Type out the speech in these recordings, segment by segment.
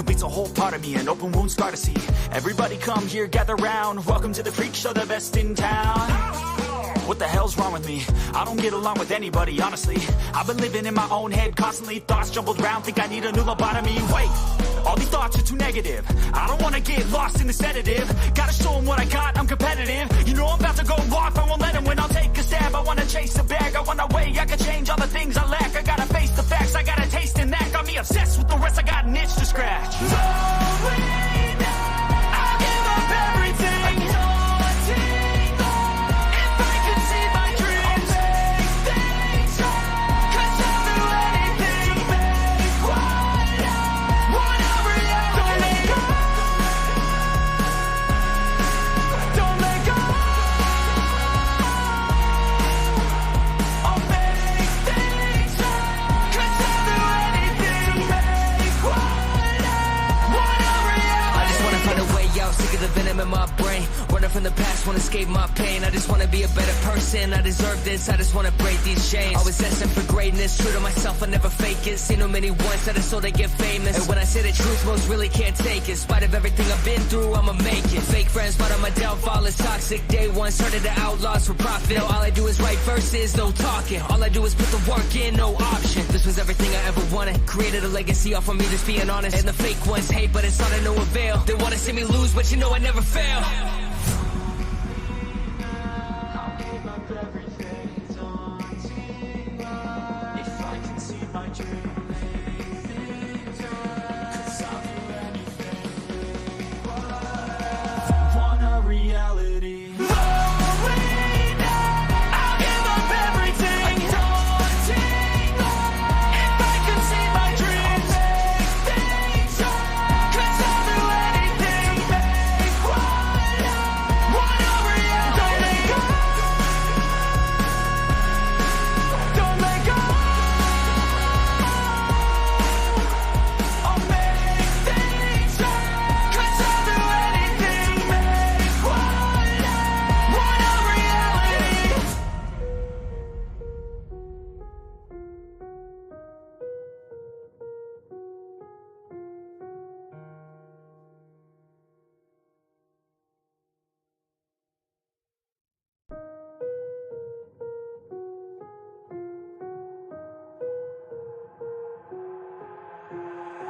completes a whole part of me, an open wound scar to see. Everybody come here, gather round, welcome to the freak show, the best in town. What the hell's wrong with me? I don't get along with anybody, honestly. I've been living in my own head constantly, thoughts jumbled round, think I need a new lobotomy. Wait, all these thoughts are too negative. I don't wanna get lost in the sedative. Gotta show them what I got, I'm competitive. You know I'm about to go off, I won't let them win. I'll take a stab, I wanna chase a bag. I wanna weigh, I can change all the things I lack. I gotta face the facts, I got a taste in that. Got me obsessed with the rest, I got an itch to scratch. I'll give up everything. The venom in my brain, running from the past, wanna escape my pain. I just wanna be a better person, I deserve this, I just wanna break these chains. Always destined for greatness, true to myself, I never fake it. Seen too many ones that I saw they get famous, and when I say the truth, most really can't take it. In spite of everything I've been through, I'ma make it. Fake friends, but on my downfall is toxic. Day one, started the outlaws for profit. Now all I do is write verses, no talking. All I do is put the work in, no option. This was everything I ever wanted, created a legacy off of me, just being honest. And the fake ones hate, but it's not of no avail. They wanna see me lose, but you know I never fail. I'll give up everything, daunting if I can see my dream. 'Cause I'll do anything. Want a reality.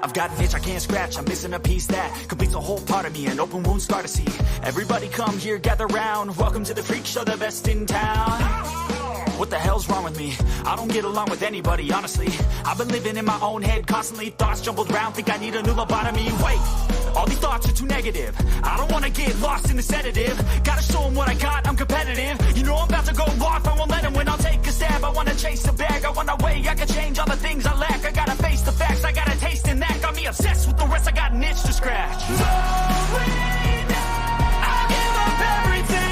I've got an itch I can't scratch, I'm missing a piece that completes a whole part of me, an open wound scar to see. Everybody come here, gather round, welcome to the freak show, the best in town. What the hell's wrong with me? I don't get along with anybody, honestly. I've been living in my own head constantly, thoughts jumbled round, think I need a new lobotomy. Wait, all these thoughts are too negative. I don't wanna get lost in the sedative. Gotta show them what I got, I'm competitive. You know I'm about to go off, I won't let them win. I'll take a stab, I wanna chase a bag. I wanna weigh, I can change all the things I lack. I gotta face the facts, I got a taste in that. Got me obsessed with the rest, I got an itch to scratch. I'll give up everything.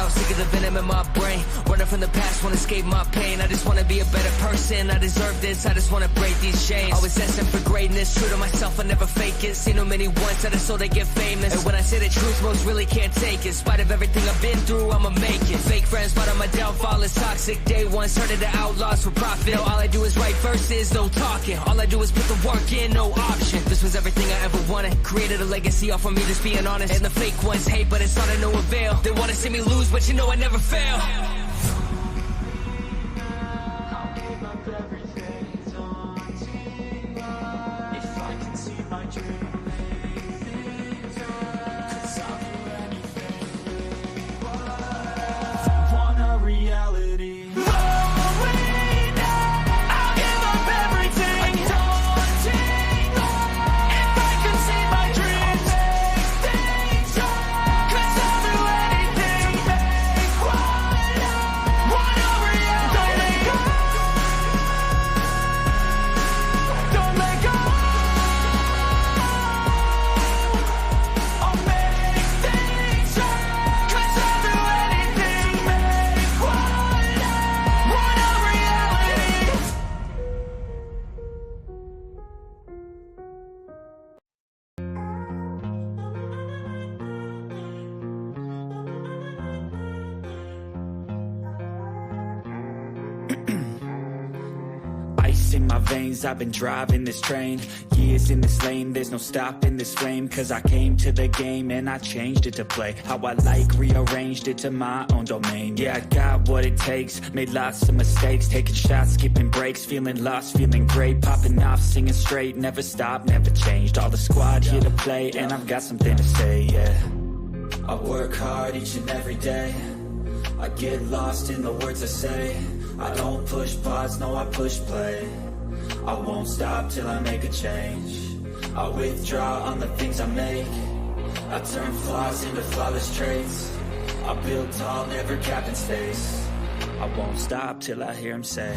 Sick of the venom in my brain, running from the past, wanna escape my pain. I just wanna be a better person, I deserve this, I just wanna break these chains. Always destined for greatness, true to myself, I never fake it. Seen too many ones that I saw they get famous, and when I say the truth, most really can't take it. In spite of everything I've been through, I'ma make it. Fake friends, but on my downfall is toxic. Day one, started the outlaws for profit. Now all I do is write verses, no talking. All I do is put the work in, no option. This was everything I ever wanted, created a legacy off of me, just being honest. And the fake ones hate, but it's not of no avail. They wanna see me lose, but you know I never fail. I'll give up everything, daunting if I can see my dream. 'Cause I'll do anything. Want a reality. in my veins, I've been driving this train. Years in this lane, there's no stopping this flame. Cause I came to the game and I changed it to play how I like, rearranged it to my own domain. Yeah, I got what it takes, made lots of mistakes, taking shots, skipping breaks, feeling lost, feeling great, popping off, singing straight, never stopped, never changed. All the squad here to play, and I've got something to say, yeah. I work hard each and every day, I get lost in the words I say. I don't push pause, no I push play. I won't stop till I make a change. I withdraw on the things I make. I turn flaws into flawless traits. I build tall, never cap in space. I won't stop till I hear him say,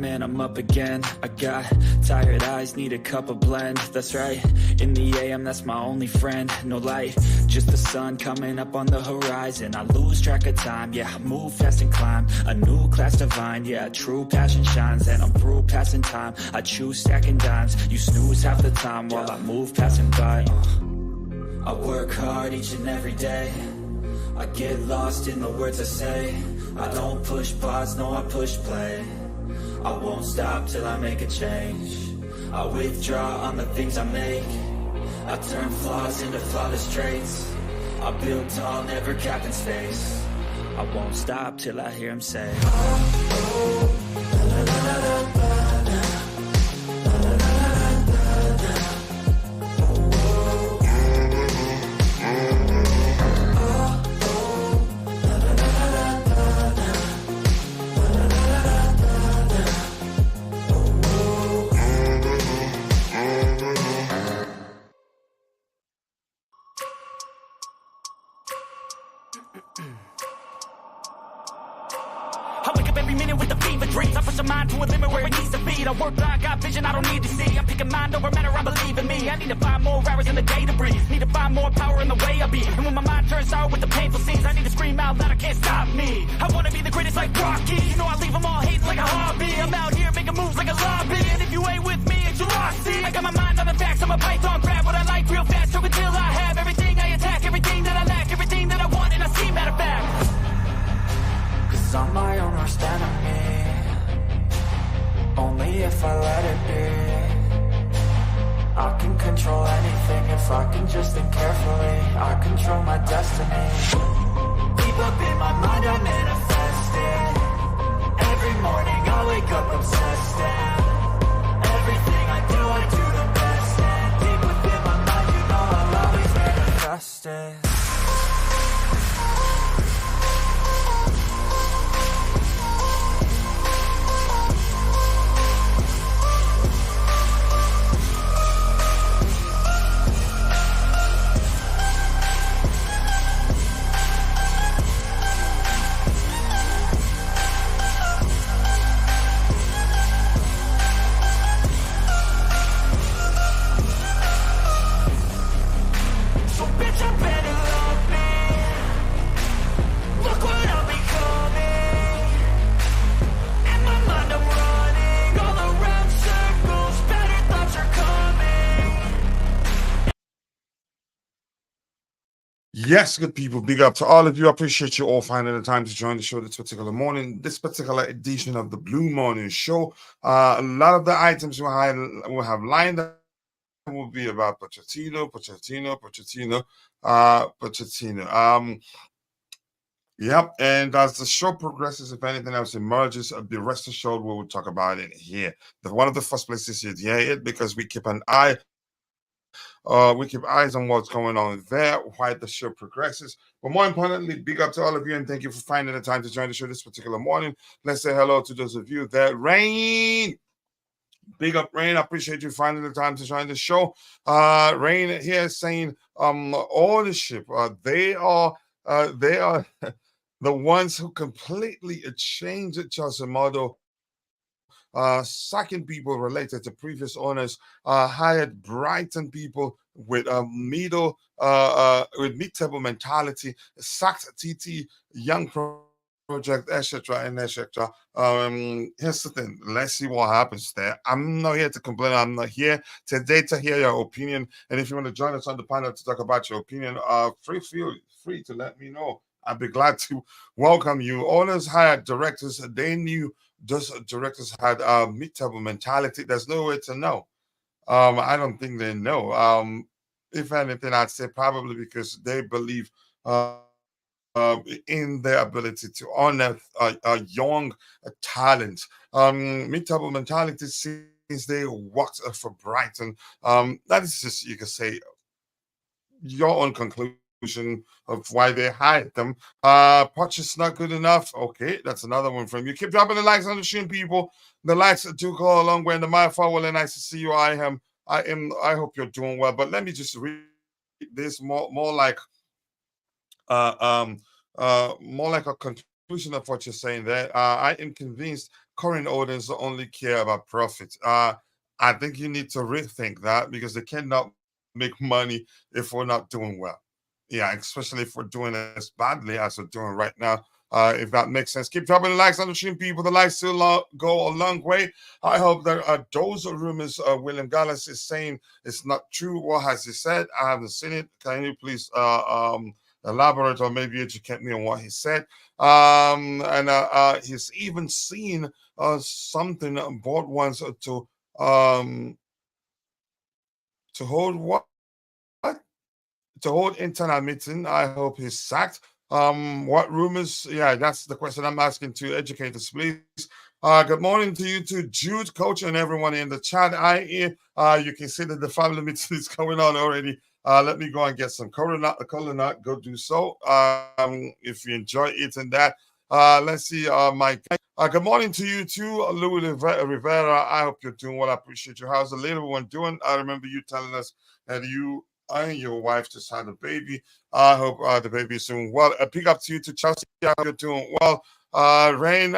and I'm up again. I got tired eyes, need a cup of blend. That's right, in the AM, that's my only friend. No light, just the sun coming up on the horizon. I lose track of time, yeah, I move fast and climb a new class divine, yeah, true passion shines. And I'm through passing time, I choose stacking dimes. You snooze half the time while I move passing by. I work hard each and every day, I get lost in the words I say. I don't push pause, no I push play. I won't stop till I make a change. I withdraw on the things I make. I turn flaws into flawless traits. I build tall, never cap in space. I won't stop till I hear him say, I wake up every minute with the fever dreams. I push my mind to a limit where it needs to be. I work blind, got vision I don't need to see. I'm picking mind over matter, I believe in me. I need to find more hours in the day to breathe. Need to find more power in the way I be. And when my mind turns sour with the painful scenes, I need to scream out loud, I can't stop me. I wanna be the greatest like Rocky. You know I leave them all hating like a hobby. I'm out here making moves like a lobby. And if you ain't with me, it's your loss. See, I got my mind on the facts, I'm a python. Grab what I like real fast, so until I have everything I attack, everything that I lack, everything that I want, and I see matter of fact. Cause I'm my own worst enemy, only if I let it be. I can control anything if I can just think carefully. I control my destiny. Deep up in my mind I manifest it. Every morning I wake up obsessed, and everything I do the best. And deep within my mind, you know I'll always manifest it. Yes, good people. Big up to all of you. I appreciate you all finding the time to join the show this particular morning, this particular edition of the Blue Morning Show. A lot of the items we'll have lined up will be about Pochettino. Yep, and as the show progresses, if anything else emerges, be rest assured we will talk about it here. One of the first places you'd hear it, because we keep eyes on what's going on there while the show progresses. But more importantly, big up to all of you, and thank you for finding the time to join the show this particular morning. Let's say hello to those of you there. Rain, big up, Rain. I appreciate you finding the time to join the show. Rain here is saying ownership. They are the ones who completely changed Chelsea model sacking people related to previous owners, hired Brighton people with mid-table mentality, sacked TT young project, etc. and etc. Here's the thing. Let's see what happens there. I'm not here to complain. I'm not here today to hear your opinion. And if you want to join us on the panel to talk about your opinion, feel free to let me know. I'd be glad to welcome you. Owners hired directors. They knew those directors had a mid-table mentality. There's no way to know. I don't think they know. If anything, I'd say probably because they believe in their ability to unearth a young talent. Mid-table mentality since they worked for Brighton. That is just, you could say, your own conclusion of why they hired them. Poch is not good enough. Okay, that's another one from you. Keep dropping the likes on the stream, people. The likes do go a long way. And the my forward, nice to see you. I hope you're doing well. But let me just read this more like uh, um, more like a conclusion of what you're saying there. I am convinced current owners only care about profit. I think you need to rethink that because they cannot make money if we're not doing well. Yeah, especially if we're doing as badly as we're doing right now. If that makes sense, keep dropping the likes on the stream, people. The likes still go a long way. I hope that those rumors William Gallas is saying it's not true. What has he said? I haven't seen it. Can you please elaborate or maybe educate me on what he said? And he's even seen something board wants um to hold what to hold internal meeting. I hope he's sacked. What rumors? Yeah, that's the question I'm asking to educators, please. Good morning to you, to Jude, Coach, and everyone in the chat. You can see that the family meeting is going on already. Let me go and get some color nut. Go do so. If you enjoy eating that. Let's see. Mike. Good morning to you too, Louis Rivera. I hope you're doing well. I appreciate you. How's the little one doing? I remember you telling us that you and your wife just had a baby. I hope the baby is doing well. A pick up to you to Chelsea. I hope you're doing well. Rain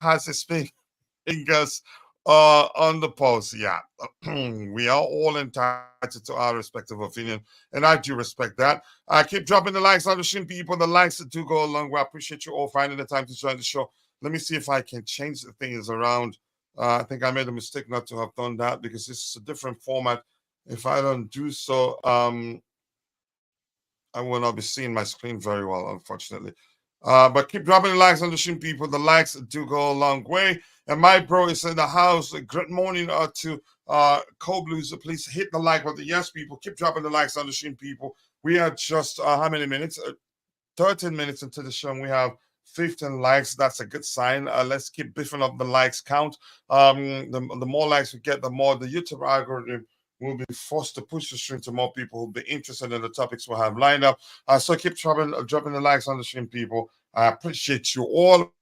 has his fingers on the pulse. Yeah, we are all entitled to our respective opinion, and I do respect that. Keep dropping the likes on the stream, people. The likes do go a long way. I appreciate you all finding the time to join the show. Let me see if I can change the things around. I think I made a mistake not to have done that because this is a different format. If I don't do so, I will not be seeing my screen very well, unfortunately. But keep dropping the likes on the stream, people. The likes do go a long way. And my bro is in the house. Good morning to Co Blues. Please hit the like button. Yes, people. Keep dropping the likes on the stream, people. We are just how many minutes? 13 minutes into the show, and we have 15 likes. That's a good sign. Let's keep beefing up the likes count. The more likes we get, the more the YouTube algorithm will be forced to push the stream to more people who'll be interested in the topics we'll have lined up. So keep dropping the likes on the stream, people. I appreciate you all.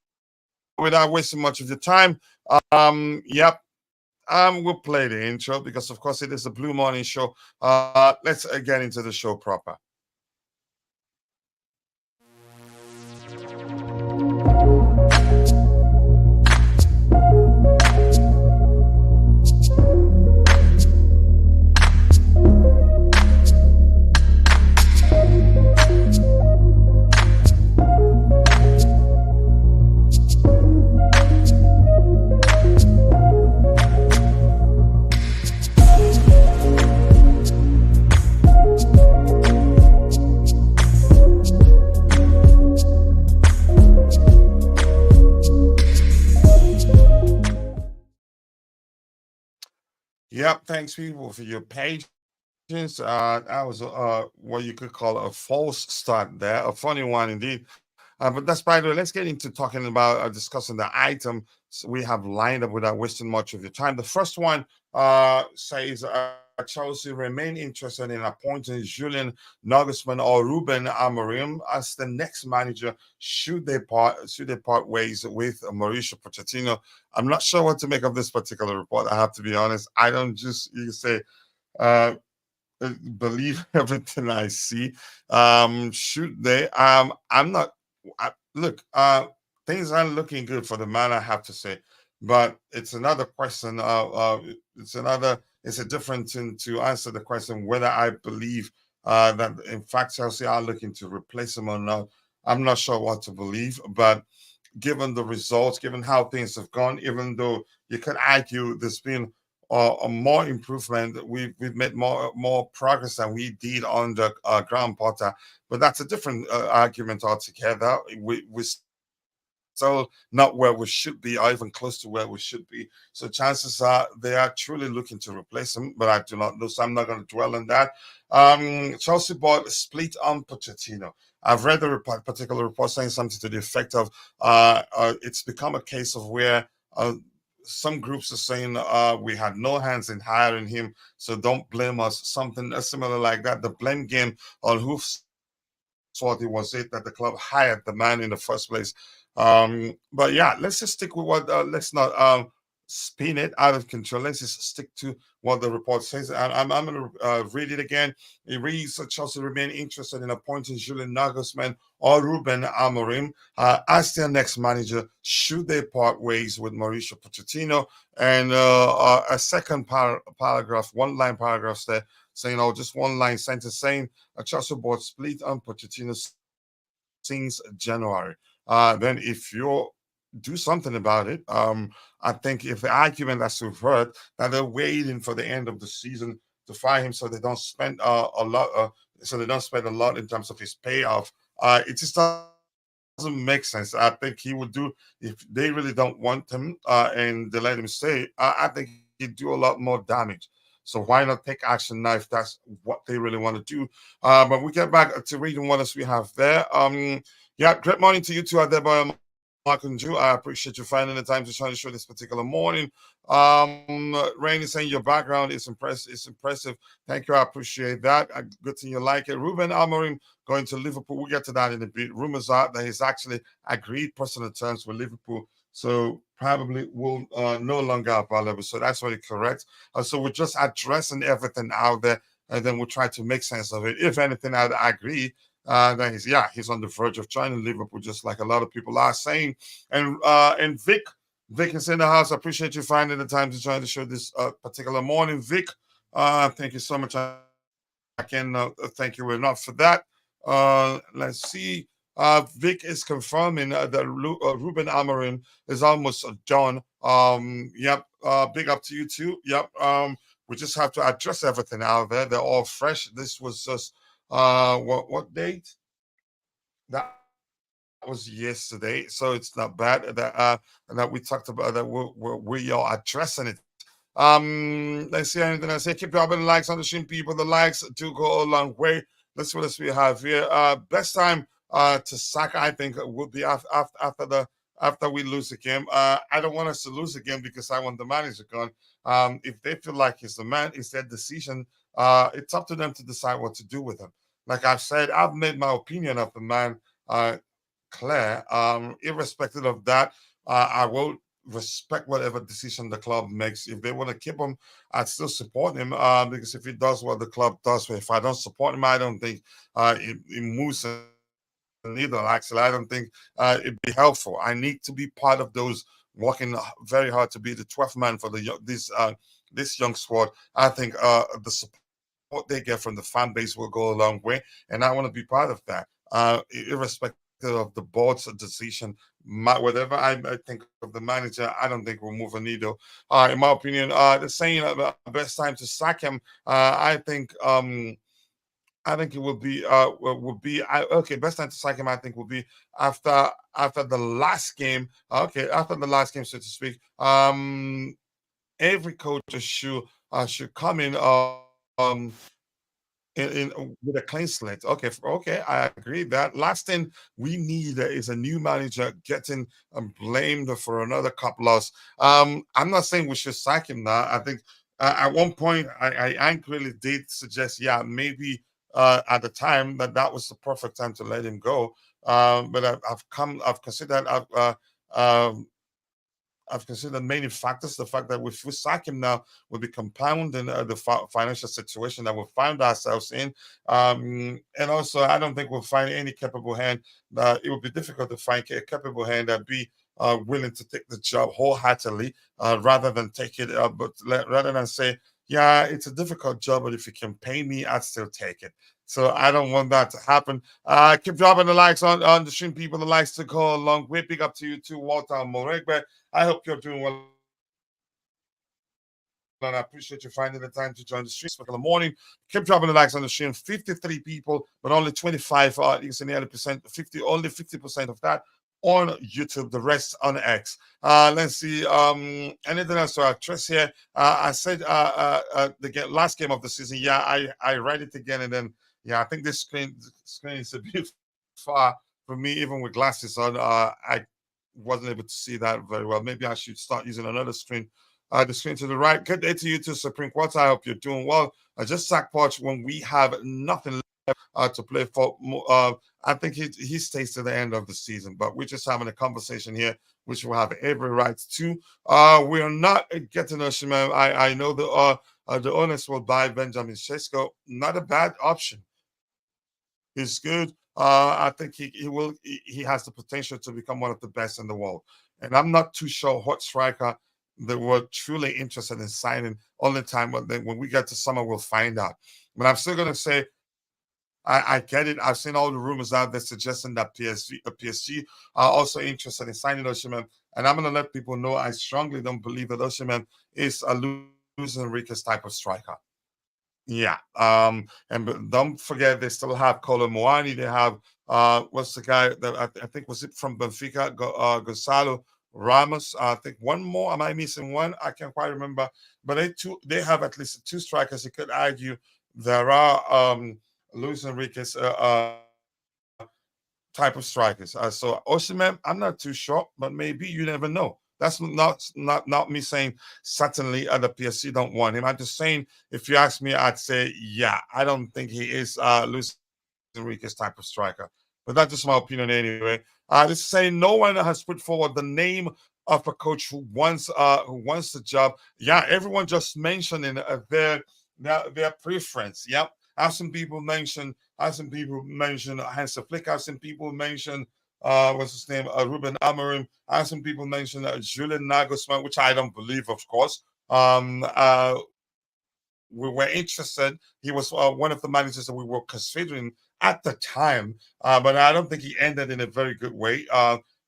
Without wasting much of your time, yep, we'll play the intro because, of course, it is a Blue Morning show. Let's get into the show proper. Yep, thanks people for your patience. That was what you could call a false start there, a funny one indeed. But that's by the way. Let's get into talking about discussing the item we have lined up without wasting much of your time. The first one says Chelsea remain interested in appointing Julian Nagelsmann or Ruben Amorim as the next manager should they part ways with Mauricio Pochettino. I'm not sure what to make of this particular report. I have to be honest. I don't just you say uh, believe everything I see. Should they? I'm not. Look, things aren't looking good for the man. I have to say. But it's another question. It's a different thing to answer the question whether I believe that in fact Chelsea are looking to replace him or not. I'm not sure what to believe, but given the results, given how things have gone, even though you could argue there's been a more improvement, we've made more progress than we did under Graham Potter, but that's a different argument altogether. We're still not where we should be, or even close to where we should be. So chances are they are truly looking to replace him, but I do not know. So I'm not going to dwell on that. Chelsea board split on Pochettino. I've read the particular report saying something to the effect of it's become a case of where some groups are saying we had no hands in hiring him, so don't blame us. Something similar like that. The blame game on who thought it was it that the club hired the man in the first place. But yeah, let's just stick with what. Let's not spin it out of control. Let's just stick to what the report says. And I'm going to read it again. It reads: Chelsea remain interested in appointing Julian Nagelsmann or Ruben Amorim as their next manager, should they part ways with Mauricio Pochettino. And a second paragraph, one line paragraph there, saying, oh, just one line sentence saying, a Chelsea board split on Pochettino since January. Then if you do something about it, I think if the argument as we've heard that they're waiting for the end of the season to fire him so they don't spend a lot, so they don't spend a lot in terms of his payoff, it just doesn't make sense. I think he would do, if they really don't want him and they let him stay, I think he'd do a lot more damage. So why not take action now if that's what they really want to do? But we get back to reading what else we have there. Yeah, great morning to you too, Adeboye, Mark and Drew. I appreciate you finding the time to try to show this particular morning. Rain is saying your background is impressive. It's impressive. Thank you. I appreciate that. Good thing you like it. Ruben Amorim going to Liverpool. We'll get to that in a bit. Rumors are that he's actually agreed personal terms with Liverpool. So probably will no longer available. So that's very correct. So we're just addressing everything out there, and then we'll try to make sense of it. If anything, I agree that he's on the verge of joining Liverpool, just like a lot of people are saying. And Vic is in the house. I appreciate you finding the time to try to show this particular morning. Vic, thank you so much. I can thank you enough for that. Let's see. Vic is confirming that Ruben Amorim is almost done. Yep. Big up to you too. Yep. We just have to address everything out there. They're all fresh. This was just what date? That was yesterday, so it's not bad that we talked about that we are addressing it. Let's see anything I say. Keep dropping likes on the stream, people. The likes do go a long way. Let's see what else we have here. Best time to sack, I think, would be after we lose the game. I don't want us to lose the game because I want the manager gone. If they feel like he's the man, it's their decision. It's up to them to decide what to do with him. Like I've said, I've made my opinion of the man clear. Irrespective of that, I will respect whatever decision the club makes. If they want to keep him, I'd still support him because if he does what the club does, if I don't support him, I don't think it moves the needle. Actually, I don't think it'd be helpful. I need to be part of those working very hard to be the 12th man for this young squad. I think the support they get from the fan base will go a long way, and I want to be part of that. Irrespective of the board's decision, whatever I think of the manager, I don't think we'll move a needle. In my opinion, the saying best time to sack him, I think it would be okay. Best time to sack him, I think, will be after the last game. Okay, after the last game, so to speak. Every coach should come in with a clean slate. Okay, I agree. That last thing we need is a new manager getting blamed for another cup loss. I'm not saying we should sack him now. I think at one point I angrily did suggest, yeah, maybe at the time that was the perfect time to let him go. But I've considered, um, I've considered many factors. The fact that if we sack him now, we'll be compounding the financial situation that we find ourselves in. And also, I don't think we'll find any capable hand. It would be difficult to find a capable hand that be willing to take the job wholeheartedly rather than take it, rather than say, yeah, it's a difficult job, but if you can pay me, I'd still take it. So I don't want that to happen. Keep dropping the likes on the stream, people. The likes to go along with. Big up to you too, Walter Moregbe. I hope you're doing well, and I appreciate you finding the time to join the stream this particular morning. Keep dropping the likes on the stream. 53 people, but only 25. You can say nearly percent, 50, only 50% of that on YouTube. The rest on X. Let's see. Anything else to address here? I said last game of the season. Yeah, I read it again, and then yeah, I think this screen is a bit far for me, even with glasses on. I wasn't able to see that very well. Maybe I should start using another screen. The screen to the right. Good day to you too, Supreme Quarter. I hope you're doing well. I just sacked Poch when we have nothing left to play for. I think he stays to the end of the season, but we're just having a conversation here, which we'll have every right to. We are not getting Osimhen. I know the owners will buy Benjamin Sesko. Not a bad option. He's good. I think he has the potential to become one of the best in the world. And I'm not too sure what striker they were truly interested in signing. Only time when we get to summer, we'll find out. But I'm still gonna say I get it. I've seen all the rumors out there suggesting that PSG are also interested in signing Osimhen. And I'm gonna let people know I strongly don't believe that Osimhen is a Luis Enrique's type of striker. Yeah. Don't forget they still have Kolo Muani. They have what's the guy that I think was it from Benfica, Gonzalo Ramos. I think one more. Am I missing one? I can't quite remember. But they have at least two strikers. You could argue there are Luis Enrique's type of strikers. So Osimhen, I'm not too sure, but maybe you never know. That's not me saying certainly the PSG don't want him. I'm just saying if you ask me, I'd say yeah. I don't think he is Luis Enrique's type of striker. But that's just my opinion anyway. This is saying no one has put forward the name of a coach who wants the job. Yeah, everyone just mentioning their preference. Yep. I've seen people mention Hans Flick. I've seen people mention what's his name? Ruben Amorim. I've seen people mention Julian Nagelsmann, which I don't believe, of course. We were interested. He was one of the managers that we were considering at the time, but I don't think he ended in a very good way.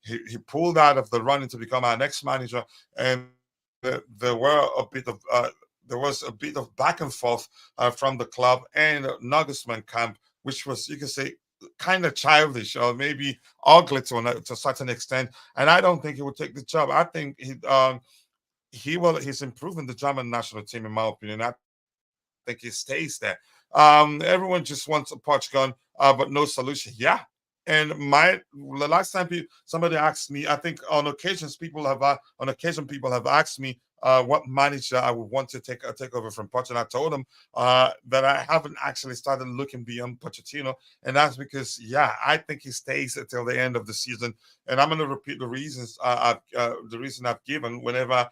He pulled out of the running to become our next manager, and there was a bit of back and forth from the club and Nagelsmann camp, which was, you can say, kind of childish or maybe ugly to a certain extent. And I don't think he would take the job. I think he's improving the German national team, in my opinion. I think he stays there. Everyone just wants a punch gun, but no solution. Yeah. And the last time somebody asked me, I think on occasion people have asked me what manager I would want to take over from Poch, and I told them that I haven't actually started looking beyond Pochettino, and that's because I think he stays until the end of the season. And I'm going to repeat the reasons the reason I've given whenever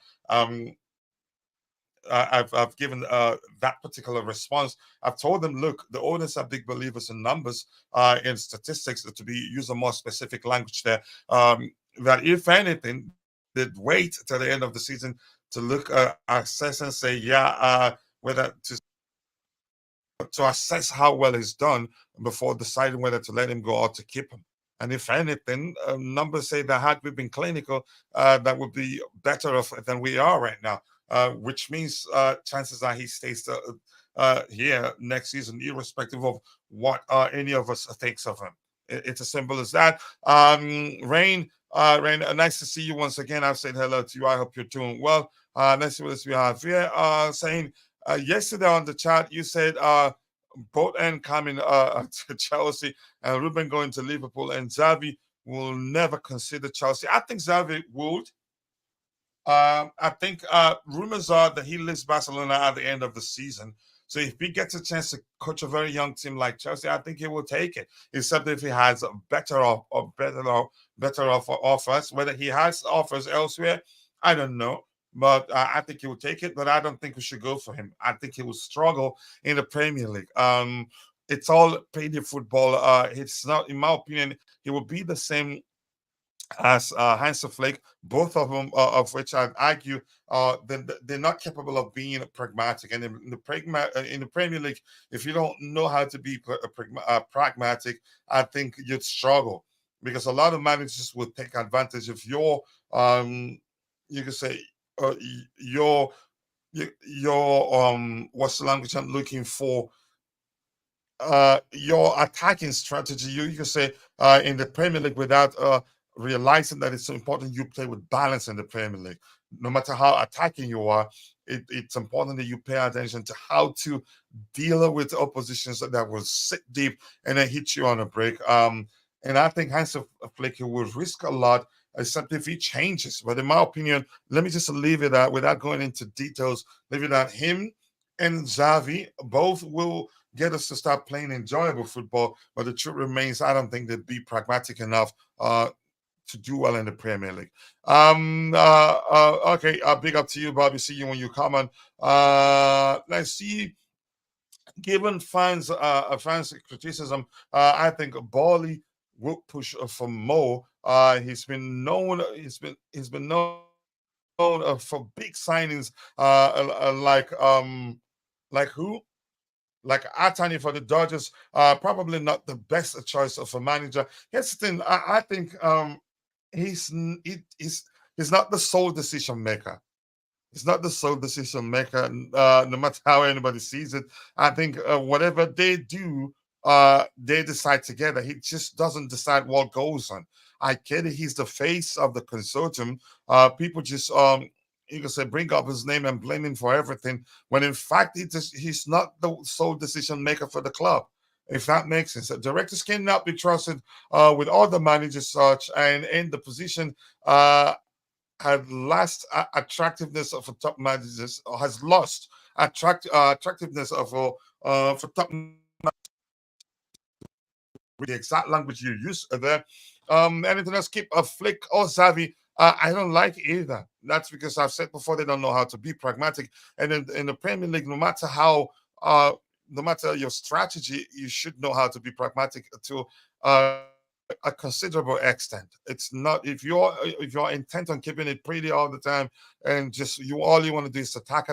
I've given that particular response. I've told them, look, the owners are big believers in numbers, in statistics, to use a more specific language there. That if anything, they'd wait till the end of the season to look, assess, and say, whether to assess how well he's done before deciding whether to let him go or to keep him. And if anything, numbers say that had we been clinical, that would be better off than we are right now. Which means chances are he stays here next season, irrespective of what any of us thinks of him. It's as simple as that. Rain, nice to see you once again. I've said hello to you. I hope you're doing well. Let's see what else we have here. Saying yesterday on the chat, you said Boateng coming to Chelsea and Ruben going to Liverpool, and Xavi will never consider Chelsea. I think Xavi would. I think rumors are that he leaves Barcelona at the end of the season. So if he gets a chance to coach a very young team like Chelsea, I think he will take it. Except if he has better offers. Whether he has offers elsewhere, I don't know. But I think he will take it. But I don't think we should go for him. I think he will struggle in the Premier League. It's all payday football. It's not, in my opinion, he will be the same as Hans Flick, both of them, of which I'd argue, they're not capable of being pragmatic. And in the Premier League, if you don't know how to be pragmatic, I think you'd struggle because a lot of managers will take advantage of your, you could say, your what's the language I'm looking for? Your attacking strategy. You can say in the Premier League without realizing that it's so important you play with balance in the Premier League. No matter how attacking you are, it's important that you pay attention to how to deal with oppositions that will sit deep and then hit you on a break. And I think Hans Flick will risk a lot, except if he changes. But in my opinion, let me just leave it at, without going into details, leave it at him and Xavi both will get us to start playing enjoyable football. But the truth remains, I don't think they'd be pragmatic enough to do well in the Premier League. Okay, big up to you, Bobby. See you when you come on. Let's see. Given fans criticism, I think Bali will push for more. He's been known. He's been known for big signings. Like who? Like Atani for the Dodgers, probably not the best choice of a manager. Here's the thing: I think he's he's not the sole decision maker. He's not the sole decision maker, no matter how anybody sees it. I think whatever they do, they decide together. He just doesn't decide what goes on. I get it. He's the face of the consortium. People just you can say bring up his name and blame him for everything, when in fact he's not the sole decision maker for the club. If that makes sense, directors cannot be trusted with all the managers such and in the position. Had lost attractiveness of a top managers, or has lost attractiveness of for top, the exact language you use there. Anything else? Keep a Flick or Xavi. I don't like either. That's because I've said before they don't know how to be pragmatic. And in the Premier League, no matter how, no matter your strategy, you should know how to be pragmatic to a considerable extent. It's not if you're intent on keeping it pretty all the time and just all you want to do is attack,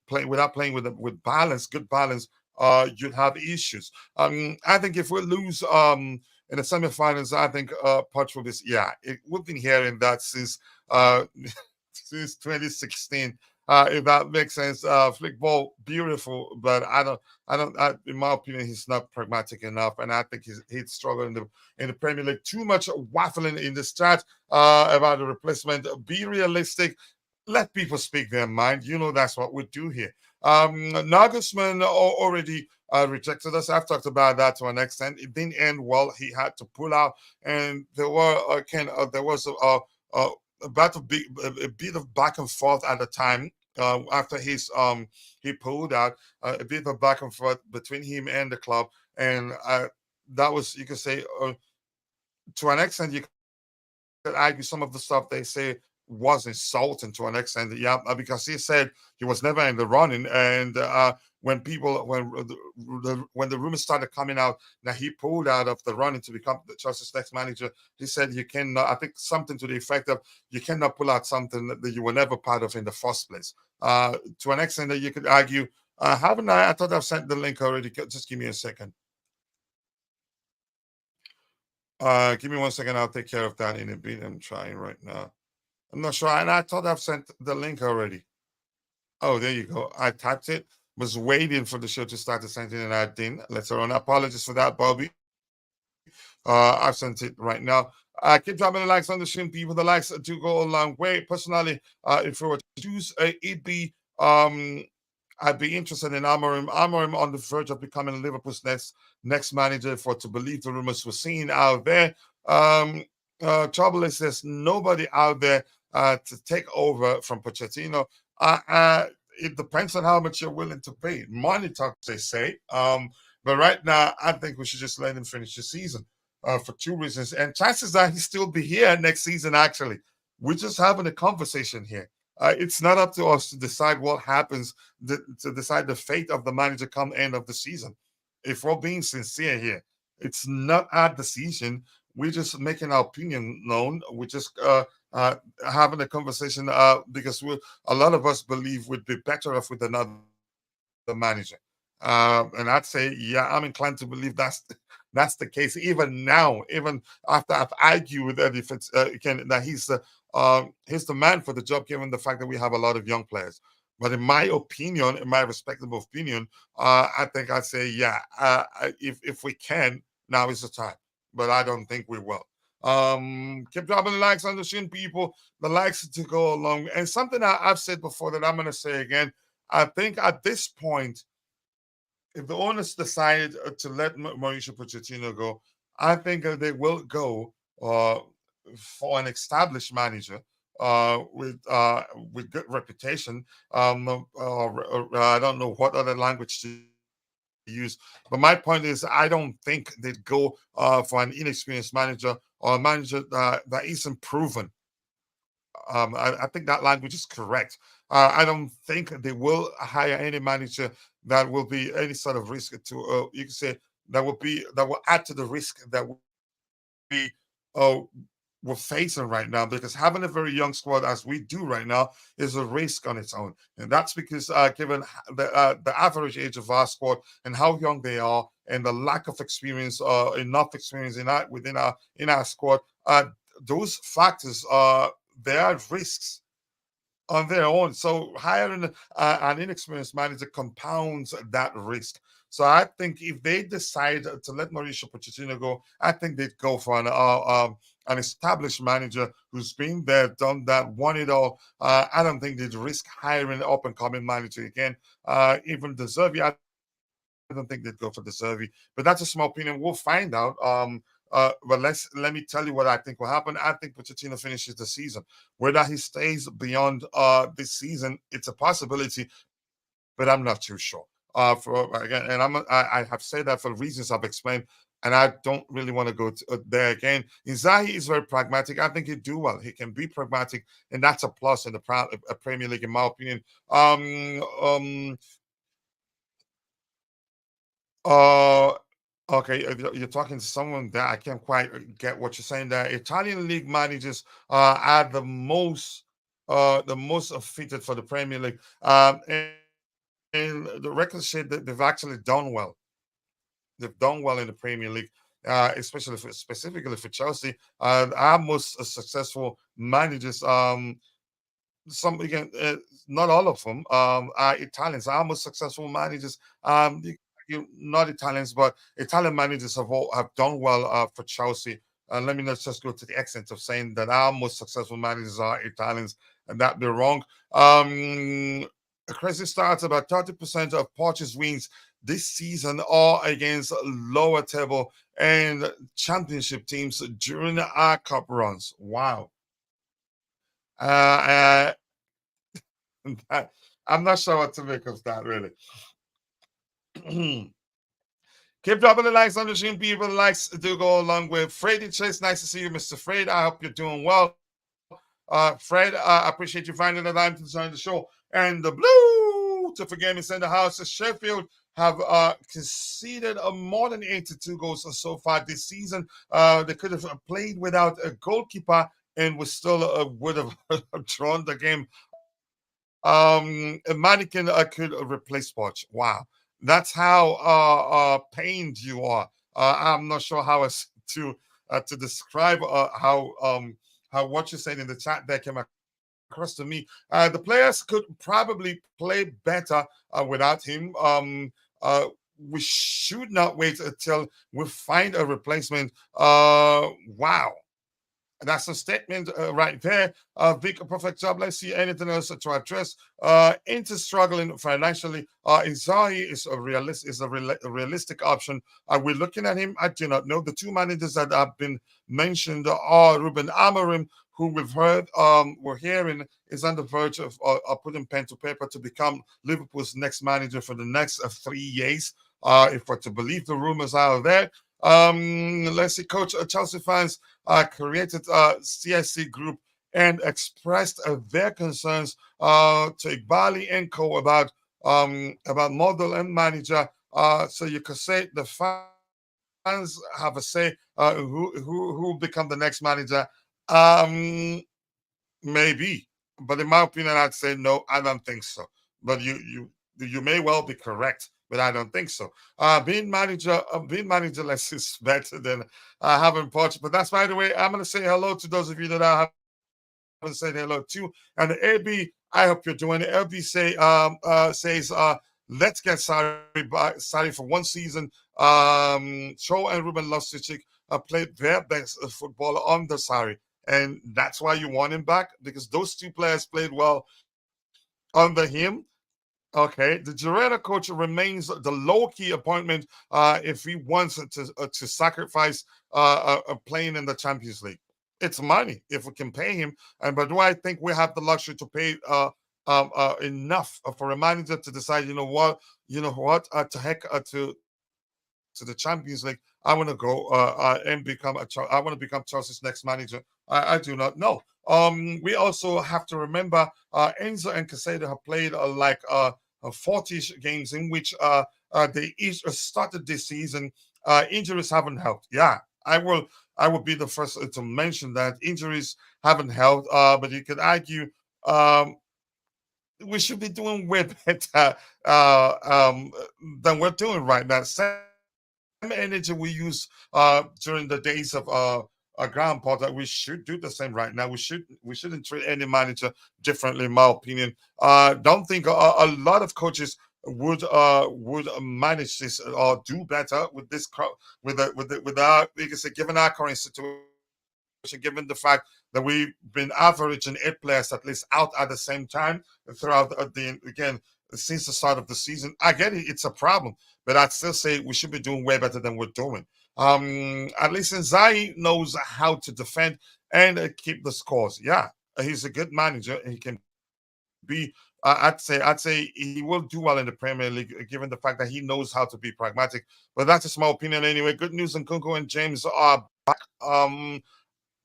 play without playing with balance, good balance. You'd have issues. I think if we lose in the semifinals, I think Poch will be. Yeah, we've been hearing that since since 2016. If that makes sense, flick ball, beautiful, but in my opinion, he's not pragmatic enough, and I think he'd struggle in the Premier League. Too much waffling in the chat about the replacement. Be realistic. Let people speak their mind. You know that's what we do here. Nagelsmann already rejected us. I've talked about that to an extent. It didn't end well. He had to pull out, and there was a bit of back and forth at the time. After he pulled out, a bit of back and forth between him and the club, and that was, you could say, to an extent, you could argue some of the stuff they say was insulting to an extent. Yeah, because he said he was never in the running, and when the rumors started coming out that he pulled out of the running to become the Chelsea's next manager, he said you cannot. I think something to the effect of you cannot pull out something that you were never part of in the first place. To an extent that you could argue, haven't I? I thought I've sent the link already. Just give me a second. Give me 1 second. I'll take care of that in a bit. I'm trying right now. I'm not sure. And I thought I've sent the link already. Oh, there you go. I typed it. Was waiting for the show to start to send it, and I didn't. Let's run. Apologies for that, Bobby. I've sent it right now. Keep dropping the likes on the stream, people. The likes do go a long way. Personally, if we were to choose, it'd be I'd be interested in Amorim. Amorim on the verge of becoming Liverpool's next manager, for to believe the rumors we're seeing out there. Trouble is there's nobody out there to take over from Pochettino. It depends on how much you're willing to pay. Money talks, they say. But right now, I think we should just let him finish the season for two reasons. And chances are he'll still be here next season, actually. We're just having a conversation here. It's not up to us to decide what happens, to decide the fate of the manager come end of the season. If we're being sincere here, it's not our decision. we're just making our opinion known. We're just having a conversation because a lot of us believe we'd be better off with another manager. And I'd say, yeah, I'm inclined to believe that's the case even now, even after I've argued with Eddie that he's the man for the job, given the fact that we have a lot of young players. But in my opinion, in my respectable opinion, I think I'd say, yeah, if we can, now is the time. But I don't think we will. Keep dropping the likes on the stream, people. The likes to go along. And something I've said before that I'm going to say again. I think at this point, if the owners decide to let Mauricio Pochettino go, I think they will go for an established manager with good reputation. I don't know what other language to use, but my point is I don't think they'd go for an inexperienced manager or a manager that isn't proven. I think that language is correct. I don't think they will hire any manager that will be any sort of risk to. You can say that will add to the risk that uh, we're facing right now. Because having a very young squad as we do right now is a risk on its own, and that's because given the average age of our squad and how young they are, and the lack of experience, enough experience in our squad, those factors there are risks on their own. So hiring an inexperienced manager compounds that risk. So I think if they decide to let Mauricio Pochettino go, I think they'd go for an established manager who's been there, done that, won it all. I don't think they'd risk hiring an up and coming manager again. Even De Zerbi, I don't think they'd go for De Zerbi. But that's a small opinion. We'll find out. But let me tell you what I think will happen. I think Pochettino finishes the season. Whether he stays beyond this season, it's a possibility, but I'm not too sure. For again, and I have said that for reasons I've explained, and I don't really want to go there again. Inzaghi is very pragmatic. I think he'd do well. He can be pragmatic, and that's a plus in the Premier League, in my opinion. Uh, okay, you're talking to someone that I can't quite get what you're saying there. Italian league managers are the most fitted for the Premier League. And the record said that they've actually done well. They've done well in the Premier League, especially specifically for Chelsea. Our most successful managers. Some again, not all of them are Italians. Our most successful managers, not Italians, but Italian managers have done well for Chelsea. Let me not just go to the extent of saying that our most successful managers are Italians, and that be wrong. A crazy starts about 30% of Portugal's wins this season are against lower table and championship teams during our cup runs. Wow. Uh, I'm not sure what to make of that, really. Keep dropping the likes on the stream, people. The likes do go along with Freddy Chase. Nice to see you, Mr. Fred. I hope you're doing well. Fred, I appreciate you finding the time to join the show. And the Blue to forget me in the house. Sheffield have conceded more than 82 goals so far this season. They could have played without a goalkeeper and was still would have drawn the game. Mannequin could replace Poch. Wow, that's how pained you are. I'm not sure how to describe how what you said in the chat there came across to me. The players could probably play better without him. We should not wait until we find a replacement. Wow. That's a statement right there. Vic, a perfect job. Let's see anything else to address. Into struggling financially. Inzaghi is a realistic option. Are we looking at him? I do not know. The two managers that have been mentioned are Ruben Amorim, who we've heard, we're hearing is on the verge of putting pen to paper to become Liverpool's next manager for the next 3 years. If we're to believe the rumors out there. Let's see, Coach. Chelsea fans created a CSC group and expressed their concerns to Igbali and Co about model and manager. So you could say the fans fans have a say who will become the next manager. Um, Maybe, but in my opinion, I'd say no. I don't think so. But you may well be correct, but I don't think so. Being managerless is better than having Poch. But that's, by the way, I'm gonna say hello to those of you that I haven't said hello to. And the AB, I hope you're doing it. LB says let's get Sari for one season. Cho and Ruben Loftus-Cheek played their best football under Sari, and that's why you want him back, because those two players played well under him. Okay, the Girona coach remains the low-key appointment if he wants to sacrifice playing in the Champions League. It's money if we can pay him, and but do I think we have the luxury to pay enough for a manager to decide? To heck to the Champions League. I want to go and become I want to become Chelsea's next manager. I do not know. We also have to remember Enzo and Casado have played 40 games in which they each started this season. Injuries haven't helped. Yeah, I will be the first to mention that injuries haven't helped. But you could argue we should be doing way better than we're doing right now. Same energy we use during the days of Graham Potter, we should do the same right now. We shouldn't treat any manager differently, in my opinion. Don't think a lot of coaches would manage this or do better with this with our, you can say, given our current situation, given the fact that we've been averaging 8 players at least out at the same time throughout again since the start of the season. I get it, it's a problem, but I'd still say we should be doing way better than we're doing. At least Nzai knows how to defend and keep the scores. Yeah, he's a good manager. He can be. I'd say he will do well in the Premier League, given the fact that he knows how to be pragmatic. But that's just my opinion anyway. Good news, and Kunku and James are back.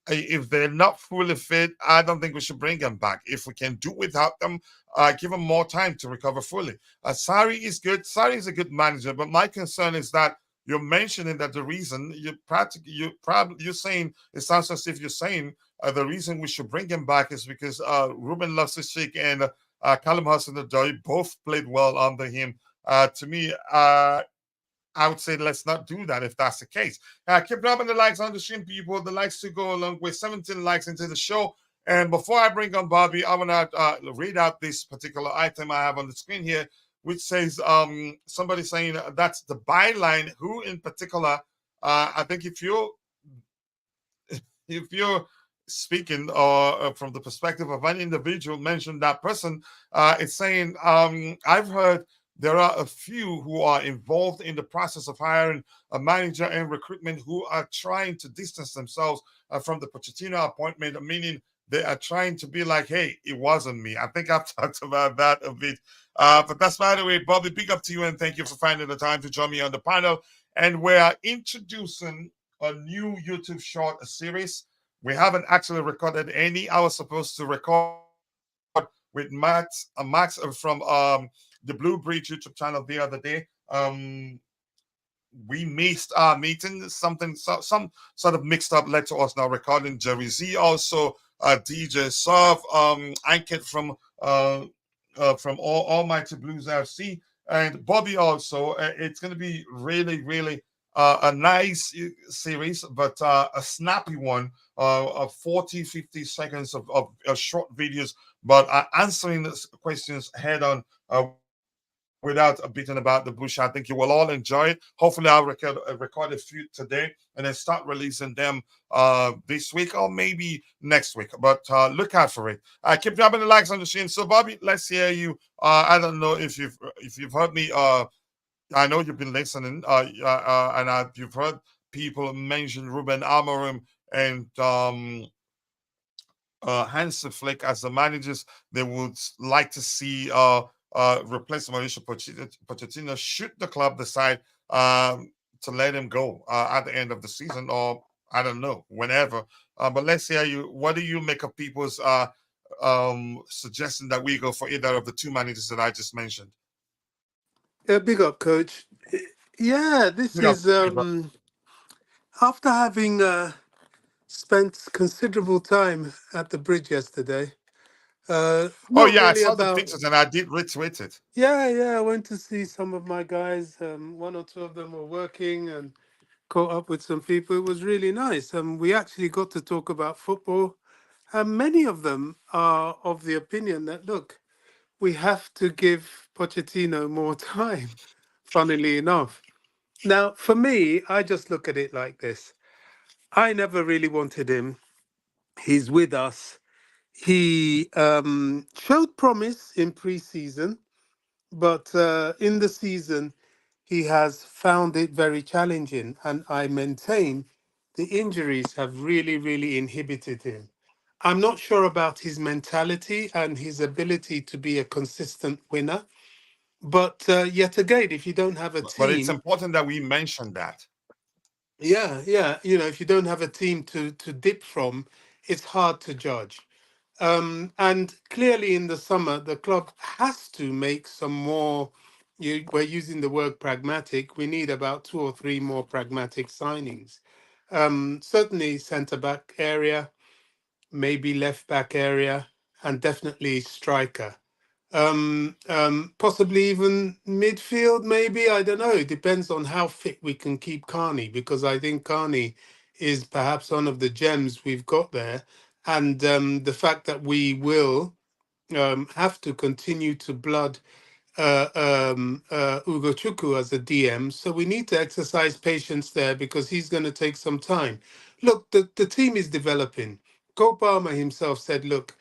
If they're not fully fit, I don't think we should bring them back. If we can do without them, give them more time to recover fully. Sari is good. Sari is a good manager, but my concern is that you're mentioning that the reason you're saying, it sounds as if you're saying the reason we should bring him back is because Ruben Loftus-Cheek and Callum Hudson-Odoi both played well under him. To me, I would say let's not do that if that's the case. Keep dropping the likes on the stream, people. The likes to go along with 17 likes into the show. And before I bring on Bobby, I want to read out this particular item I have on the screen here, which says somebody saying that's the byline. Who in particular? I think if you're speaking from the perspective of an individual, mention that person. It's saying I've heard there are a few who are involved in the process of hiring a manager and recruitment who are trying to distance themselves from the Pochettino appointment, meaning they are trying to be like, hey, it wasn't me. I think I've talked about that a bit. But that's, by the way, Bobby, big up to you, and thank you for finding the time to join me on the panel. And we're introducing a new YouTube short series. We haven't actually recorded any. I was supposed to record with Max from the Blue Bridge YouTube channel the other day. We missed our meeting. Some sort of mixed up led to us now recording. Jerry Z also, DJ Sov, Ankit from Almighty Blues FC, and Bobby also. It's going to be really, really a nice series, but a snappy one, of 40, 50 seconds of short videos, but answering questions head on without beating about the bush. I think you will all enjoy it. Hopefully, I'll record a few today and then start releasing them this week or maybe next week. But look out for it. Keep dropping the likes on the stream. So, Bobby, let's hear you. I don't know if you've heard me. I know you've been listening, and you've heard people mention Ruben Amorim and Hansi Flick as the managers they would like to see replace Mauricio Pochettino should the club decide to let him go at the end of the season, or I don't know, whenever. But let's hear you. What do you make of people's suggestion that we go for either of the two managers that I just mentioned? Yeah, big up, coach. Yeah, this Big up, is big up. After having spent considerable time at the bridge yesterday, Oh not yeah, I really saw the about. pictures and I did retweet it. Yeah. I went to see some of my guys. One or two of them were working and caught up with some people. It was really nice. We actually got to talk about football. And many of them are of the opinion that, look, we have to give Pochettino more time, funnily enough. Now, for me, I just look at it like this. I never really wanted him. He's with us. He showed promise in pre-season, but in the season, he has found it very challenging. And I maintain the injuries have really, really inhibited him. I'm not sure about his mentality and his ability to be a consistent winner. But yet again, if you don't have a But it's team, important that we mention that. yeah, if you don't have a team to dip from, it's hard to judge. And clearly, in the summer, the club has to make some more. We're using the word pragmatic. We need about two or three more pragmatic signings. Certainly, centre back area, maybe left back area, and definitely striker. Possibly even midfield, maybe. I don't know. It depends on how fit we can keep Carney, because I think Carney is perhaps one of the gems we've got there. And the fact that we will have to continue to blood Ugo Chukwu as a DM. So we need to exercise patience there because he's going to take some time. Look, the team is developing. Cole Palmer himself said, look,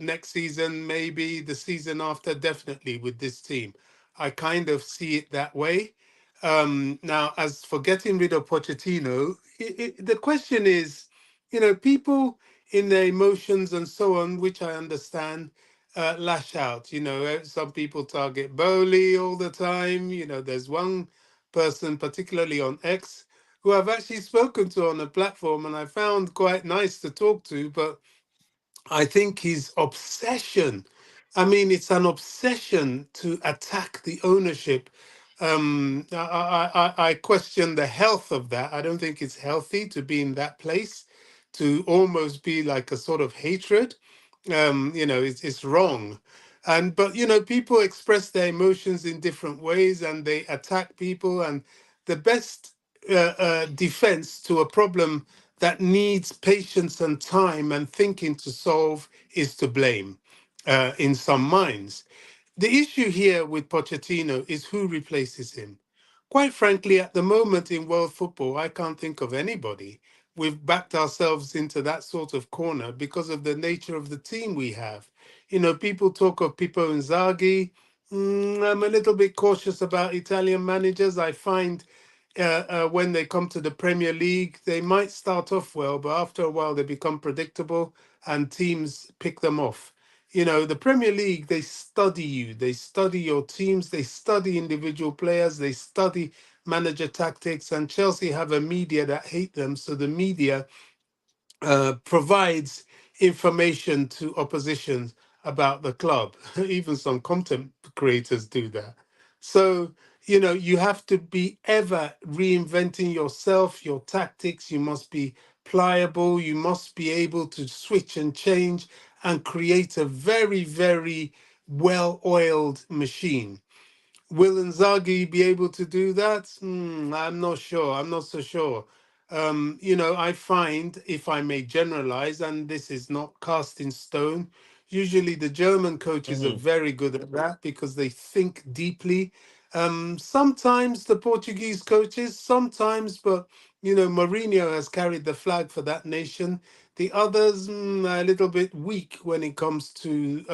next season, maybe the season after, definitely with this team. I kind of see it that way. Now, as for getting rid of Pochettino, the question is, people in their emotions and so on, which I understand, lash out. Some people target Bowley all the time. There's one person, particularly on X, who I've actually spoken to on a platform and I found quite nice to talk to, but I think his obsession, I mean, it's an obsession to attack the ownership. I question the health of that. I don't think it's healthy to be in that place, to almost be like a sort of hatred. It's wrong. But people express their emotions in different ways and they attack people. And the best defense to a problem that needs patience and time and thinking to solve is to blame in some minds. The issue here with Pochettino is who replaces him. Quite frankly, at the moment in world football, I can't think of anybody. We've backed ourselves into that sort of corner because of the nature of the team we have. People talk of Pippo Inzaghi. I'm a little bit cautious about Italian managers. I find when they come to the Premier League, they might start off well, but after a while they become predictable and teams pick them off. The Premier League, they study you, they study your teams, they study individual players, they study manager tactics, and Chelsea have a media that hate them. So the media provides information to opposition about the club. Even some content creators do that. So, you have to be ever reinventing yourself, your tactics. You must be pliable. You must be able to switch and change and create a very, very well oiled machine. Will Inzaghi be able to do that? I'm not sure. I'm not so sure. I find, if I may generalize, and this is not cast in stone, usually the German coaches are Mhm. very good at that because they think deeply. Sometimes the Portuguese coaches, sometimes, but Mourinho has carried the flag for that nation. The others, are a little bit weak when it comes to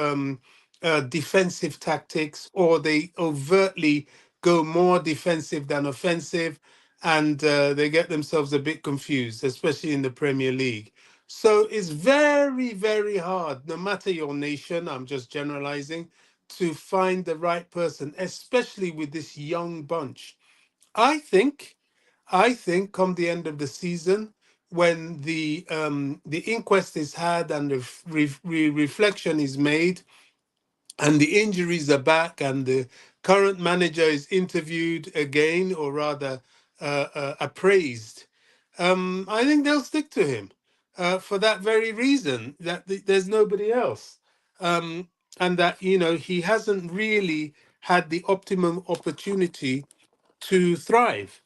defensive tactics, or they overtly go more defensive than offensive, and they get themselves a bit confused, especially in the Premier League. So it's very, very hard, no matter your nation, I'm just generalizing, to find the right person, especially with this young bunch. I think, come the end of the season, when the inquest is had and the reflection is made, and the injuries are back, and the current manager is interviewed again, or rather appraised. I think they'll stick to him for that very reason that there's nobody else, and that he hasn't really had the optimum opportunity to thrive.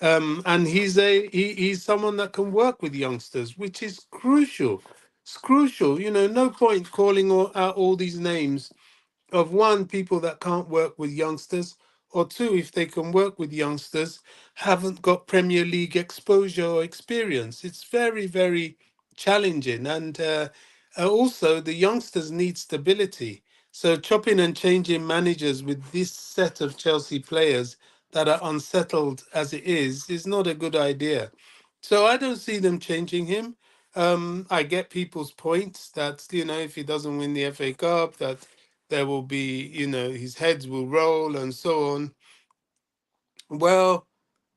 And he's someone that can work with youngsters, which is crucial. It's crucial. No point calling out all these names of one, people that can't work with youngsters, or two, if they can work with youngsters, haven't got Premier League exposure or experience. It's very, very challenging. And also, the youngsters need stability. So, chopping and changing managers with this set of Chelsea players that are unsettled as it is not a good idea. So, I don't see them changing him. I get people's points that, if he doesn't win the FA Cup, that there will be, his heads will roll and so on. Well,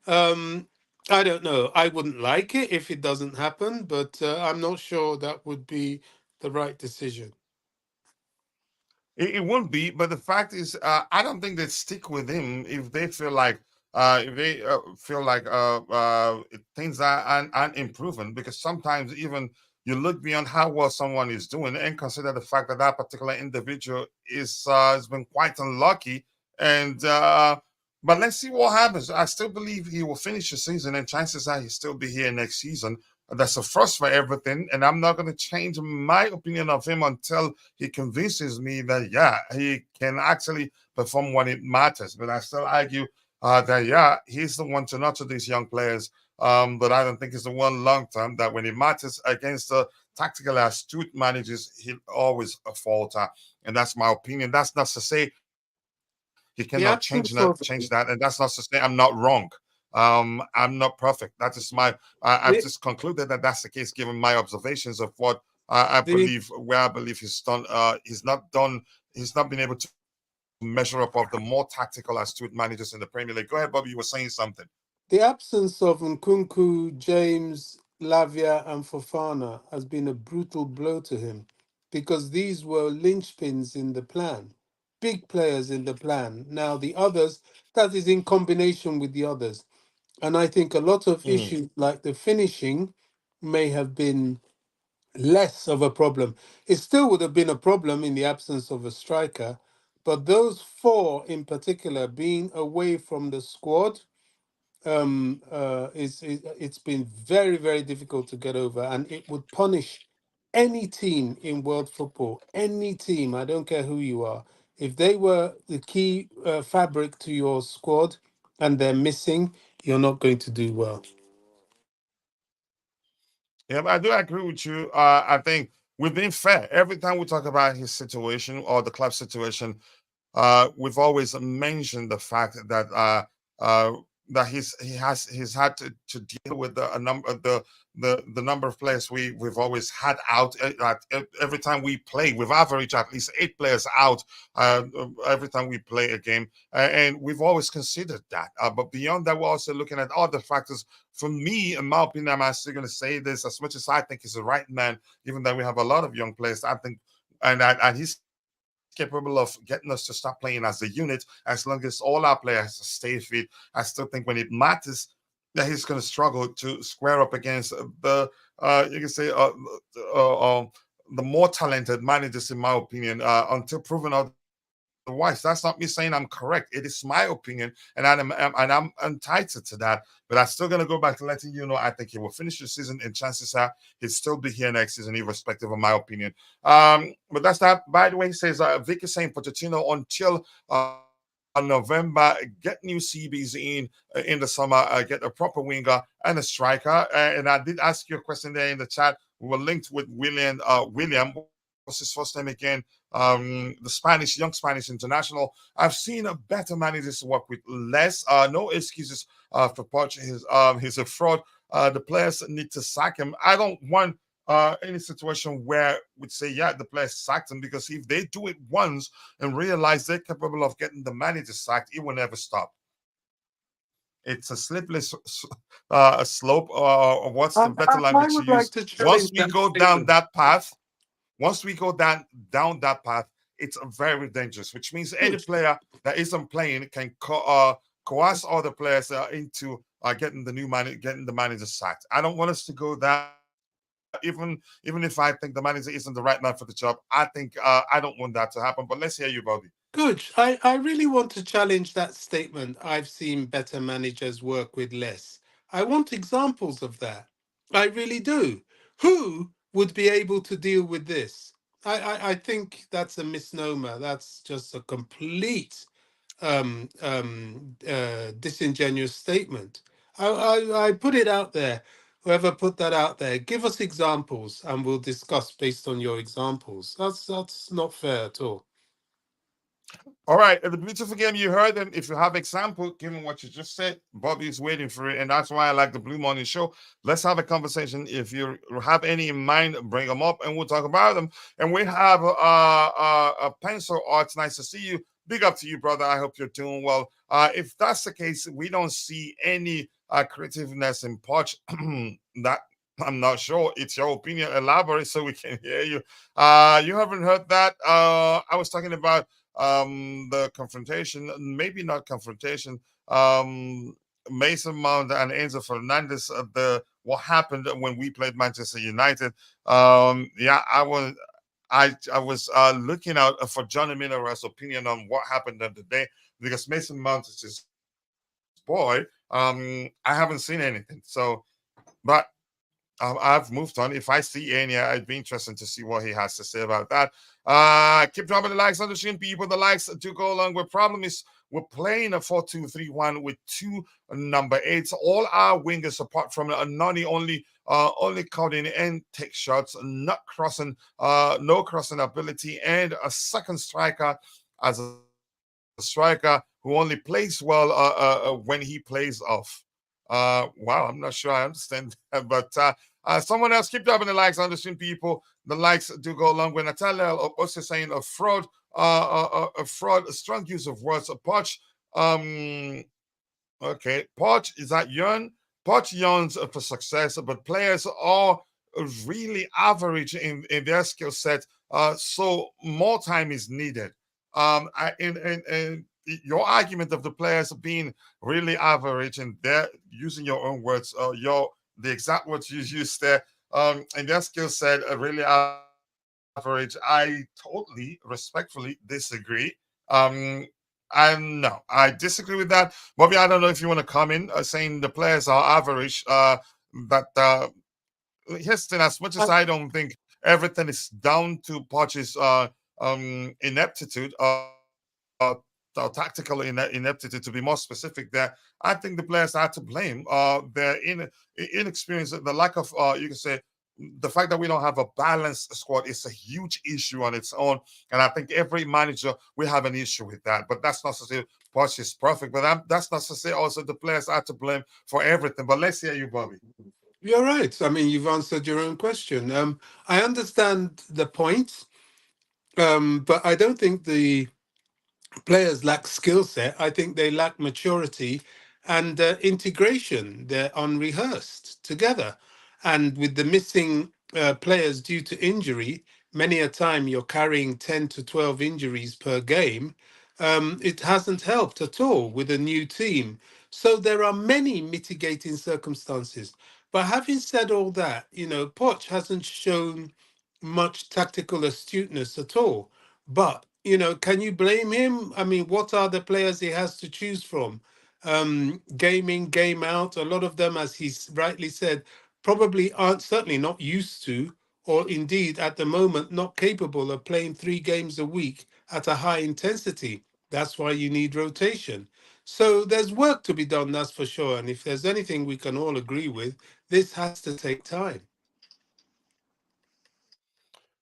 um, I don't know. I wouldn't like it if it doesn't happen, but I'm not sure that would be the right decision. It won't be, but the fact is, I don't think they stick with him if they feel like things aren't improving. Because sometimes even you look beyond how well someone is doing and consider the fact that that particular individual is has been quite unlucky. And but let's see what happens. I still believe he will finish the season, and chances are he'll still be here next season. That's a first for everything, and I'm not going to change my opinion of him until he convinces me that yeah, he can actually perform when it matters. But I still argue that yeah, he's the one to nurture these young players. But I don't think he's the one long term that when it matters against the tactically astute managers, he'll always falter. And that's my opinion. That's not to say he cannot change The that, absence of and that's not to say I'm not wrong. I'm not perfect. That is my. I've just the, concluded that that's the case, given my observations of what I the believe, where I believe he's done. He's not done. He's not been able to measure up of the more tactical, astute managers in the Premier League. Go ahead, Bobby. You were saying something. the absence of Nkunku, James, Lavia, and Fofana has been a brutal blow to him because these were linchpins in the plan, big players in the plan. Now, the others, that is in combination with the others. And I think a lot of Mhm. issues like the finishing may have been less of a problem. It still would have been a problem in the absence of a striker, but those four in particular being away from the squad it's been very, very difficult to get over, and it would punish any team in world football, any team, I don't care who you are. If they were the key fabric to your squad and they're missing, you're not going to do well. Yeah, but I do agree with you. I think we've been fair every time we talk about his situation or the club situation. We've always mentioned the fact uh, that he's had to deal with a number of the number of players we've always had out. Every time we play, we've averaged at least 8 players out every time we play a game, and we've always considered that. But beyond that, we're also looking at other factors. For me, in my opinion, I'm still going to say this: as much as I think he's the right man, given that we have a lot of young players, I think, and he's capable of getting us to start playing as a unit as long as all our players stay fit. I still think when it matters, that he's going to struggle to square up against you can say the more talented managers, in my opinion, until proven otherwise. That's not me saying I'm correct. It is my opinion, and I'm entitled to that. But I'm still going to go back to letting you know I think he will finish the season, and chances are he'll still be here next season, irrespective of my opinion. But that's that. By the way, he says Vicky saying Pochettino until November, get new CBs in the summer, get a proper winger and a striker. And I did ask you a question there in the chat. We were linked with William. What's his first name again? The Spanish, young Spanish international. I've seen a better managers work with less. No excuses for Poch. He's a fraud. The players need to sack him. I don't want any situation where we'd say, yeah, the players sacked him, because if they do it once and realize they're capable of getting the manager sacked, it will never stop. It's a slippery slope. What's the better I language to would like use? to Once challenge we that go down statement. that path, once we go down that path, it's very dangerous. Which means any Good. player that isn't playing coerce all the players into getting the manager sacked. I don't want us to go that. Even if I think the manager isn't the right man for the job, I don't want that to happen. But let's hear you, Bobby. Good. I really want to challenge that statement. I've seen better managers work with less. I want examples of that. I really do. Who would be able to deal with this? I think that's a misnomer. That's just a complete disingenuous statement. I put it out there. Whoever put that out there, give us examples, and we'll discuss based on your examples. That's not fair at all. All right, the beautiful game you heard, and if you have example, given what you just said, Bobby is waiting for it, and that's why I like the Blue Morning Show. Let's have a conversation. If you have any in mind, bring them up, and we'll talk about them. And we have a pencil arts. Nice to see you. Big up to you, brother. I hope you're doing well. If that's the case, we don't see any creativeness in Poch. That I'm not sure. It's your opinion. Elaborate so we can hear you. You haven't heard that? I was talking about the confrontation, maybe not confrontation, Mason Mount and Enzo Fernandez, the what happened when we played Manchester United. Yeah, I was looking out for Johnny Minera's opinion on what happened on the day, because Mason Mount is his boy. I haven't seen anything, so but I've moved on. If I see any, it'd be interesting to see what he has to say about that. Keep dropping the likes on the stream, people. The likes do go along. The problem is we're playing a 4-2-3-1 with two number eights. All our wingers, apart from Nani, only cutting and take shots, not crossing, no crossing ability, and a second striker as a striker who only plays well when he plays off. Wow, I'm not sure I understand that, but someone else keep dropping the likes on the stream, people. The likes do go along. When Natalia also saying a fraud, a strong use of words. A Poch, okay, Poch is that yearn. Poch yearns for success, but players are really average in their skill set. So more time is needed. In your argument of the players being really average, and they're using your own words, the exact words you used there, and their skill set really average. I totally respectfully disagree. And no, I disagree with that. Bobby, I don't know if you want to come in saying the players are average. That Here's the thing, as much as I, I don't think everything is down to Poch's ineptitude, tactical ineptitude, to be more specific there, I think the players are to blame. Their inexperience, the lack of, you can say, the fact that we don't have a balanced squad is a huge issue on its own. And I think every manager will have an issue with that. But that's not to say Poch is perfect. But that's not to say also the players are to blame for everything. But let's hear you, Bobby. you're right. I mean, you've answered your own question. I understand the point, but I don't think the players lack skill set. I think they lack maturity and integration. They're unrehearsed together. And with the missing players due to injury, many a time you're carrying 10 to 12 injuries per game. It hasn't helped at all with a new team. So there are many mitigating circumstances. But having said all that, Poch hasn't shown much tactical astuteness at all. But, can you blame him? I mean, what are the players he has to choose from? Game in, game out. A lot of them, as he's rightly said, probably aren't certainly not used to, or indeed at the moment, not capable of playing 3 games a week at a high intensity. That's why you need rotation. So there's work to be done, that's for sure. And if there's anything we can all agree with, this has to take time.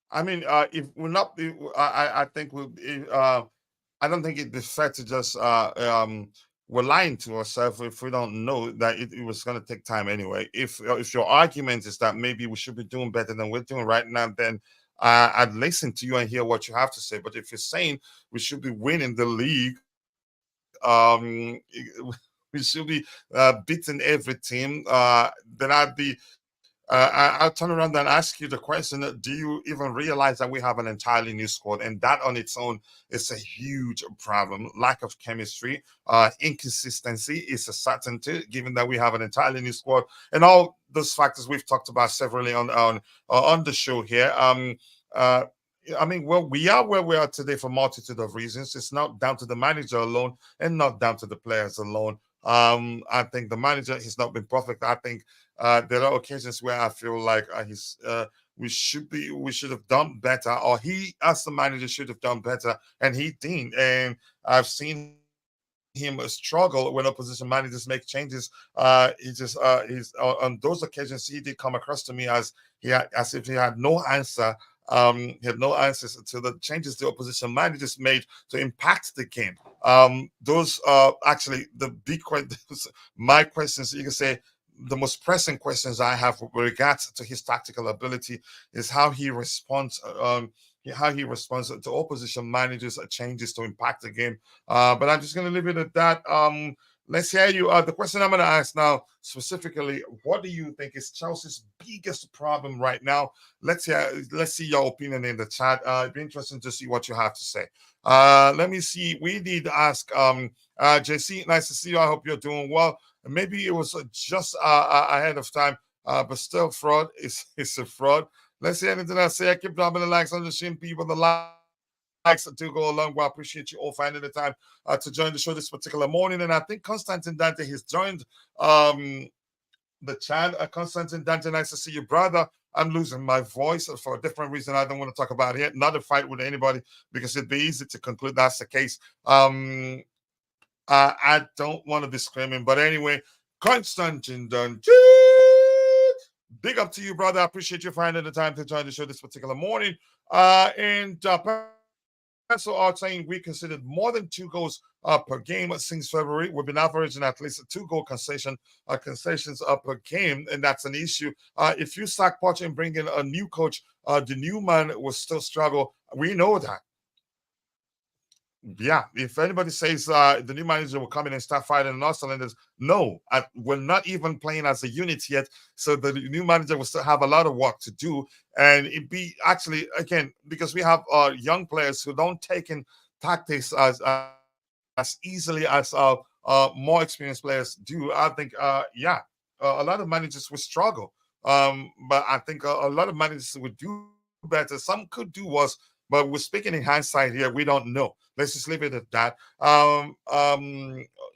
I mean, if we're not, I think we'll. I don't think it'd be fair to just we're lying to ourselves if we don't know that it was going to take time anyway. If your argument is that maybe we should be doing better than we're doing right now, then I'd listen to you and hear what you have to say. But if you're saying we should be winning the league, we should be beating every team, then I'd be I'll turn around and ask you the question: do you even realize that we have an entirely new squad, and that on its own is a huge problem? Lack of chemistry, inconsistency is a certainty, given that we have an entirely new squad, and all those factors we've talked about severally on the show here. Uh, I mean, well, we are where we are today for a multitude of reasons. It's not down to the manager alone, and not down to the players alone. I think the manager has not been perfect. I think there are occasions where I feel like we should have done better, or he as the manager should have done better, and he didn't. And I've seen him struggle when opposition managers make changes. He's on those occasions he did come across to me as if he had no answer. He had no answers to the changes the opposition managers made to impact the game. Those are actually the big questions. My questions, you can say, the most pressing questions I have with regards to his tactical ability is how he responds. How he responds to opposition managers' changes to impact the game. But I'm just going to leave it at that. Let's hear you. The question I'm going to ask now specifically: what do you think is Chelsea's biggest problem right now? Let's see your opinion in the chat. It'd be interesting to see what you have to say. Let me see. We did ask JC. Nice to see you. I hope you're doing well. Maybe it was just ahead of time, but still, fraud is a fraud. Let's see anything I say. I keep dropping the likes on the stream, people. The likes to go along. Well, I appreciate you all finding the time to join the show this particular morning. And I think Constantine Dante has joined the chat. Constantine Dante, nice to see you, brother. I'm losing my voice for a different reason I don't want to talk about it. Not a fight with anybody, because it'd be easy to conclude that's the case. I don't want to be screaming, but anyway, Constantine Dante, big up to you, brother. I appreciate you finding the time to join the show this particular morning. And Pencil are saying we considered more than 2 goals per game since February. We've been averaging at least 2 goal concessions per game, and that's an issue. If you sack Poch and bring in a new coach, the new man will still struggle. We know that. Yeah, if anybody says the new manager will come in and start fighting on all cylinders, no, we're not even playing as a unit yet. So the new manager will still have a lot of work to do, and it be actually again because we have young players who don't take in tactics as easily as more experienced players do. I think a lot of managers will struggle, but I think a lot of managers would do better. Some could do worse. But we're speaking in hindsight here. We don't know. Let's just leave it at that.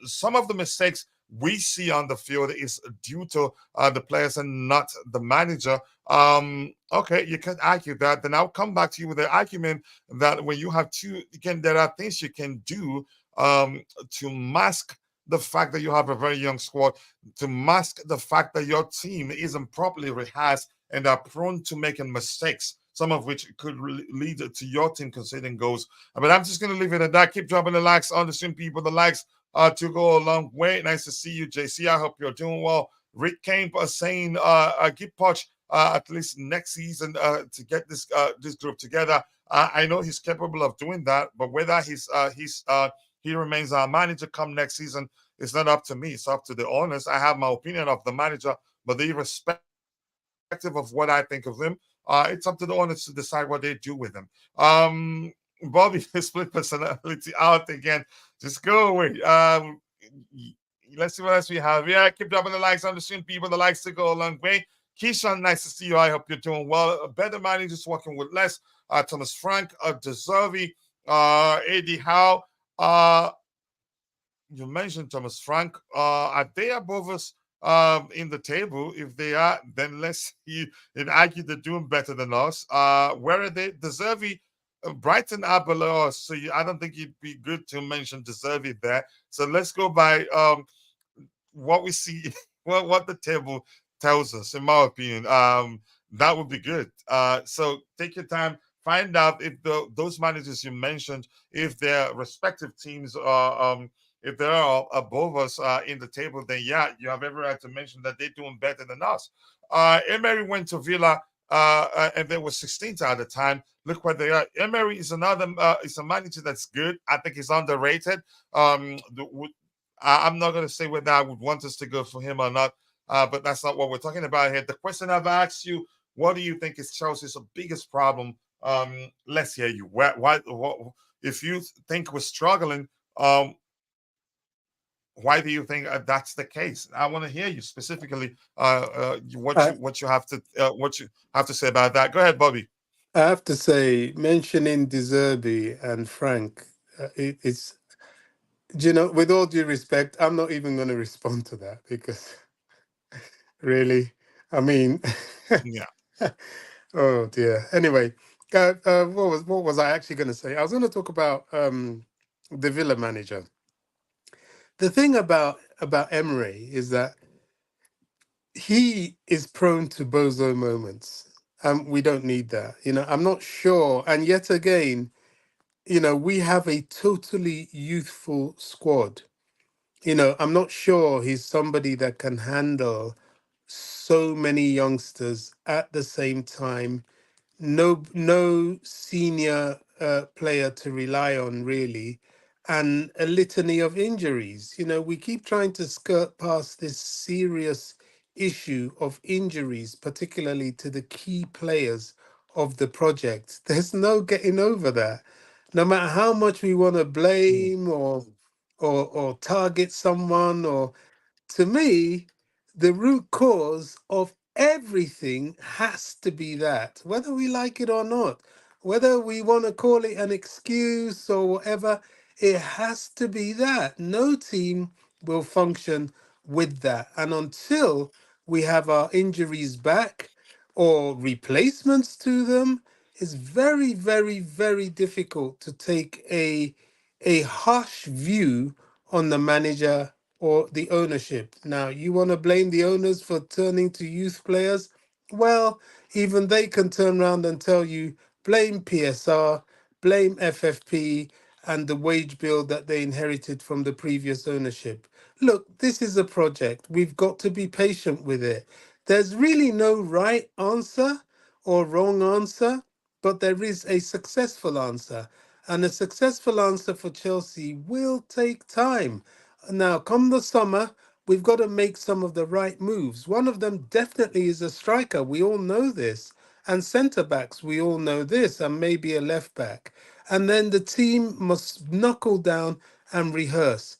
Some of the mistakes we see on the field is due to the players and not the manager. Okay, you can argue that. Then I'll come back to you with the argument that when you have two, again, there are things you can do to mask the fact that you have a very young squad, to mask the fact that your team isn't properly rehearsed and are prone to making mistakes, some of which could lead to your team conceding goals. But I'm just going to leave it at that. Keep dropping the likes on the stream, people. The likes to go a long way. Nice to see you, JC. I hope you're doing well. Rick Kemp saying, give Poch at least next season to get this group together. I know he's capable of doing that, but whether he remains our manager come next season, it's not up to me. It's up to the owners. I have my opinion of the manager, but irrespective of what I think of him, it's up to the owners to decide what they do with him. Bobby, split personality out again. Just go away. Let's see what else we have. Yeah, keep dropping the likes on the stream, people. The likes to go a long way. Keyshawn, nice to see you. I hope you're doing well. A better managers working with less. Thomas Frank, Deservy, AD Howe. You mentioned Thomas Frank. Are they above us in the table? If they are, then let's see and argue they're doing better than us. Where are they? Deservy, Brighton are below us, so I don't think it'd be good to mention Deservy there. So let's go by what we see, what the table tells us, in my opinion. That would be good. So take your time, find out if those managers you mentioned, if their respective teams are if they're all above us in the table, then yeah, you have every right to mention that they're doing better than us. Emery went to Villa and they were 16th at the time. Look where they are. Emery is is a manager that's good. I think he's underrated. I'm not going to say whether I would want us to go for him or not. but that's not what we're talking about here. The question I've asked you: what do you think is Chelsea's biggest problem? Let's hear you. What if you think we're struggling? Why do you think that's the case? I want to hear you specifically. I, What you have to say about that. Go ahead, Bobby. I have to say, mentioning Deserby and Frank, it's, with all due respect, I'm not even going to respond to that because really, I mean, Yeah. oh dear. Anyway, what was I actually going to say? I was going to talk about the Villa manager. The thing about Emery is that he is prone to bozo moments. We don't need that. I'm not sure. And yet again, we have a totally youthful squad. I'm not sure he's somebody that can handle so many youngsters at the same time. No senior player to rely on really, and a litany of injuries. We keep trying to skirt past this serious issue of injuries, particularly to the key players of the project. There's no getting over that. No matter how much we want to Mm. blame or target someone, or to me, the root cause of everything has to be that, whether we like it or not, whether we want to call it an excuse or whatever, it has to be that. No team will function with that. And until we have our injuries back or replacements to them, it's very, very, very difficult to take a harsh view on the manager or the ownership. Now, you want to blame the owners for turning to youth players? Well, even they can turn around and tell you blame PSR, blame FFP, and the wage bill that they inherited from the previous ownership. Look, this is a project. We've got to be patient with it. There's really no right answer or wrong answer, but there is a successful answer. And a successful answer for Chelsea will take time. Now, come the summer, we've got to make some of the right moves. One of them definitely is a striker. We all know this. And centre backs, we all know this, and maybe a left back. And then the team must knuckle down and rehearse.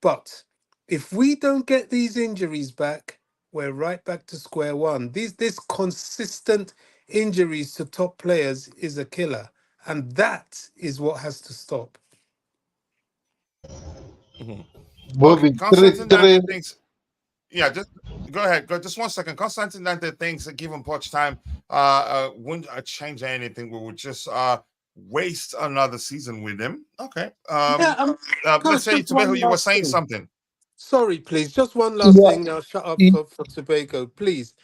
But if we don't get these injuries back, we're right back to square one. This consistent injuries to top players is a killer. And that is what has to stop. Mhm. Okay, Bobby, Constantine three. Dante thinks. Yeah, just go ahead. Go just 1 second. Constantine Dante thinks that given Poch time, wouldn't change anything. We would just waste another season with him. Okay. Yeah, Let's Coach, say just one Tobeho, you were last saying thing. something. Sorry, please. Just one last Yeah, thing. Now, shut up y- for Tobago, please.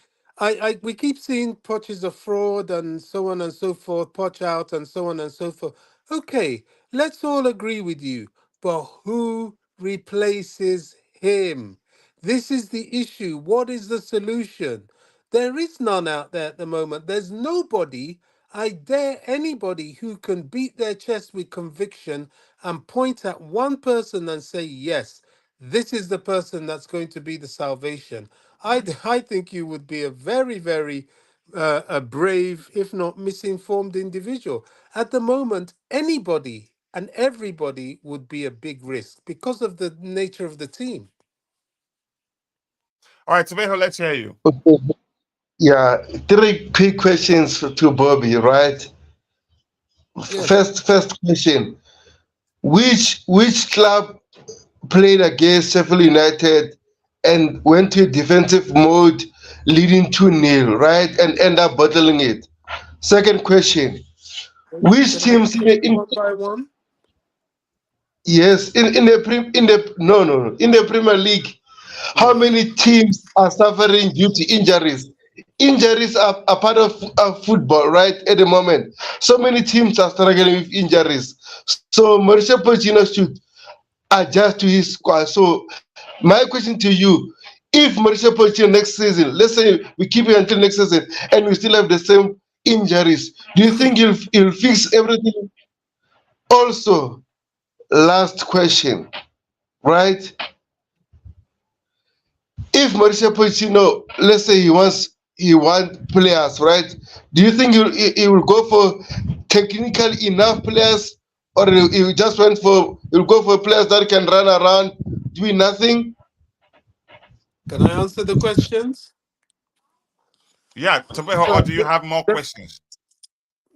We keep seeing Poch is a fraud and so on and so forth, Poch out and so on and so forth. Okay, let's all agree with you. But who replaces him? This is the issue. What is the solution? There is none out there at the moment. There's nobody. I dare anybody who can beat their chest with conviction and point at one person and say, yes, this is the person that's going to be the salvation. I think you would be a very, very a brave, if not misinformed individual. At the moment, anybody and everybody would be a big risk because of the nature of the team. All right, Tobeho, let's hear you. okay. Yeah, three quick questions to Bobby, right? Yes. First question. Which club played against Sheffield United and went to defensive mode leading 2-0, right? And end up bottling it. Second question. Which Can I teams take you one by one? yes, in the no no no in the Premier League, how Yes. many teams are suffering due to injuries? Injuries are part of football, right? At the moment, so many teams are struggling with injuries. So Mauricio Pochettino should adjust to his squad. So my question to you: if Mauricio Pochettino next season, let's say we keep it until next season, and we still have the same injuries, do you think he'll fix everything? Also, last question, right? If Mauricio Pochettino, let's say he want players, right? Do you think he will go for technical enough players, or he just went for he'll go for players that can run around doing nothing? Can I answer the questions? Yeah, Tobeho, or So do you have more the, questions?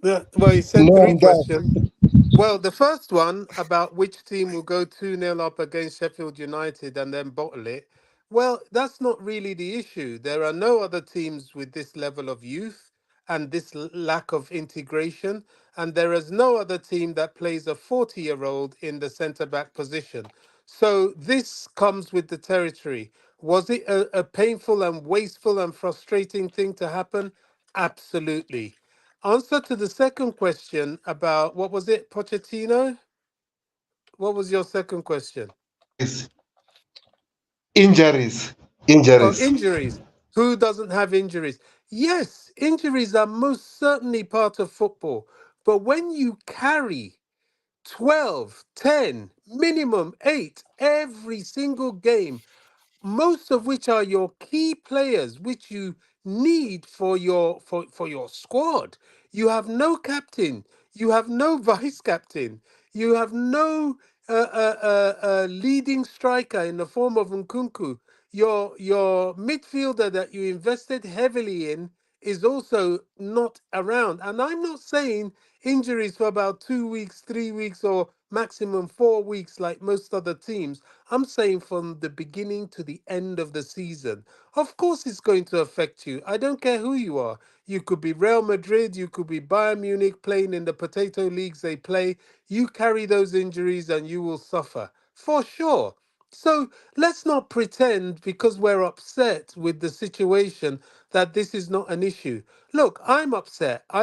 well, he said No, three I'm done. questions. Well, the first one about which team will go 2-0 up against Sheffield United and then bottle it. Well, that's not really the issue. There are no other teams with this level of youth and this lack of integration. And there is no other team that plays a 40-year-old in the centre back position. So this comes with the territory. Was it a painful and wasteful and frustrating thing to happen? Absolutely. Answer to the second question about what was it, Pochettino? What was your second question? Injuries, injuries, Oh, injuries. injuries. Who doesn't have injuries? Yes, injuries are most certainly part of football. But when you carry 12, 10, minimum 8 every single game, most of which are your key players which you need for your squad. You have no captain, you have no vice captain, you have no leading striker in the form of Nkunku. Your midfielder that you invested heavily in is also not around. And I'm not saying injuries for about 2 weeks, 3 weeks, or maximum 4 weeks like most other teams. I'm saying from the beginning to the end of the season. Of course, it's going to affect you. I don't care who you are. You could be Real Madrid, you could be Bayern Munich playing in the potato leagues they play. You carry those injuries and you will suffer for sure. So let's not pretend because we're upset with the situation that this is not an issue. Look, I'm upset. I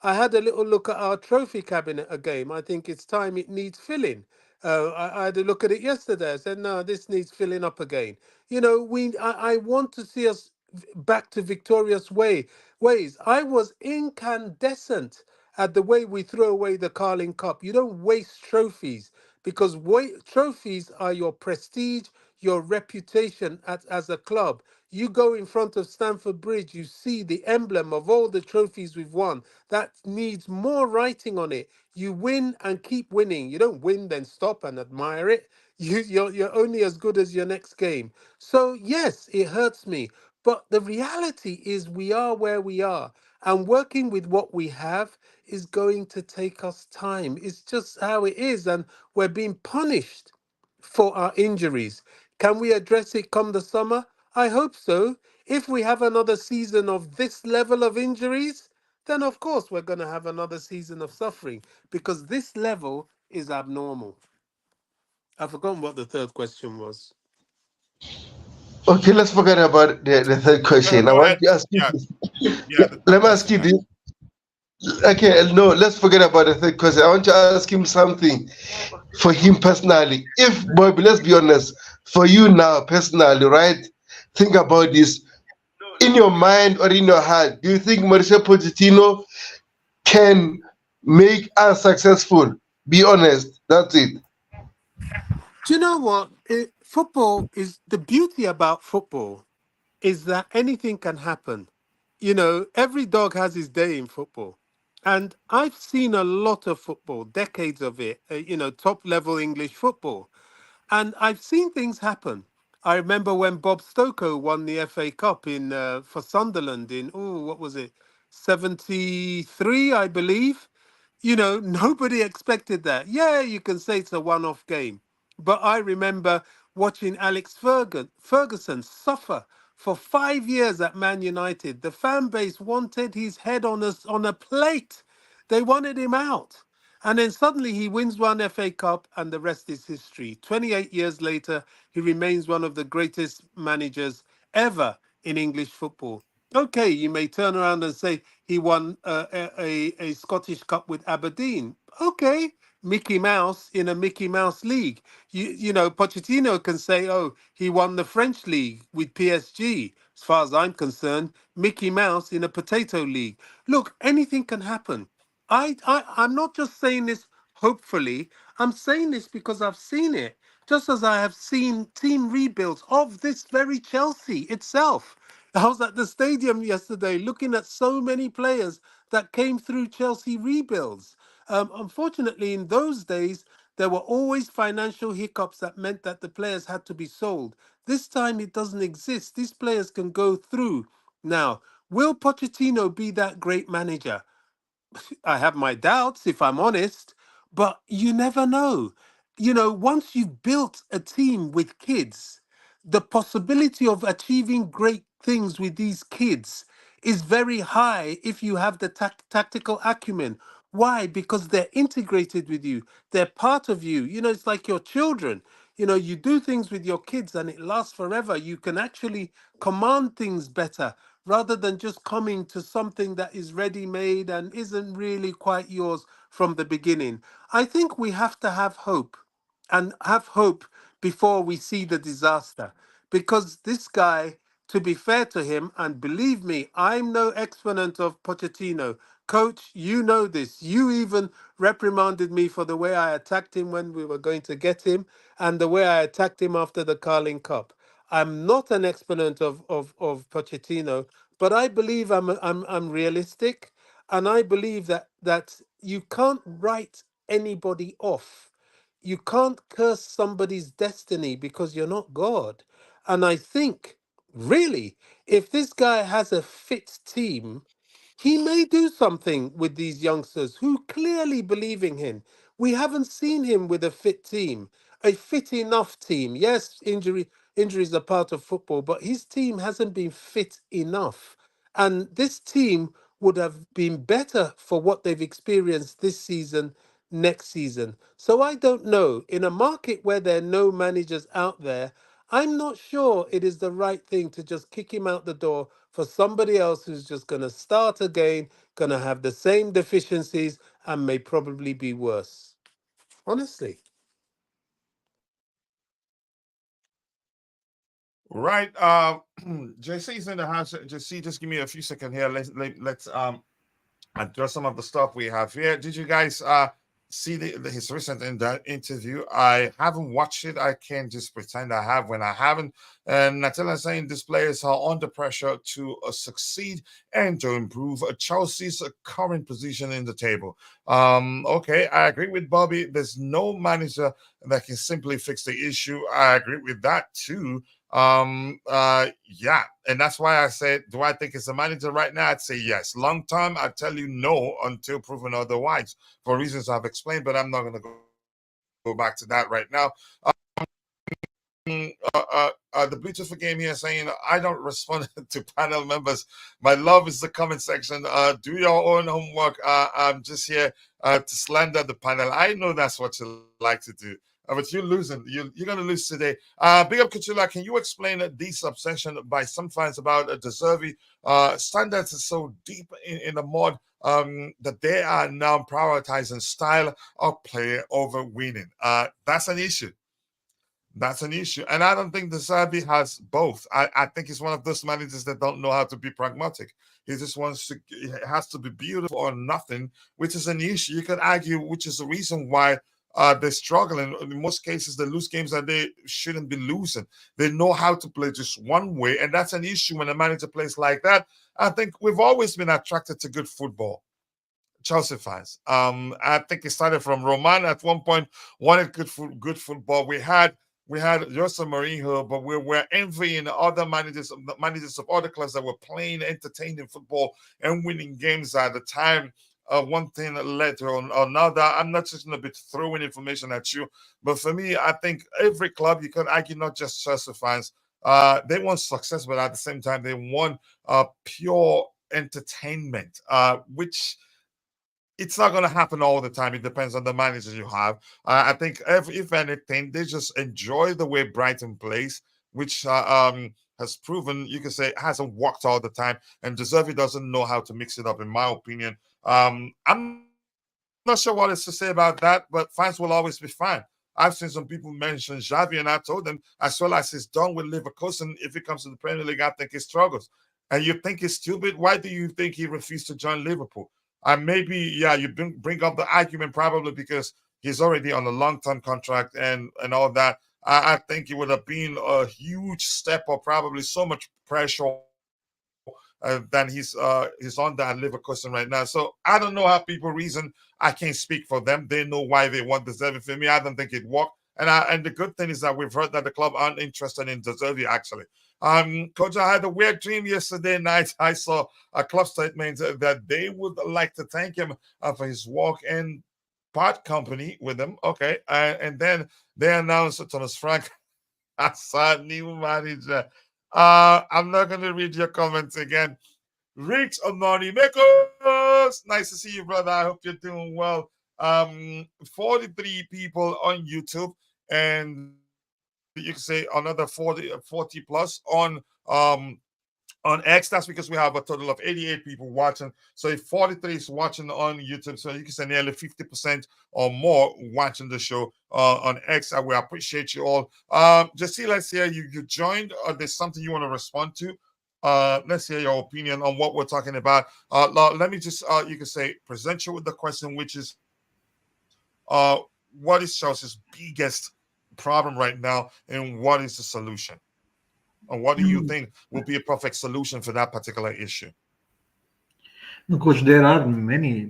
had a little look at our trophy cabinet again. I think it's time it needs filling. I had a look at it yesterday. I said, no, this needs filling up again. I want to see us back to victorious ways. I was incandescent at the way we throw away the Carling Cup. You don't waste trophies because trophies are your prestige, your reputation as a club. You go in front of Stamford Bridge, you see the emblem of all the trophies we've won. That needs more writing on it. You win and keep winning. You don't win, then stop and admire it. You're only as good as your next game. So, yes, it hurts me. But the reality is, we are where we are. And working with what we have is going to take us time. It's just how it is. And we're being punished for our injuries. Can we address it come the summer? I hope so. If we have another season of this level of injuries, then of course we're going to have another season of suffering because this level is abnormal. I've forgotten what the third question was. Okay, let's forget about the third Tobeho, question. I go want ahead. to ask you Yeah, this. yeah, the third Let me ask question. you Yeah. this. Okay, no, let's forget about the third question. I want to ask him something for him personally. If, Bobby, let's be honest, for you now personally, right? Think about this. In your mind or in your heart, do you think Mauricio Pochettino can make us successful? Be honest. That's it. Do you know what? Football is the beauty about football is that anything can happen. Every dog has his day in football. And I've seen a lot of football, decades of it, top level English football. And I've seen things happen. I remember when Bob Stokoe won the FA Cup in for Sunderland in, what was it, 73, I believe. Nobody expected that. Yeah, you can say it's a one-off game. But I remember watching Alex Ferguson suffer for 5 years at Man United. The fan base wanted his head on a plate. They wanted him out. And then suddenly he wins one FA Cup and the rest is history. 28 years later, he remains one of the greatest managers ever in English football. Okay, you may turn around and say he won a Scottish Cup with Aberdeen. Okay, Mickey Mouse in a Mickey Mouse league. Pochettino can say, oh, he won the French league with PSG. As far as I'm concerned, Mickey Mouse in a potato league. Look, anything can happen. I'm not just saying this hopefully. I'm saying this because I've seen it, just as I have seen team rebuilds of this very Chelsea itself. I was at the stadium yesterday looking at so many players that came through Chelsea rebuilds. Unfortunately, in those days, there were always financial hiccups that meant that the players had to be sold. This time, it doesn't exist. These players can go through. Now, will Pochettino be that great manager? I have my doubts, if I'm honest, but you never know. Once you've built a team with kids, the possibility of achieving great things with these kids is very high if you have the tactical acumen. Why? Because they're integrated with you, they're part of you. It's like your children. You do things with your kids and it lasts forever. You can actually command things better rather than just coming to something that is ready made and isn't really quite yours from the beginning. I think we have to have hope and have hope before we see the disaster. Because this guy, to be fair to him, and believe me, I'm no exponent of Pochettino. Coach, you know this. You even reprimanded me for the way I attacked him when we were going to get him and the way I attacked him after the Carling Cup. I'm not an exponent of Pochettino, but I believe I'm realistic, and I believe that you can't write anybody off. You can't curse somebody's destiny because you're not God. And I think, really, if this guy has a fit team, he may do something with these youngsters who clearly believe in him. We haven't seen him with a fit team, a fit enough team. Yes, injuries are part of football, but his team hasn't been fit enough. And this team would have been better for what they've experienced this season, next season. So I don't know. In a market where there are no managers out there, I'm not sure it is the right thing to just kick him out the door for somebody else who's just going to start again, going to have the same deficiencies, and may probably be worse. Honestly. Right. JC's in the house. JC, just give me a few seconds here. Let's address some of the stuff we have here. Did you guys see his recent interview? I haven't watched it. I can't just pretend I have when I haven't. And Natella saying these players are under pressure to succeed and to improve Chelsea's current position in the table. Okay, I agree with Bobby. There's no manager that can simply fix the issue. I agree with that too. Yeah, and that's why I said, do I think it's a manager right now? I'd say yes. Long time, I'd tell you no until proven otherwise, for reasons I've explained, but I'm not going to go back to that right now. The Bluetooth game here saying I don't respond to panel members. My love is the comment section. Do your own homework. I'm just here to slander the panel. I know that's what you like to do. But you're losing. You're going to lose today. Big up, Kachula. Can you explain this obsession by some fans about Deservy? Standards is so deep in the mud that they are now prioritizing style of play over winning. That's an issue. That's an issue. And I don't think the Serbi has both. I think he's one of those managers that don't know how to be pragmatic. He just wants to, it has to be beautiful or nothing, which is an issue. You could argue, which is the reason why they're struggling. In most cases, they lose games that they shouldn't be losing. They know how to play just one way. And that's an issue when a manager plays like that. I think we've always been attracted to good football. Chelsea fans. I think it started from Roman at one point, wanted good football. We had Jose Mourinho, but we were envying other managers of other clubs that were playing entertaining football and winning games at the time. One thing led to another. I'm not just going to be throwing information at you, but for me, I think every club, you could argue, not just Chelsea fans, they want success, but at the same time, they want pure entertainment, which it's not going to happen all the time. It depends on the managers you have. I think if anything, they just enjoy the way Brighton plays, which has proven, you can say, hasn't worked all the time. And Deservy doesn't know how to mix it up, in my opinion. I'm not sure what is to say about that, but fans will always be fine. I've seen some people mention Xavi, and I told them, as well as he's done with Leverkusen, if he comes to the Premier League, I think he struggles. And you think he's stupid? Why do you think he refused to join Liverpool? Maybe, yeah, you bring up the argument probably because He's already on a long-term contract and all that. I think it would have been a huge step, or probably so much pressure than he's on that Leverkusen right now. So I don't know how people reason. I can't speak for them. They know why they want De Zerbi. For me, I don't think it worked. And the good thing is that we've heard that the club aren't interested in De Zerbi, actually. Coach, I had a weird dream yesterday night. I saw a club statement that they would like to thank him for his work in part company with them. Okay. And then they announced Thomas Frank as our new manager. I'm not going to read your comments again. Rich Onori Mekos, nice to see you, brother. I hope you're doing well. 43 people on YouTube, and you can say another 40 plus on X. That's because we have a total of 88 people watching. So if 43 is watching on YouTube, so you can say nearly 50% or more watching the show on X. And we appreciate you all. Jesse, let's hear you joined. There's something you want to respond to. Let's hear your opinion on what we're talking about. Let me just you can say present you with the question, which is what is Chelsea's biggest problem right now, and what is the solution? And what do you think will be a perfect solution for that particular issue? Coach, there are many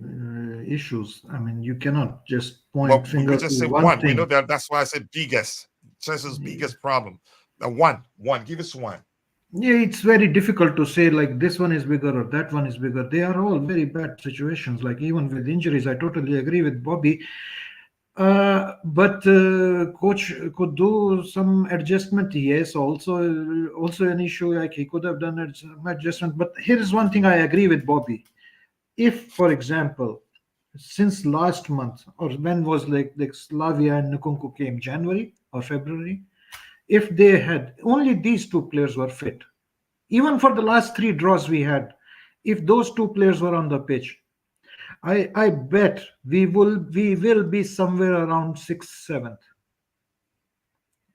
issues. I mean, you cannot just point Well, we finger could just to say one one. We thing. know that. That's why I said biggest. Chelsea's biggest problem. One. Give us one. Yeah, it's very difficult to say like this one is bigger or that one is bigger. They are all very bad situations. Like even with injuries, I totally agree with Bobby. But coach could do some adjustment. Yes, also an issue like he could have done some adjustment. But here is one thing I agree with Bobby. If, for example, since last month or when was like Slavia and Nkunku came, January or February, if they had only these two players were fit, even for the last three draws we had, if those two players were on the pitch, I bet we will be somewhere around sixth, seventh,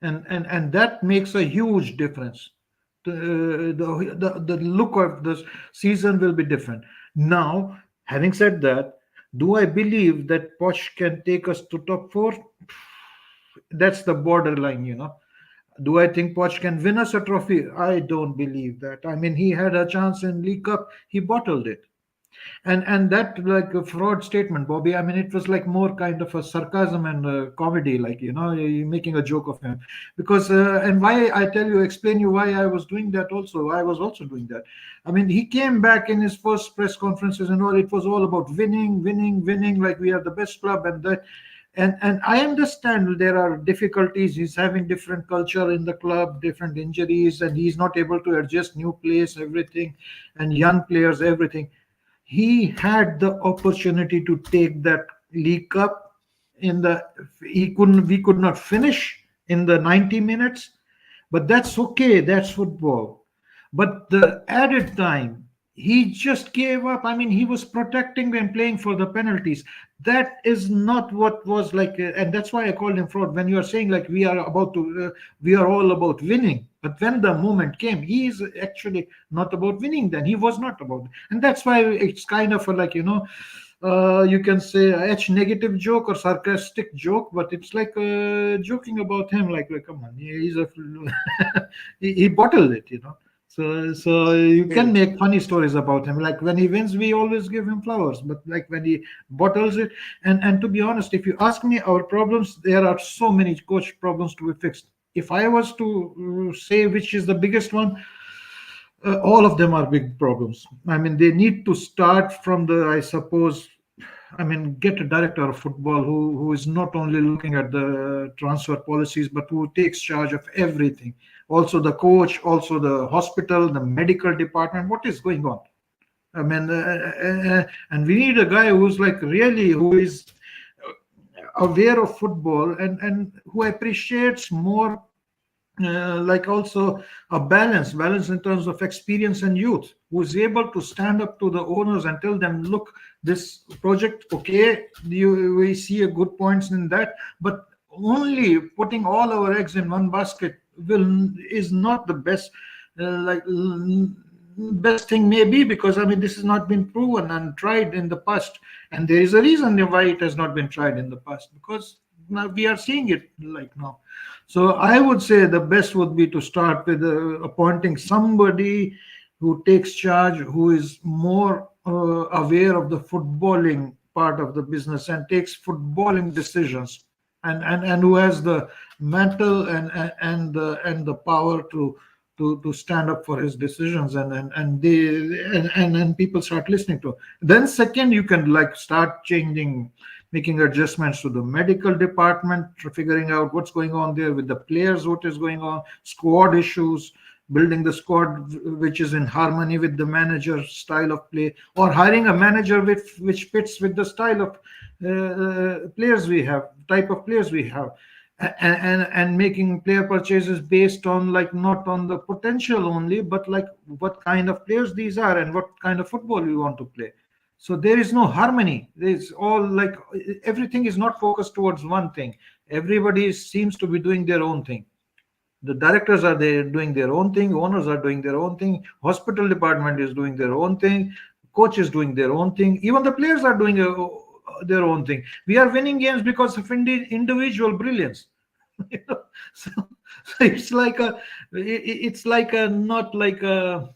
and that makes a huge difference. The look of the season will be different. Now, having said that, do I believe that Poch can take us to top four? That's the borderline. Do I think Poch can win us a trophy? I don't believe that. I mean, he had a chance in League Cup, he bottled it. And that like a fraud statement, Bobby. I mean, it was like more kind of a sarcasm and comedy, like you're making a joke of him. Because and why I tell you, explain you why I was doing that. Also, I was also doing that. I mean, he came back in his first press conferences and all. It was all about winning, winning, winning. Like we are the best club, and that. And I understand there are difficulties. He's having different culture in the club, different injuries, and he's not able to adjust new place, everything, and young players, everything. He had the opportunity to take that League Cup in the he couldn't we could not finish in the 90 minutes, but that's okay, that's football. But the added time, he just gave up. I mean, he was protecting and playing for the penalties. That is not what was like, and that's why I called him fraud. When you are saying like we are all about winning, but when the moment came, he is actually not about winning. Then he was not about, and that's why it's kind of a, like you can say a H negative joke or sarcastic joke, but it's like joking about him. Like come on, he's a he bottled it. So you can make funny stories about him. Like when he wins, we always give him flowers. But like when he bottles it, and to be honest, if you ask me, our problems, there are so many coach problems to be fixed. If I was to say which is the biggest one, all of them are big problems. I mean, they need to start from the, I suppose, I mean, get a director of football who is not only looking at the transfer policies, but who takes charge of everything. Also the coach, also the hospital, the medical department. What is going on? I mean, and we need a guy who's like really, who is aware of football and who appreciates more like also a balance in terms of experience and youth, who is able to stand up to the owners and tell them, look, this project, okay, we see a good points in that, but only putting all our eggs in one basket is not the best. best thing may be, because I mean this has not been proven and tried in the past, and there is a reason why it has not been tried in the past, because now we are seeing it like now. So I would say the best would be to start with appointing somebody who takes charge, who is more aware of the footballing part of the business and takes footballing decisions, and who has the mental and the power to stand up for his decisions, and people start listening to. Then second, you can like start changing, making adjustments to the medical department, figuring out what's going on there with the players, what is going on, squad issues, building the squad which is in harmony with the manager's style of play, or hiring a manager which fits with the style of players we have, type of players we have, and making player purchases based on like not on the potential only, but like what kind of players these are and what kind of football we want to play. So there is no harmony. There's all like everything is not focused towards one thing. Everybody seems to be doing their own thing. The directors are there doing their own thing, owners are doing their own thing, hospital department is doing their own thing, coach is doing their own thing, even the players are doing their own thing. We are winning games because of individual brilliance. You know? So it's like a not like a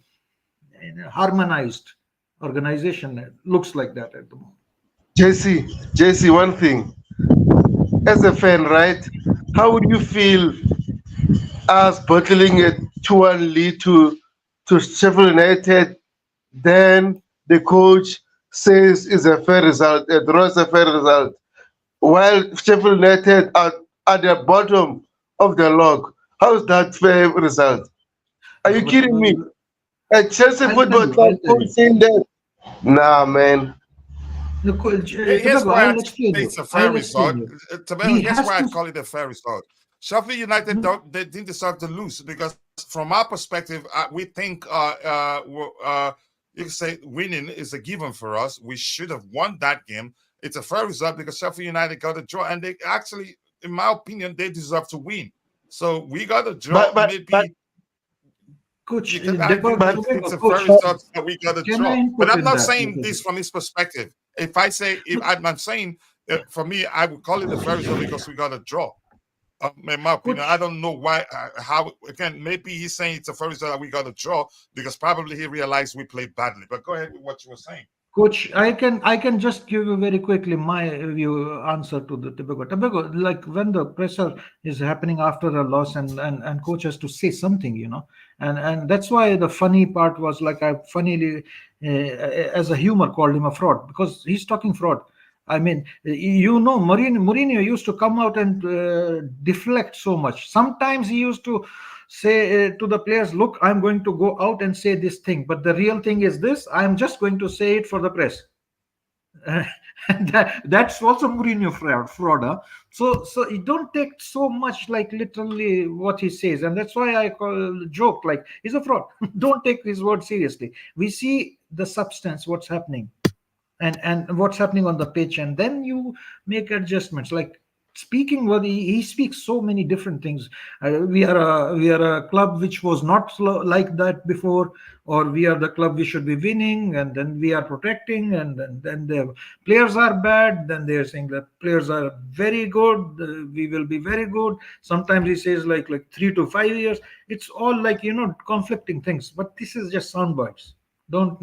harmonized organization. It looks like that at the moment. JC, one thing. As a fan, right? How would you feel us bottling a 2-1 lead to Sheffield United? Then the coach says it's a fair result, a draw is a fair result, while Sheffield United are at the bottom of the log. How is that fair result? Are you But kidding me? At Chelsea I'll tell Football you, Club, I'll tell coach you. saying that? Nah, man. Here's Tobago, why I I'll explain say you. it's a fair I'll explain result. you. Tobago, He here's has why I to. call it a fair result. Sheffield United they didn't deserve to lose, because from our perspective, we think you can say winning is a given for us. We should have won that game. It's a fair result because Sheffield United got a draw, and they actually, in my opinion, they deserve to win. So we got a draw. But Maybe Coach, you can argue but it's a fair Coach, result that we got a can I draw. But input I'm in not that? saying this from his perspective. If I'm saying for me, I would call it a fair result because we got a draw. In my opinion, I Coach, don't know why. How again? Maybe he's saying it's a fair result that we got a draw because probably he realized we played badly. But go ahead with what you were saying. Coach, I can just give you very quickly my view answer to the Tobago. Tobago, like when the pressure is happening after a loss, and coach has to say something, and that's why the funny part was like I funnily, as a humor, called him a fraud because he's talking fraud. I mean, Mourinho used to come out and deflect so much. Sometimes he used to say to the players, look, I'm going to go out and say this thing, but the real thing is this. I'm just going to say it for the press. And that's also Mourinho fraud. Huh? So you don't take so much like literally what he says, and that's why I call joke like he's a fraud. Don't take his word seriously. We see the substance, what's happening, and what's happening on the pitch, and then you make adjustments like speaking what he speaks so many different things. We are a club which was not like that before, or we are the club we should be winning, and then we are protecting, and then the players are bad, then they're saying that players are very good, we will be very good. Sometimes he says like 3 to 5 years. It's all like conflicting things, but this is just sound bites. Don't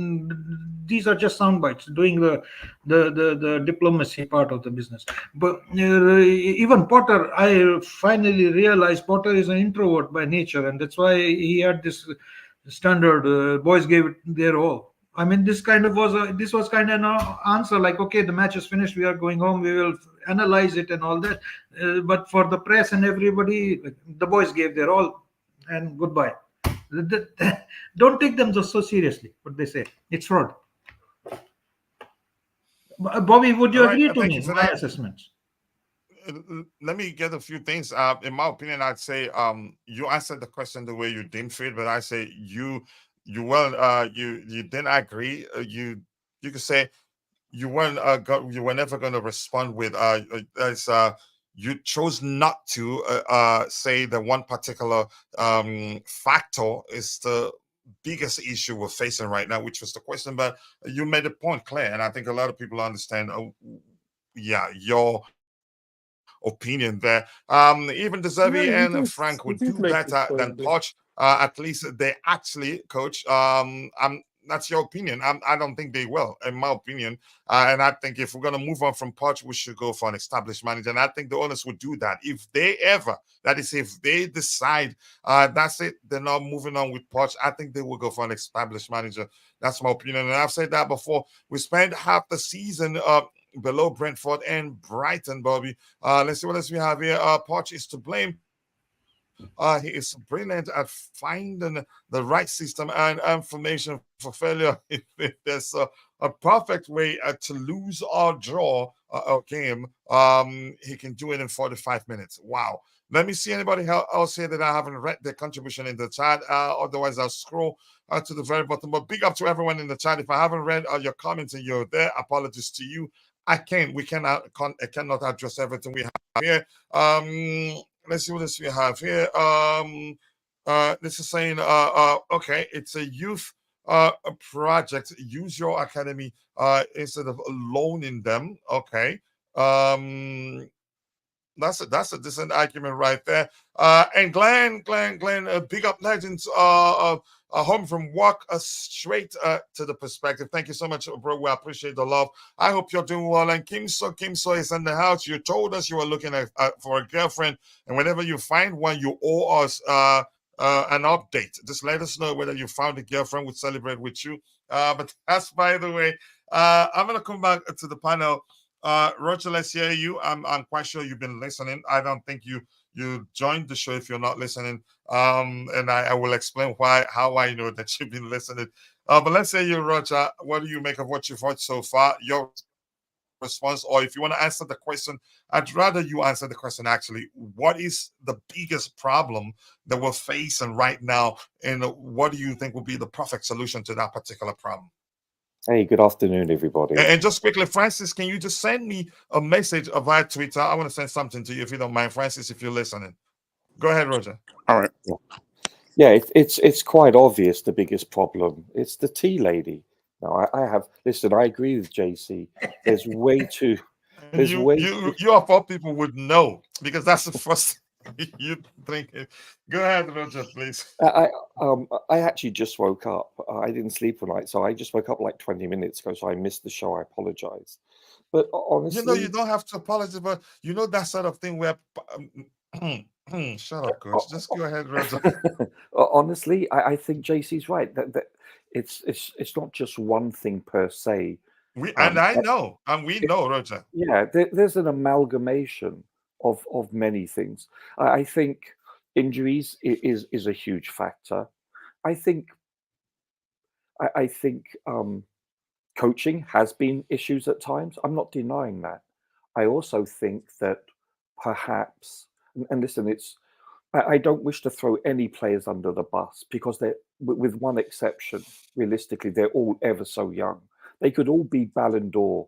These are just sound bites doing the diplomacy part of the business. But even Potter, I finally realized Potter is an introvert by nature, and that's why he had this standard boys gave it their all. I mean, this was kind of an answer like, okay, the match is finished, we are going home, we will analyze it and all that. But for the press and everybody, the boys gave their all, and goodbye. Don't take them so seriously. What they say, it's fraud. Bobby, would you All right, agree to thank me? you for My that. assessments. Let me get a few things. In my opinion, I'd say you answered the question the way you didn't feel, but I say you didn't agree. You could say you you were never going to respond with as you chose not to say that one particular factor is the biggest issue we're facing right now, which was the question. But you made a point clear, and I think a lot of people understand. Yeah, your opinion there. Even No, Deservi and Frank you would did do make the better than point. Poch. At least they actually, coach. That's your opinion. I don't think they will, in my opinion. And I think if we're gonna move on from Poch, we should go for an established manager. And I think the owners would do that if they ever. That is, if they decide that's it, they're not moving on with Poch. I think they will go for an established manager. That's my opinion. And I've said that before. We spent half the season below Brentford and Brighton, Bobby. Let's see what else we have here. Poch is to blame. He is brilliant at finding the right system and information for failure. If there's a perfect way to lose or draw a game, he can do it in 45 minutes. Wow. Let me see anybody else here that I haven't read their contribution in the chat. Otherwise, I'll scroll to the very bottom. But big up to everyone in the chat. If I haven't read your comments and you're there, apologies to you. I cannot address everything we have here. Let's see what else we have here. This is saying, okay, it's a youth a project. Use your academy instead of loaning them. Okay. That's a decent argument right there. And Glenn, big up legends. Home from work straight to the perspective. Thank you so much, bro. We appreciate the love. I hope you're doing well. And Kim So is in the house. You told us you were looking for a girlfriend, and whenever you find one, you owe us an update. Just let us know whether you found a girlfriend. We'll celebrate with you. But that's by the way. I'm gonna come back to the panel. Roger, let's hear you. I'm quite sure you've been listening. I don't think you joined the show if you're not listening. And I will explain how I know that you've been listening. But let's say you, Roger, what do you make of what you've heard so far? Your response, or if you want to answer the question, I'd rather you answer the question actually. What is the biggest problem that we're facing right now, and what do you think will be the perfect solution to that particular problem? Hey, good afternoon, everybody. And just quickly, Francis, can you just send me a message via Twitter? I want to send something to you if you don't mind, Francis, if you're listening. Go ahead, Roger. All right. Yeah, it's quite obvious the biggest problem. It's the tea lady. Now, listen, I agree with JC. There's way too. You of all people would know, because that's the first you think. Go ahead, Roger, please. I actually just woke up. I didn't sleep all night, so I just woke up like 20 minutes ago. So I missed the show. I apologize. But honestly, you don't have to apologize, but that sort of thing where. Shut up, coach. Just go ahead, Roger. Honestly, I think JC's right. That it's not just one thing per se. We know, Roger. Yeah, there's an amalgamation of many things. I think injuries is a huge factor. I think coaching has been issues at times. I'm not denying that. I also think that perhaps, and listen, I don't wish to throw any players under the bus, because they're, with one exception, realistically, they're all ever so young. They could all be Ballon d'Or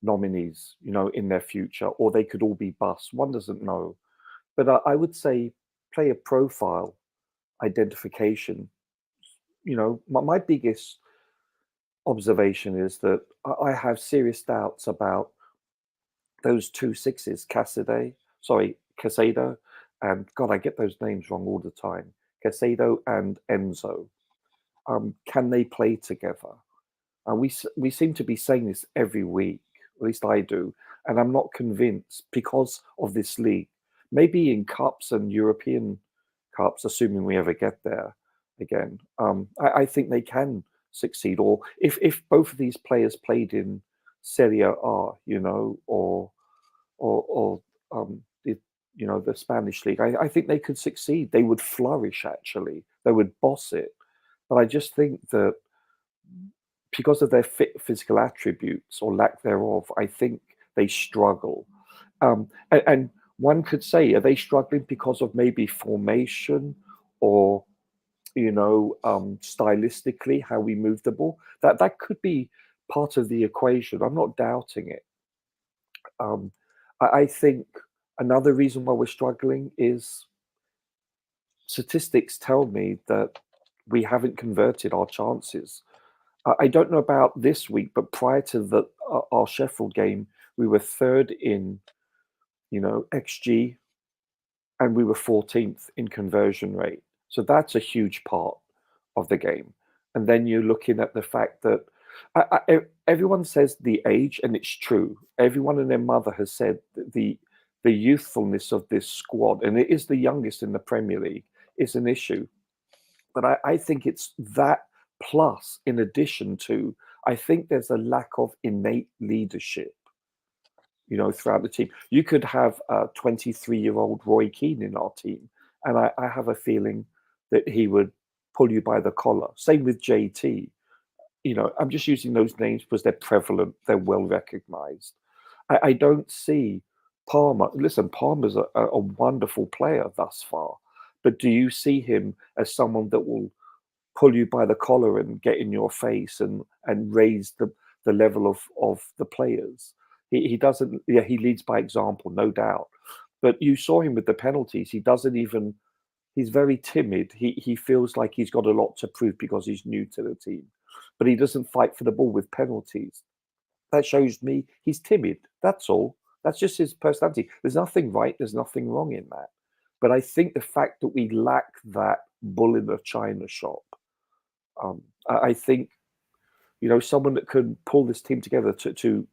nominees, in their future, or they could all be busts. One doesn't know. But I would say player profile identification. My biggest observation is that I have serious doubts about those two sixes, Caicedo, and God, I get those names wrong all the time. Caicedo and Enzo. Can they play together? We seem to be saying this every week, at least I do, and I'm not convinced because of this league. Maybe in cups and European cups, assuming we ever get there again, I think they can succeed. Or if both of these players played in Serie A, or the Spanish league, I think they could succeed. They would flourish, actually. They would boss it. But I just think that because of their physical attributes or lack thereof, I think they struggle. And one could say, are they struggling because of maybe formation or, stylistically, how we move the ball? That could be part of the equation. I'm not doubting it. I think another reason why we're struggling is statistics tell me that we haven't converted our chances. I don't know about this week, but prior to our Sheffield game, we were third in, XG, and we were 14th in conversion rate. So that's a huge part of the game. And then you're looking at the fact that everyone says the age, and it's true. Everyone and their mother has said that the youthfulness of this squad, and it is the youngest in the Premier League, is an issue. But I think it's that plus, in addition to, I think there's a lack of innate leadership, throughout the team. You could have a 23-year-old Roy Keane in our team, and I have a feeling that he would pull you by the collar. Same with JT. I'm just using those names because they're prevalent, they're well recognized. I don't see Palmer. Listen, Palmer's a wonderful player thus far, but do you see him as someone that will pull you by the collar and get in your face and raise the level of the players? He doesn't. Yeah, he leads by example, no doubt. But you saw him with the penalties. He doesn't even. He's very timid. He feels like he's got a lot to prove because he's new to the team, but he doesn't fight for the ball with penalties. That shows me he's timid. That's all. That's just his personality. There's nothing right. There's nothing wrong in that. But I think the fact that we lack that bull in the china shop, I think, someone that can pull this team together to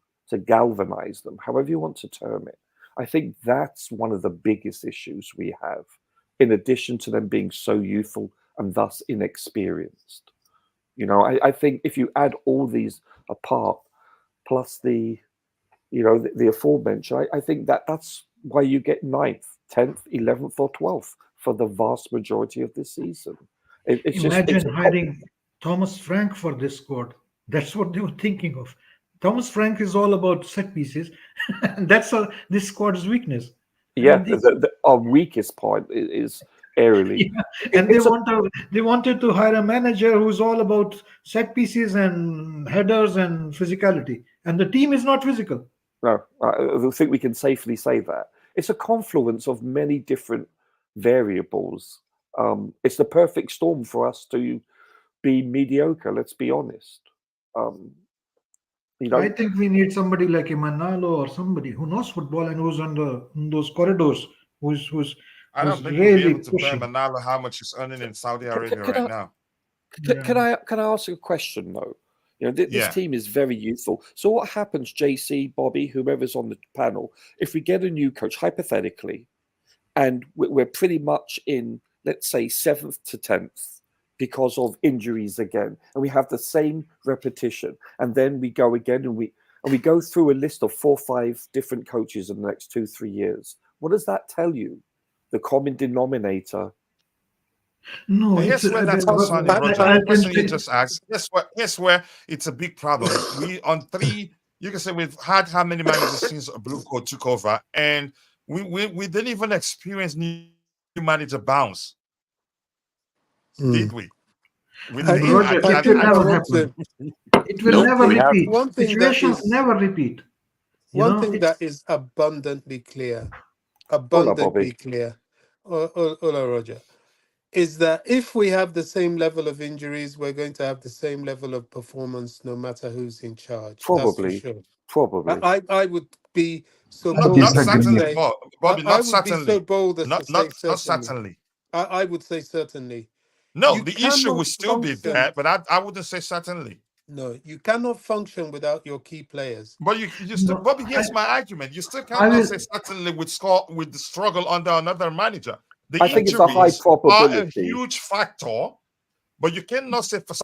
galvanize them, however you want to term it. I think that's one of the biggest issues we have, in addition to them being so youthful and thus inexperienced. I think if you add all these apart, plus the aforementioned, I think that's why you get 9th, 10th, 11th, or 12th for the vast majority of this season. It's Imagine hiring Thomas Frank for this squad. That's what they were thinking of. Thomas Frank is all about set pieces, and that's this squad's weakness. Yeah, our weakest point is aerially. Yeah. And they wanted to hire a manager who's all about set pieces and headers and physicality, and the team is not physical. No, I think we can safely say that. It's a confluence of many different variables. It's the perfect storm for us to be mediocre, let's be honest. I think we need somebody like a Manalo or somebody who knows football and who's in those corridors, who's I don't think really we'll be able to pushing. pay Manalo how much he's earning in Saudi Arabia right now. Can I ask a question though? This team is very youthful. So what happens, JC, Bobby, whoever's on the panel, if we get a new coach, hypothetically, and we're pretty much in, let's say, 7th to 10th because of injuries again, and we have the same repetition, and then we go again and we go through a list of 4 or 5 different coaches in the next 2-3 years. What does that tell you? The common denominator. No, here's where that's concerning, Roger. The question you just asked. Here's where it's a big problem. We on 3. You can say we've had how many managers since Blue Coat took over, and we didn't even experience new manager bounce. Did we? Roger, it will never happen. It will never repeat. Situations never repeat. One thing that is abundantly clear, Ola Roger, is that if we have the same level of injuries, we're going to have the same level of performance no matter who's in charge. Probably. That's for sure. Probably. I would be so bold not certainly, Bobby, not certainly. Be so bold as to say not certainly. I would say certainly. No, the issue will still be there, but I wouldn't say certainly. No, you cannot function without your key players. But you still, Bobby, here's my argument. You still cannot say certainly with the struggle under another manager. I think it's a high probability. Are a huge factor, but you cannot say for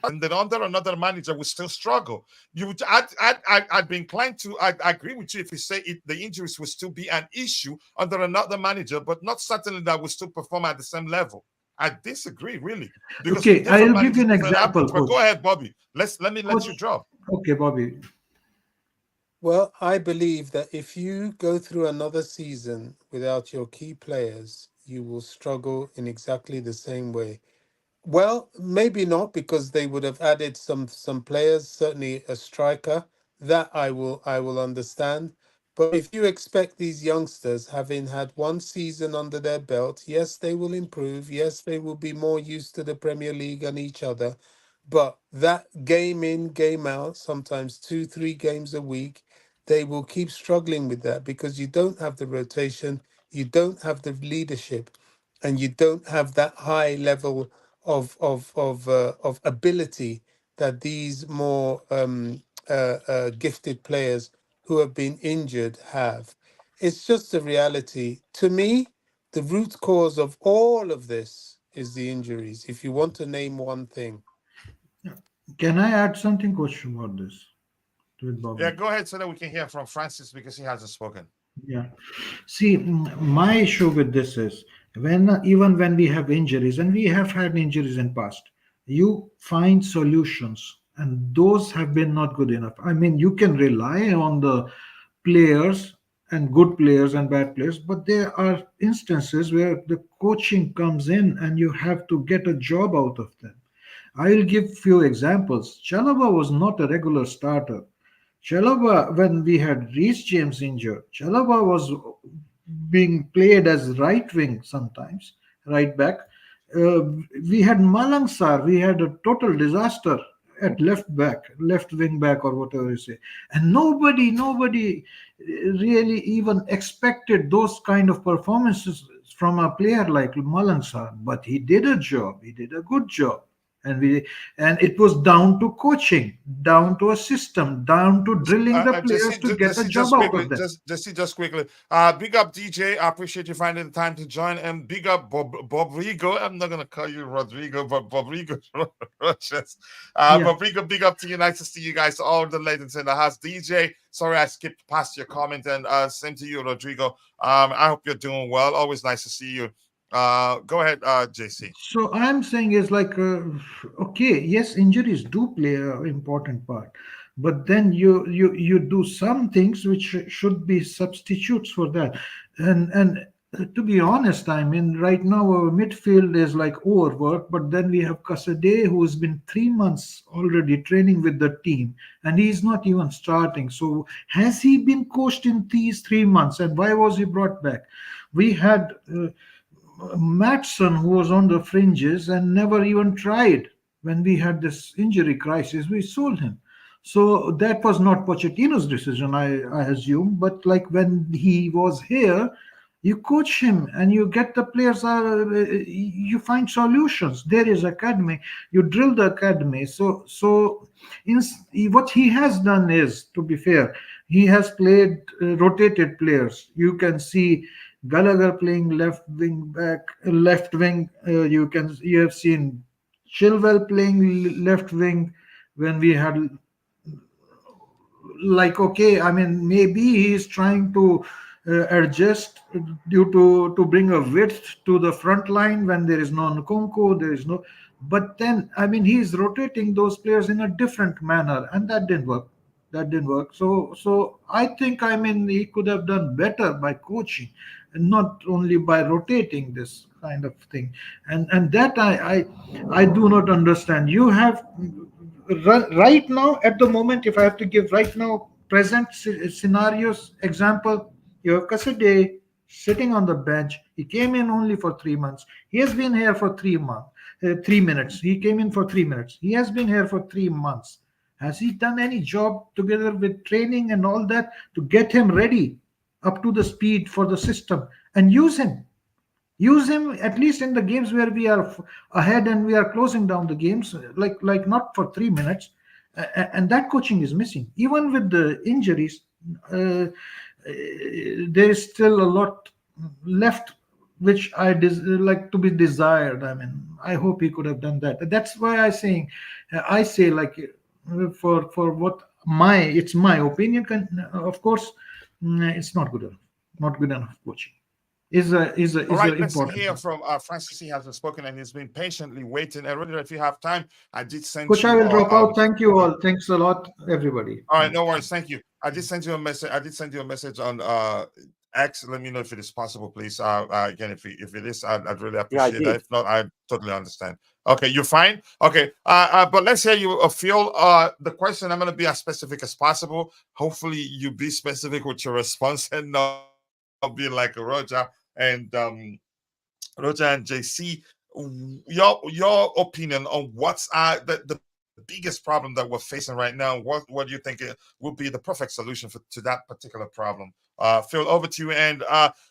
and then under another manager will still struggle. I'd be inclined to I agree with you if you say the injuries will still be an issue under another manager, but not certainly that will still perform at the same level. I disagree, really. Okay, I'll give you an example. But go ahead, Bobby. Let me let you drop. Okay, Bobby. Well, I believe that if you go through another season without your key players, you will struggle in exactly the same way. Well, maybe not, because they would have added some players, certainly a striker. That I will understand. But if you expect these youngsters, having had one season under their belt, yes, they will improve. Yes, they will be more used to the Premier League and each other. But that game in, game out, sometimes 2, 3 games a week, they will keep struggling with that because you don't have the rotation, you don't have the leadership, and you don't have that high level of ability that these more gifted players who have been injured have. It's just a reality. To me, the root cause of all of this is the injuries. If you want to name one thing, Can I add something, Coach, about this with Yeah, Bobby? go ahead so that we can hear from Francis because he hasn't spoken. Yeah. See, my issue with this is when even when we have injuries, and we have had injuries in past, you find solutions, and those have been not good enough. I mean, you can rely on the players and good players and bad players, but there are instances where the coaching comes in and you have to get a job out of them. I'll give few examples. Chalaba was not a regular starter. Chalaba, when we had Reece James injured, Chalaba was being played as right wing sometimes, right back. Uh, we had Malangsar, we had a total disaster at left back, left wing back, or whatever you say. And nobody really even expected those kind of performances from a player like Malangsar. But he did a job, he did a good job. And it was down to coaching, down to a system, down to drilling the players to get a job Just out quickly, of them. just quickly. Big up DJ. I appreciate you finding the time to join, and big up Bob Rigo. I'm not gonna call you Rodrigo, but Bob Rigo. Roches. Yeah. Bob Rigo, big up to you. Nice to see you guys. All the ladies in the house. DJ, sorry I skipped past your comment, and same to you, Rodrigo. I hope you're doing well. Always nice to see you. Go ahead, JC. So I'm saying is like, okay, yes, injuries do play an important part, but then you do some things which should be substitutes for that. And to be honest, I mean, right now our midfield is like overworked, but then we have Kasade who has been 3 months already training with the team, and he's not even starting. So has he been coached in these 3 months, and why was he brought back? We had. Matson, who was on the fringes and never even tried. When we had this injury crisis, we sold him. So that was not Pochettino's decision, I assume. But like when he was here, you coach him and you get the players. You find solutions. There is academy. You drill the academy. In, what he has done is, to be fair, he has played rotated players. You can see Gallagher playing left wing back, left wing. You have seen Chilwell playing left wing when we had like, okay, I mean, maybe he's trying to adjust due to bring a width to the front line when there is no Nkunku, there is no. But then, I mean, he's rotating those players in a different manner, and that didn't work. That didn't work. So I think, I mean, he could have done better by coaching, and not only by rotating this kind of thing. And that I do not understand. You have right now, at the moment, if I have to give right now present scenarios example, you have Kasade sitting on the bench. He came in only for 3 months. He has been here for 3 months, 3 minutes. He came in for 3 minutes. He has been here for 3 months. Has he done any job together with training and all that to get him ready up to the speed for the system and use him? Use him at least in the games where we are ahead and we are closing down the games, like not for 3 minutes. And that coaching is missing. Even with the injuries, there is still a lot left, which like to be desired. I mean, I hope he could have done that. That's why I say like, for what it's my opinion. Of course, it's not good enough. Not good enough coaching All is right, a let's important hear thing. from Francis. He hasn't spoken and he's been patiently waiting. And Rodrigo, if you have time, I did send Coach, I you. will drop out. Thank you all. Thanks a lot, everybody. All right, no worries. Thank you. I did send you a message. I did send you a message on X. Let me know if it is possible, please. Again, if it is, I'd really Yeah, I appreciate that. did. If not, I totally understand. Okay, you're fine. Okay, but let's hear you, Phil. The question, I'm going to be as specific as possible. Hopefully, you be specific with your response and not be like Roger and JC. Your opinion on what's the biggest problem that we're facing right now. What do you think it would be the perfect solution to that particular problem? Phil, over to you, and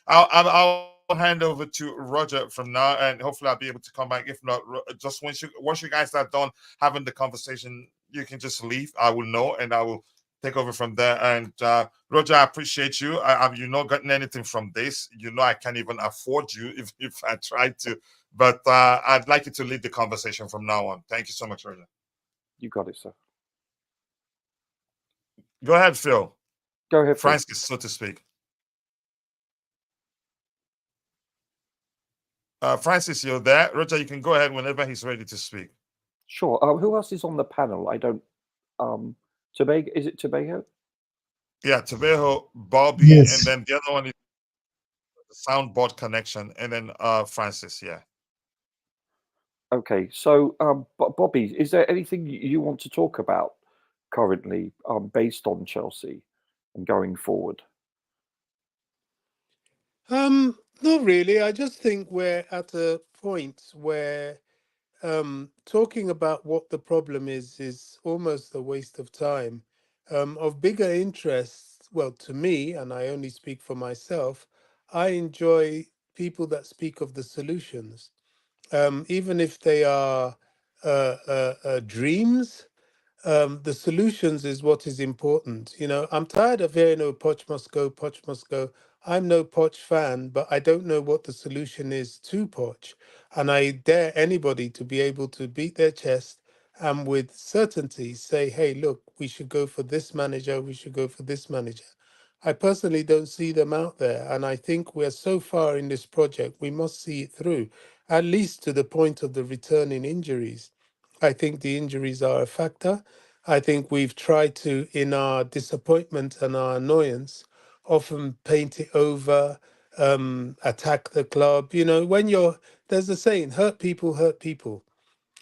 I'll hand over to Roger from now, and hopefully I'll be able to come back. If not, just once you guys are done having the conversation, you can just leave. I will know, and I will take over from there. And Roger, I appreciate you. You're not gotten anything from this. You know, I can't even afford you if I tried to. But I'd like you to lead the conversation from now on. Thank you so much, Roger. You got it, sir. Go ahead, Phil. Go ahead, Phil. Francis, so to speak. Francis, you're there. Roger, you can go ahead whenever he's ready to speak. Sure. Who else is on the panel? I don't. Tobago. Is it Tobago? Yeah, Tobejo, Bobby, Yes. and then the other one is the soundboard connection, and then Francis. Yeah. Okay. So, Bobby, is there anything you want to talk about currently, based on Chelsea and going forward? Not really. I just think we're at a point where talking about what the problem is almost a waste of time. Of bigger interest, well, to me, and I only speak for myself, I enjoy people that speak of the solutions, even if they are dreams. The solutions is what is important. You know, I'm tired of hearing, "Oh, Poch must go, Poch must go." I'm no Poch fan, but I don't know what the solution is to Poch. And I dare anybody to be able to beat their chest and with certainty say, "Hey, look, we should go for this manager, we should go for this manager." I personally don't see them out there. And I think we're so far in this project, we must see it through, at least to the point of the returning injuries. I think the injuries are a factor. I think we've tried to, in our disappointment and our annoyance, often paint it over, attack the club. You know, there's a saying, hurt people hurt people.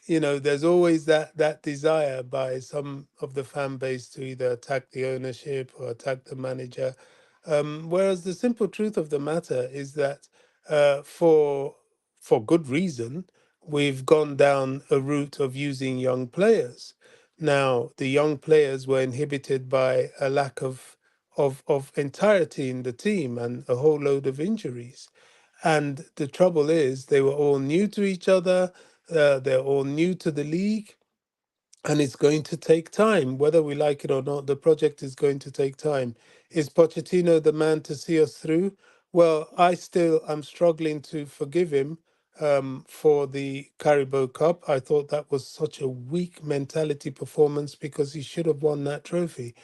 You know, there's always that desire by some of the fan base to either attack the ownership or attack the manager. Whereas the simple truth of the matter is that, for good reason, we've gone down a route of using young players. Now, the young players were inhibited by a lack of entirety in the team and a whole load of injuries. And the trouble is, they were all new to each other. They're all new to the league, and it's going to take time, whether we like it or not. The project is going to take time. Is Pochettino the man to see us through? Well, I still am struggling to forgive him for the Carabao Cup. I thought that was such a weak mentality performance because he should have won that trophy.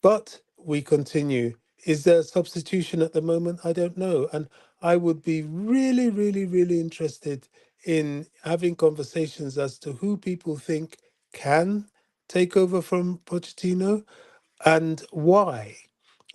But we continue. Is there a substitution at the moment? I don't know. And I would be really, really, really interested in having conversations as to who people think can take over from Pochettino and why.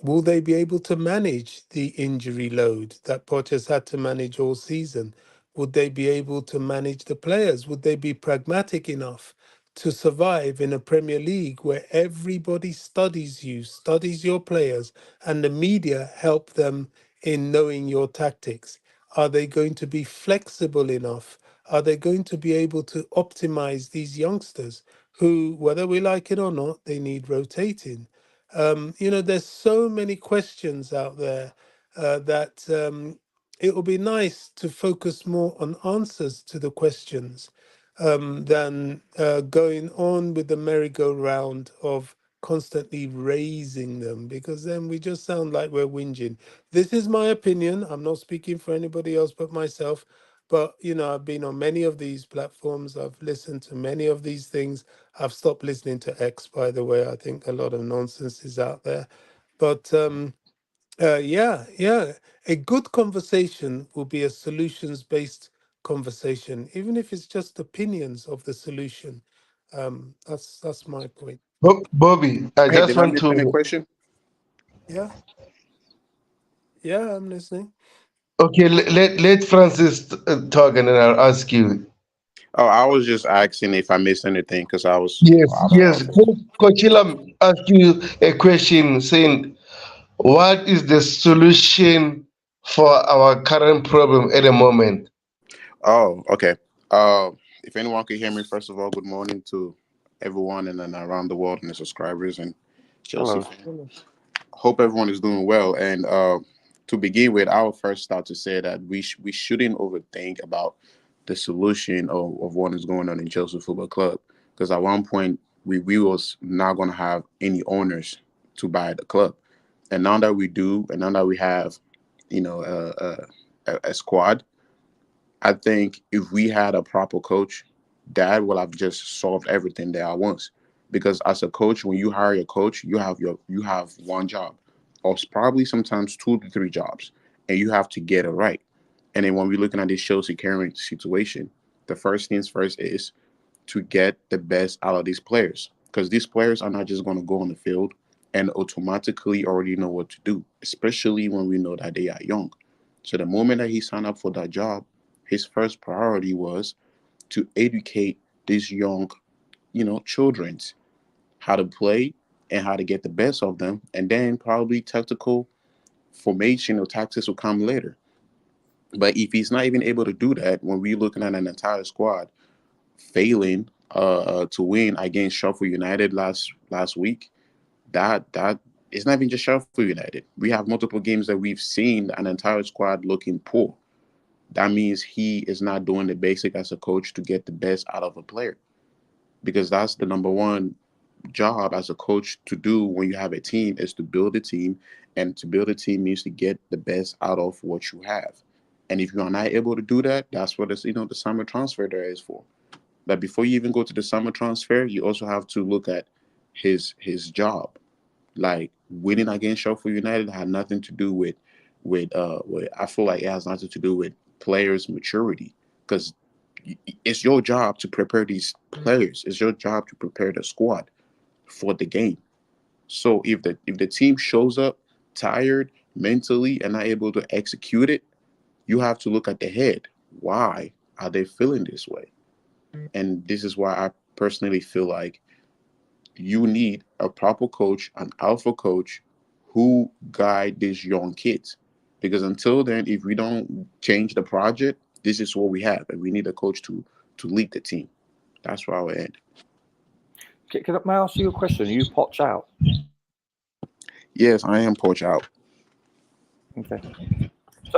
Will they be able to manage the injury load that Poch has had to manage all season? Would they be able to manage the players? Would they be pragmatic enough to survive in a Premier League where everybody studies you, studies your players, and the media help them in knowing your tactics? Are they going to be flexible enough? Are they going to be able to optimize these youngsters who, whether we like it or not, they need rotating? There's so many questions out there that it will be nice to focus more on answers to the questions than going on with the merry-go-round of constantly raising them, because then we just sound like we're whinging. This is my opinion. I'm not speaking for anybody else but myself. But, I've been on many of these platforms. I've listened to many of these things. I've stopped listening to X, by the way. I think a lot of nonsense is out there. But yeah, a good conversation will be a solutions-based conversation, even if it's just opinions of the solution. That's my point. Bobby, I Hey, just did I want miss any to. question? Yeah, yeah, I'm listening. Okay, let Francis talk, and then I'll ask you. Oh, I was just asking if I missed anything because I was Yes, out of yes. office. Coach Ilam asked you a question saying, what is the solution for our current problem at the moment? Oh, okay. Uh, if anyone can hear me, first of all, good morning to everyone and then around the world and the subscribers and Chelsea Hello. fans. Hope everyone is doing well. And to begin with, I will first start to say that we shouldn't overthink about the solution of what is going on in Chelsea Football Club because at one point we was not going to have any owners to buy the club, and now that we do, and now that we have, a squad. I think if we had a proper coach, that would have just solved everything there at once. Because as a coach, when you hire a coach, you have one job, or probably sometimes two to three jobs, and you have to get it right. And then when we're looking at this Chelsea current situation, the first things first is to get the best out of these players, because these players are not just going to go on the field and automatically already know what to do, especially when we know that they are young. So the moment that he signed up for that job, his first priority was to educate these young, children how to play and how to get the best of them, and then probably tactical formation or tactics will come later. But if he's not even able to do that, when we're looking at an entire squad failing to win against Sheffield United last week, that it's not even just Sheffield United. We have multiple games that we've seen an entire squad looking poor. That means he is not doing the basic as a coach to get the best out of a player, because that's the number one job as a coach to do when you have a team, is to build a team, and to build a team means to get the best out of what you have. And if you are not able to do that, that's what the summer transfer there is for. But before you even go to the summer transfer, you also have to look at his job. Like winning against Sheffield United had nothing to do with I feel like it has nothing to do with players' maturity, because it's your job to prepare these players. It's your job to prepare the squad for the game. So if the team shows up tired mentally and not able to execute it, you have to look at the head. Why are they feeling this way? And this is why I personally feel like you need a proper coach, an alpha coach who guide these young kids. Because until then, if we don't change the project, this is what we have, and we need a coach to lead the team. That's where I will end. May I ask you a question? Are you Poch out? Yes, I am Poach out. Okay.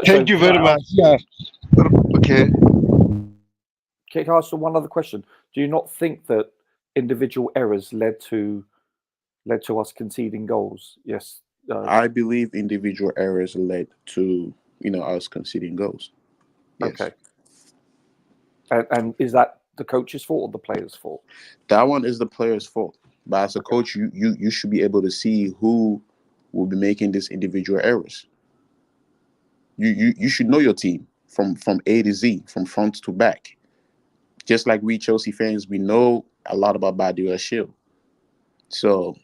Thank you very much. Yeah. Okay. Can I ask you one other question? Do you not think that individual errors led to us conceding goals? Yes. I believe individual errors led to us conceding goals. Yes. Okay. And is that the coach's fault or the player's fault? That one is the player's fault. But as a coach, you should be able to see who will be making these individual errors. You should know your team from A to Z, from front to back. Just like we Chelsea fans, we know a lot about Badiashile. So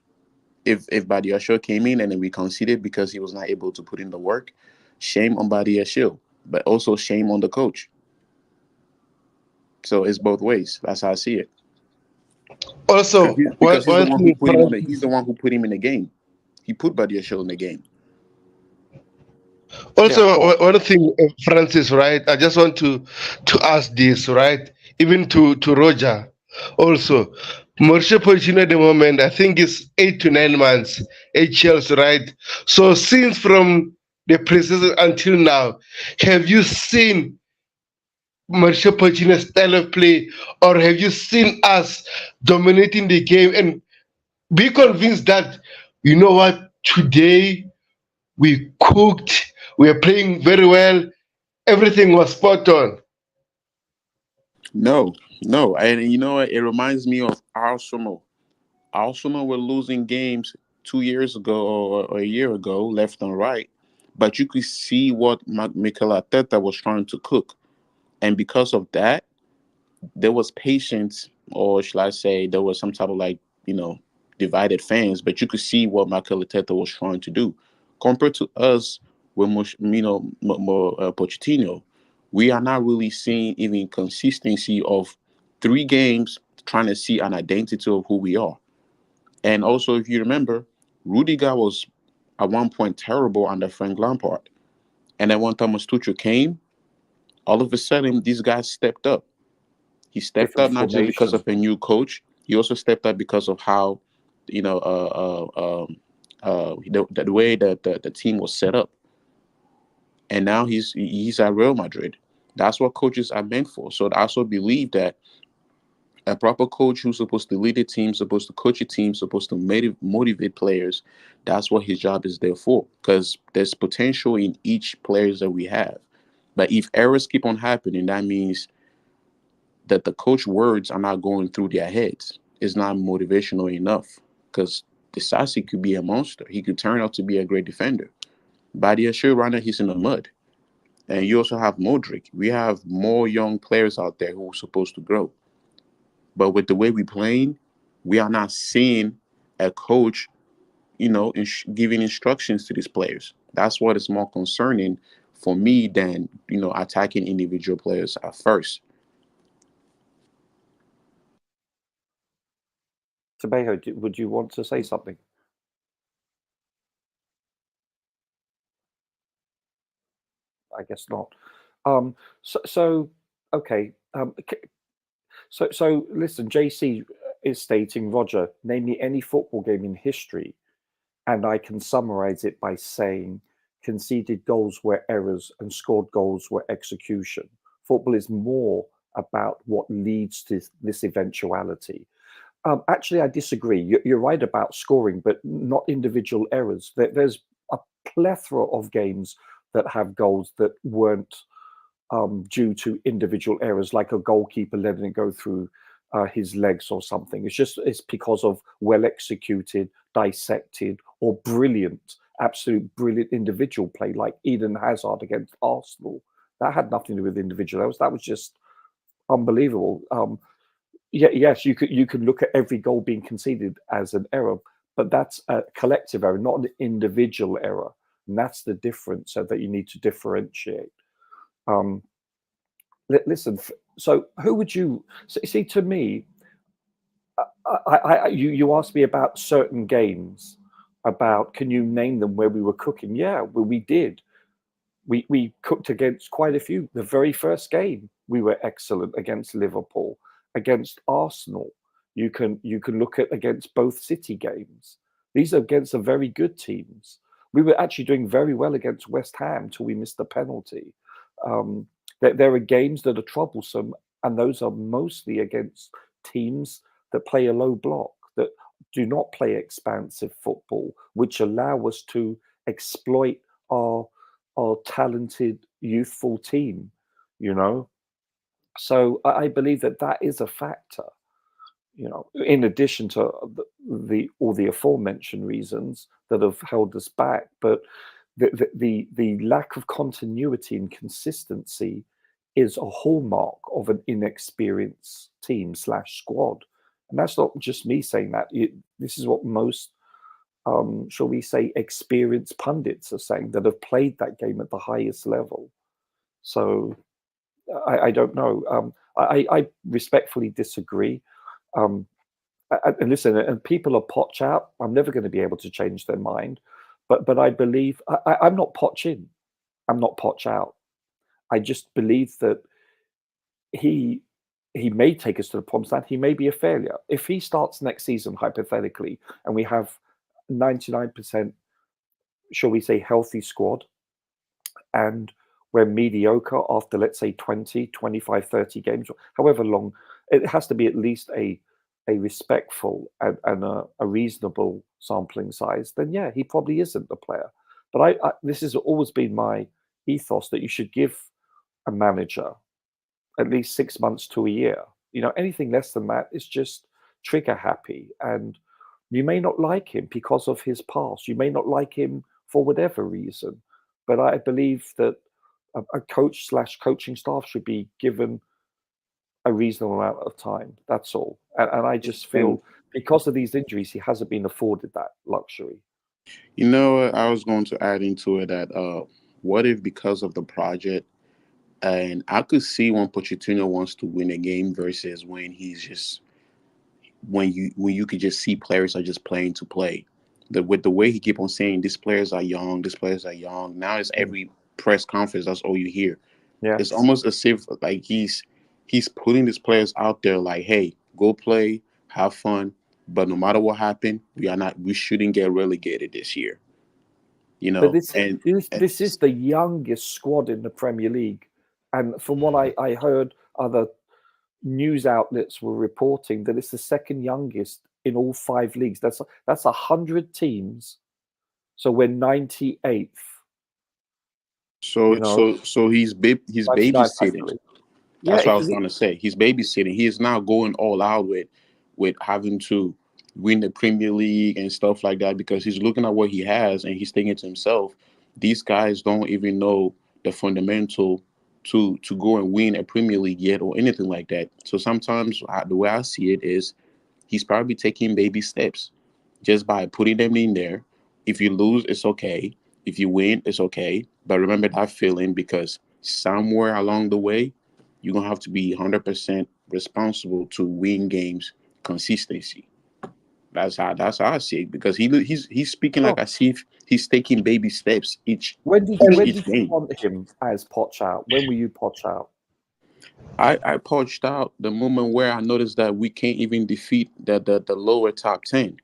if Badiashile came in and then we conceded because he was not able to put in the work, shame on Badiashile, but also shame on the coach. So it's both ways. That's how I see it. Also, Because he's the one who put him on. Francis, He's the one who put him in the game. He put Badiashile in the game. one thing, Francis, right? I just want to ask this, right? Even to Roger. Also, Mauricio Pochettino at the moment, I think it's 8 to 9 months, 8 years, right? So since from the preseason until now, have you seen Mauricio Pochettino's style of play, or have you seen us dominating the game and be convinced that, you know what, today we cooked, we are playing very well, everything was spot on? No, no, and you know what? It reminds me of Arsenal. Arsenal were losing games 2 years ago or a year ago, left and right, but you could see what Mikel Arteta was trying to cook, and because of that, there was patience, or should I say, there was some type of divided fans. But you could see what Mikel Arteta was trying to do, compared to us with Pochettino. We are not really seeing even consistency of 3 games trying to see an identity of who we are. And also, if you remember, Rudiger was at one point terrible under Frank Lampard. And then when Thomas Tuchel came, all of a sudden, these guys stepped up. He stepped Different up not just because formation. of a new coach. He also stepped up because of how, the way that the team was set up. And now he's at Real Madrid. That's what coaches are meant for. So I also believe that a proper coach who's supposed to lead a team, supposed to coach a team, supposed to motivate players, that's what his job is there for. Because there's potential in each players that we have. But if errors keep on happening, that means that the coach words are not going through their heads. It's not motivational enough. Because Disasi could be a monster. He could turn out to be a great defender. By the assured runner, he's in the mud. And you also have Modric. We have more young players out there who are supposed to grow. But with the way we're playing, we are not seeing a coach, giving instructions to these players. That's what is more concerning for me than, attacking individual players at first. Tobejo, would you want to say something? I guess not. So okay. So listen, JC is stating, Roger, name me any football game in history, and I can summarize it by saying conceded goals were errors and scored goals were execution. Football is more about what leads to this eventuality. Actually, I disagree. You're right about scoring, but not individual errors. There's a plethora of games that have goals that weren't due to individual errors, like a goalkeeper letting it go through his legs or something. It's because of well executed, dissected, or brilliant, absolute brilliant individual play, like Eden Hazard against Arsenal. That had nothing to do with individual errors. That was just unbelievable. Yes, you could look at every goal being conceded as an error, but that's a collective error, not an individual error, and that's the difference that you need to differentiate. Listen, so who would you see? To me, you asked me about certain games, about can you name them where we were cooking? Yeah, well, we did. We cooked against quite a few. The very first game, we were excellent against Liverpool, against Arsenal. You can look at against both City games. These are against the very good teams. We were actually doing very well against West Ham till we missed the penalty. There are games that are troublesome, and those are mostly against teams that play a low block, that do not play expansive football, which allow us to exploit our talented, youthful team, So I believe that is a factor, in addition to all the aforementioned reasons that have held us back. But the lack of continuity and consistency is a hallmark of an inexperienced team / squad. And that's not just me saying that. This is what most shall we say, experienced pundits are saying that have played that game at the highest level. So I don't know. I respectfully disagree. And listen, and people are Poch out. I'm never going to be able to change their mind. But I believe I'm not Poch in. I'm not Poch out. I just believe that he may take us to the promised land. He may be a failure. If he starts next season, hypothetically, and we have 99%, shall we say, healthy squad, and we're mediocre after, let's say, 20, 25, 30 games, however long, it has to be at least a respectful and a reasonable sampling size, then yeah, he probably isn't the player. But this has always been my ethos, that you should give a manager at least 6 months to a year. Anything less than that is just trigger happy. And you may not like him because of his past. You may not like him for whatever reason. But I believe that a coach / coaching staff should be given a reasonable amount of time. That's all. And I just feel because of these injuries, he hasn't been afforded that luxury. You know what? I was going to add into it that what if because of the project, And I could see when Pochettino wants to win a game versus when he's just when you could just see players are just playing to play. With the way he keep on saying these players are young, these players are young. Now it's every press conference, that's all you hear. Yeah. It's almost as if like he's putting these players out there like, hey, go play, have fun. But no matter what happened, we shouldn't get relegated this year. You But know, and this is the youngest squad in the Premier League, and from what I heard, other news outlets were reporting that it's the second youngest in all 5 leagues. That's 100 teams, so we're 98th. so You know, so he's 99th babysitting. actually. Yeah, That's what I was trying to say. He's babysitting. He is now going all out with having to win the Premier League and stuff like that because he's looking at what he has and he's thinking to himself, these guys don't even know the fundamental to go and win a Premier League yet or anything like that. So sometimes the way I see it is he's probably taking baby steps just by putting them in there. If you lose, it's okay. If you win, it's okay. But remember that feeling because somewhere along the way, you're gonna have to be 100% responsible to win games consistency. That's how I see it because he's speaking like sure. as if he's taking baby steps each When did each when each did you game. want him as Poch out? When were you Poch out? I poached out the moment where I noticed that we can't even defeat the lower top 10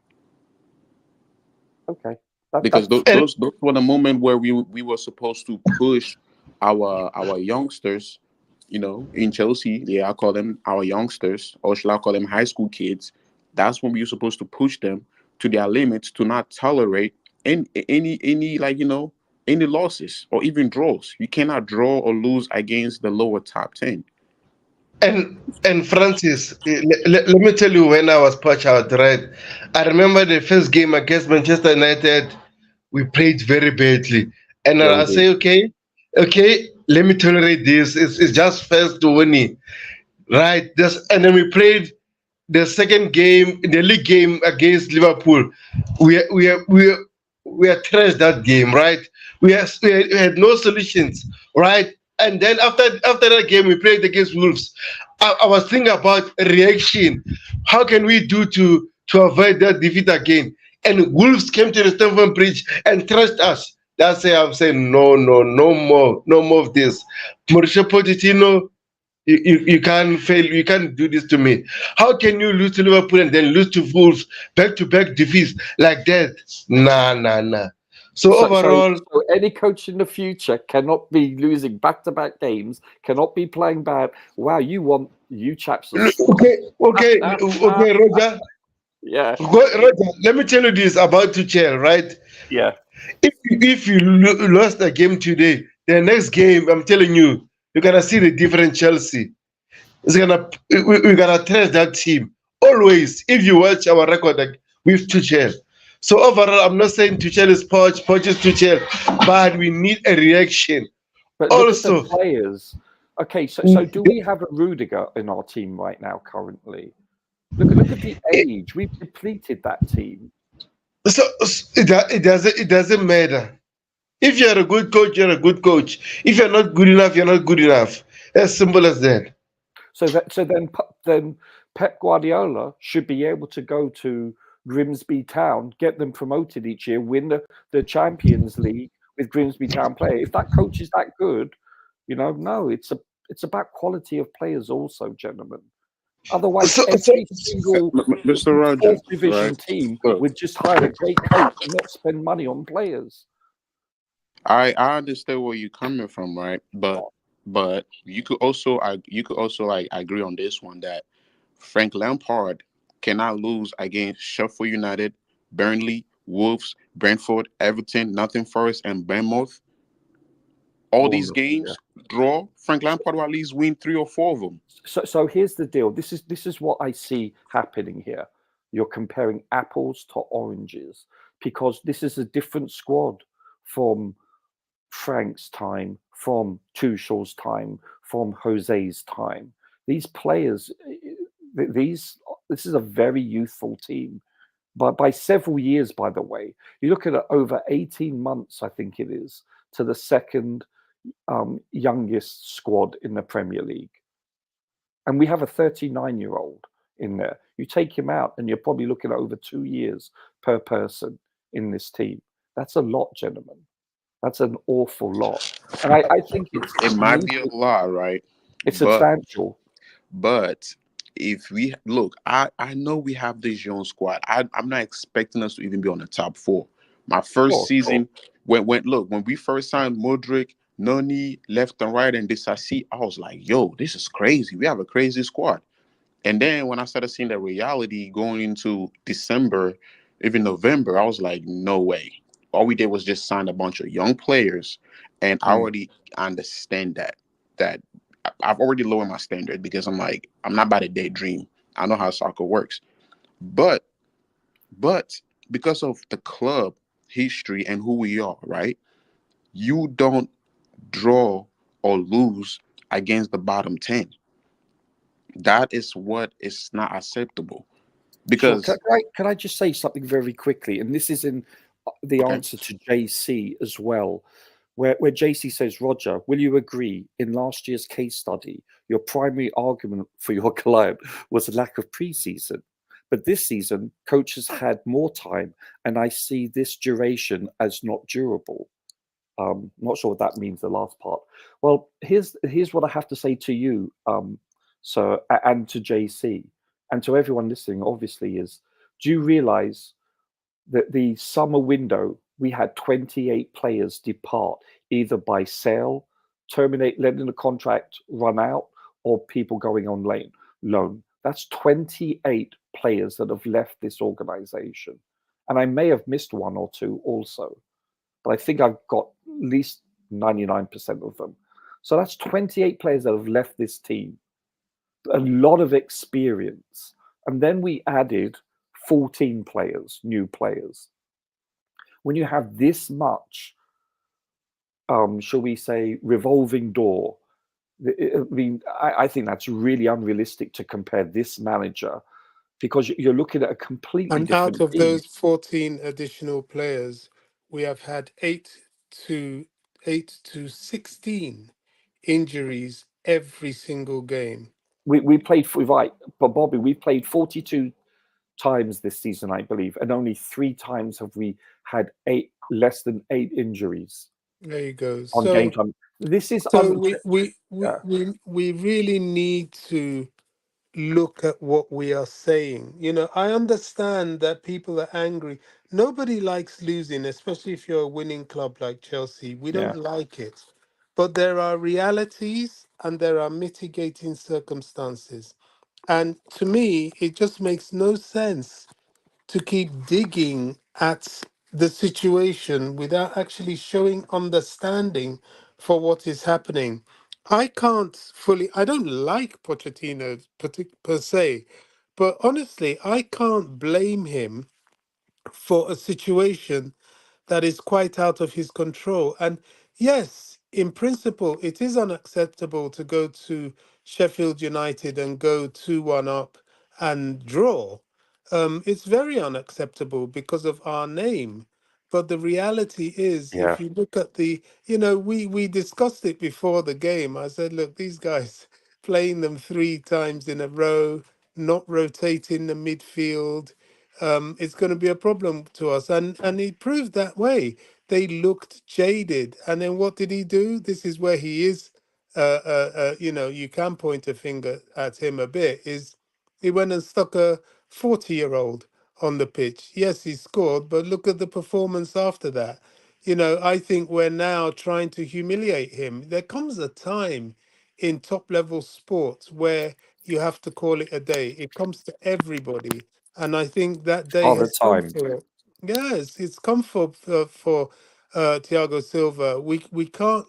Okay, because that's And those were the moment where we were supposed to push our youngsters. You know, in Chelsea, yeah, I call them our youngsters, or should I call them high school kids? That's when we were supposed to push them to their limits to not tolerate any like any losses or even draws. You cannot draw or lose against the lower top 10. and Francis, let me tell you when I was Poch out, right? I remember the first game against Manchester United, we played very badly. And Yeah, we I did. say, okay, let me tolerate this. It's just first to winning. Right. And then we played the second game, the league game against Liverpool. We are trashed that game, right? We had no solutions, right? And then after that game, we played against Wolves. I was thinking about reaction. How can we do to avoid that defeat again? And Wolves came to the Stamford Bridge and trashed us. That's why I'm saying no, no, no more of this. Mauricio Pochettino, you can't fail. You can't do this to me. How can you lose to Liverpool and then lose to Wolves back to back defeats like that? Nah, nah, nah. So overall, so any coach in the future cannot be losing back-to-back games, cannot be playing bad. Wow, you chaps are spoiled. okay, Roger. Yeah, Roger, let me tell you this about Tuchel, right? yeah. If you lost a game today, the next game, I'm telling you, you're gonna see the different Chelsea. We're gonna trash that team always. If you watch our record like, with Tuchel, so overall, I'm not saying Tuchel is Poch is Tuchel, but we need a reaction. But look at the Also, players. Okay, so do we have a Rudiger in our team right now currently? Look at the age. We've depleted that team. it doesn't matter. If you're a good coach, you're a good coach. If you're not good enough, you're not good enough. As simple as that. Then Pep Guardiola should be able to go to Grimsby Town, get them promoted each year, win the Champions League with Grimsby Town player. If that coach is that good, no, it's about quality of players also, gentlemen. Otherwise, So, so every single Mr. Roger, fourth division right? team Look, would just hire a great coach and not spend money on players. I understand where you're coming from, right? But you could also like agree on this one that Frank Lampard cannot lose against Sheffield United, Burnley, Wolves, Brentford, Everton, Nottingham Forest, and Bournemouth. All these Bournemouth, yeah. games draw. Frank Lampard will at least win 3 or 4 of them. So here's the deal. This is what I see happening here. You're comparing apples to oranges because this is a different squad from Frank's time, from Tuchel's time, from Jose's time. These players, this is a very youthful team. But by several years, by the way, you look at it over 18 months, I think it is, to the second, youngest squad in the Premier League. And we have a 39-year-old in there. You take him out, and you're probably looking at over 2 years per person in this team. That's a lot, gentlemen. That's an awful lot. And I think It might be a lot, right? it's But substantial. But if we look, I know we have this young squad. I'm not expecting us to even be on the top four. My first Sure, sure. season, when we first signed Modric, Noni, left and right, and Disasi, I was like, yo, this is crazy. We have a crazy squad. And then when I started seeing the reality going into December, even November, I was like, no way. All we did was just sign a bunch of young players, and I Mm. already understand that I've already lowered my standard because I'm like, I'm not about to daydream. I know how soccer works. But but because of the club history and who we are, right? You don't draw or lose against the bottom 10. That is what is not acceptable. Sure. Because Can I just say something very quickly? And this is in the okay, answer to JC as well, where JC says, Roger, will you agree in last year's case study, your primary argument for your client was a lack of preseason? But this season, coaches had more time, and I see this duration as not durable. Not sure what that means, the last part. Well, here's what I have to say to you, sir, and to JC, and to everyone listening, obviously, is do you realize that the summer window, we had 28 players depart either by sale, terminate, letting the contract run out, or people going on loan. That's 28 players that have left this organization. And I may have missed one or two also, but I think I've got at least 99% of them. So that's 28 players that have left this team, a lot of experience. And then we added 14 players, new players. When you have this much, shall we say, revolving door, I mean, I think that's really unrealistic to compare this manager because you're looking at a completely And out different of team. those 14 additional players, we have had to 16 injuries every single game. We played for right, but Bobby, we played 42 times this season, I believe, and only 3 times have we had less than 8 injuries There you go. on game time. This is So yeah, we really need to look at what we are saying. You know, I understand that people are angry. Nobody likes losing, especially if you're a winning club like Chelsea. We yeah. don't like it. But there are realities and there are mitigating circumstances. And to me, it just makes no sense to keep digging at the situation without actually showing understanding for what is happening. I can't fully, I don't like Pochettino per se, but honestly, I can't blame him for a situation that is quite out of his control. And yes, in principle, it is unacceptable to go to Sheffield United and go 2-1 up and draw. It's very unacceptable because of our name. But the reality is, Yeah. if you look at we discussed it before the game. I said, look, these guys playing them 3 times in a row, not rotating the midfield, it's going to be a problem to us. And he proved that way. They looked jaded. And then what did he do? This is where he is. You can point a finger at him a bit. Is he went and stuck a 40-year-old on the pitch? Yes, he scored, but look at the performance after that. I think we're now trying to humiliate him. There comes a time in top level sports where you have to call it a day. It comes to everybody, and I think that day Father has come time. for. Yes, it's come for Thiago Silva. We can't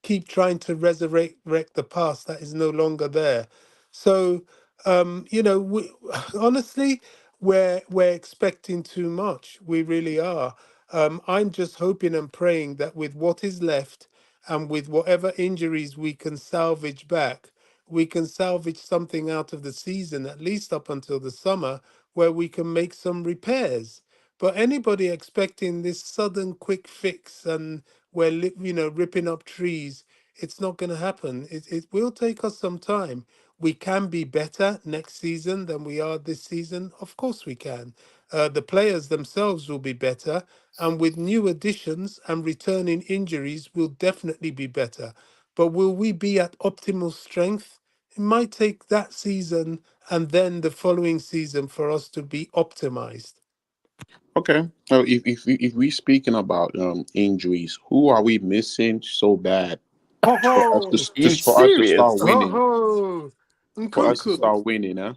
keep trying to resurrect the past that is no longer there. So honestly, we're expecting too much. We really are. I'm just hoping and praying that with what is left and with whatever injuries we can salvage back, we can salvage something out of the season, at least up until the summer, where we can make some repairs. But anybody expecting this sudden quick fix and we're ripping up trees. It's not going to happen. It will take us some time. We can be better next season than we are this season. Of course we can. The players themselves will be better, and with new additions and returning injuries, we'll definitely be better. But will we be at optimal strength? It might take that season and then the following season for us to be optimized. Okay. So if we speaking about injuries, who are we missing so bad Ho for us ho! Are you for us to start serious? Ho winning? ho! For us to Nkunku, start winning, huh?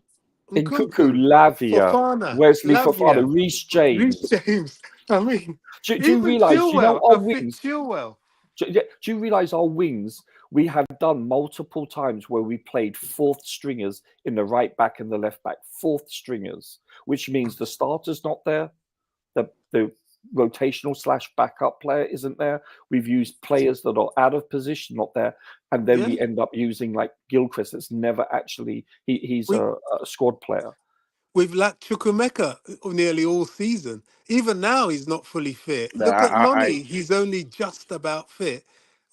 Nkuku, Nkunku, Lavia, Fofana, Wesley Fofana, Lavia, Reece Reece James. James. I mean, Do you even realise? Do you know Chilwell, our a fit wings? Chilwell. Yeah, do you realise our wings? We have done multiple times where we played fourth stringers in the right back and the left back, fourth stringers, which means the starter's not there, the rotational slash backup player isn't there. We've used players that are out of position, not there, and then Yeah, we end up using like Gilchrist. That's never actually he's we a squad player. we've lacked Chukwemeka nearly all season. Even now, he's not fully fit. That Look at I Noni; he's only just about fit.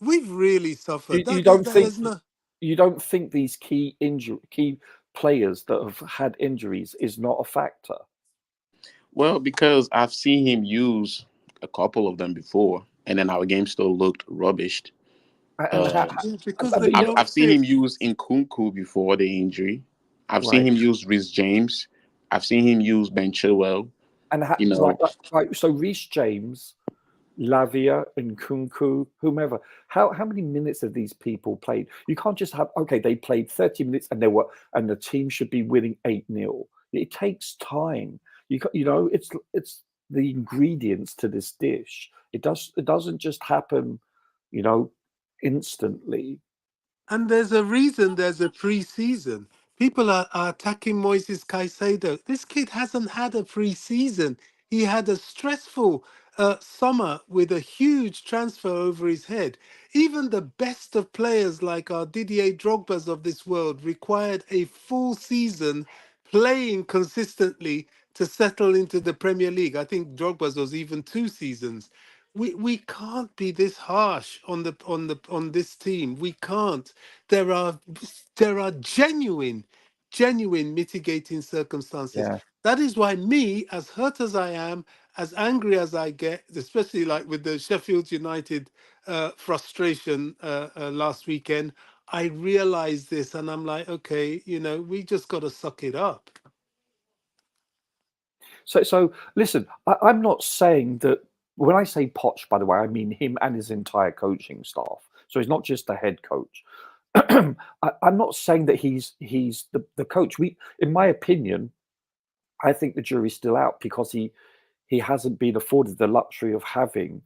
We've really suffered. You That don't think there's no. you don't think these key players that have had injuries is not a factor? well, because I've seen him use a couple of them before, and then our game still looked rubbish. And Uh, Yeah, because they're but you I've know, not I've seen him fit. use Nkunku before the injury. I've seen right? him use Rhys James. I've seen him use Ben Chilwell. And You right, know, right. So Reece James, Lavia, and Kunku, whomever. How many minutes have these people played? You can't just have okay. They played 30 minutes and the team should be winning 8-0. It takes time. It's the ingredients to this dish. It doesn't just happen, you know, instantly. And there's a reason there's a pre-season. People are attacking Moises Caicedo. This kid hasn't had a pre-season. He had a stressful summer with a huge transfer over his head. Even the best of players like our Didier Drogbas of this world required a full season playing consistently to settle into the Premier League. I think Drogba's was even 2 seasons. We can't be this harsh on this team. We can't. There are genuine mitigating circumstances. Yeah. That is why me, as hurt as I am, as angry as I get, especially like with the Sheffield United frustration last weekend, I realize this and I'm like, okay, we just got to suck it up. So listen, I'm not saying that when I say Poch, by the way, I mean him and his entire coaching staff. So he's not just the head coach. I'm not saying that he's the coach. In my opinion, I think the jury's still out because he hasn't been afforded the luxury of having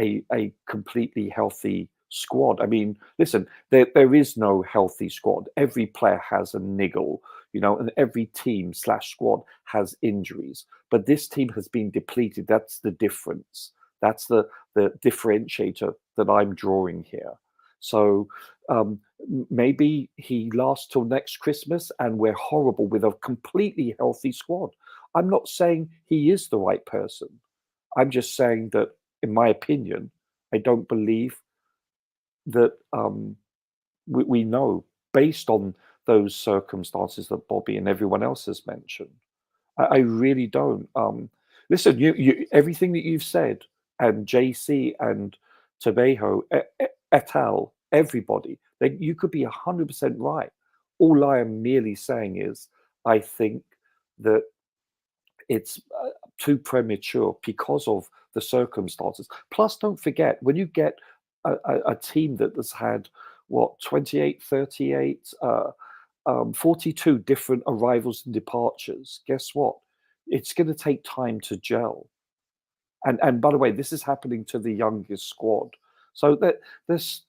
a completely healthy squad. I mean, listen, there is no healthy squad. Every player has a niggle, and every team slash squad has injuries. But this team has been depleted. That's the difference. That's the differentiator that I'm drawing here. So maybe he lasts till next Christmas and we're horrible with a completely healthy squad. I'm not saying he is the right person. I'm just saying that, in my opinion, I don't believe that we know based on those circumstances that Bobby and everyone else has mentioned. I really don't. Listen, everything that you've said, and JC and Tabejo, et al., everybody, you could be 100% right. All I am merely saying is, I think that it's too premature because of the circumstances. Plus, don't forget, when you get a team that has had, 28, 38, 42 different arrivals and departures, guess what? It's going to take time to gel. And by the way, this is happening to the youngest squad. So there's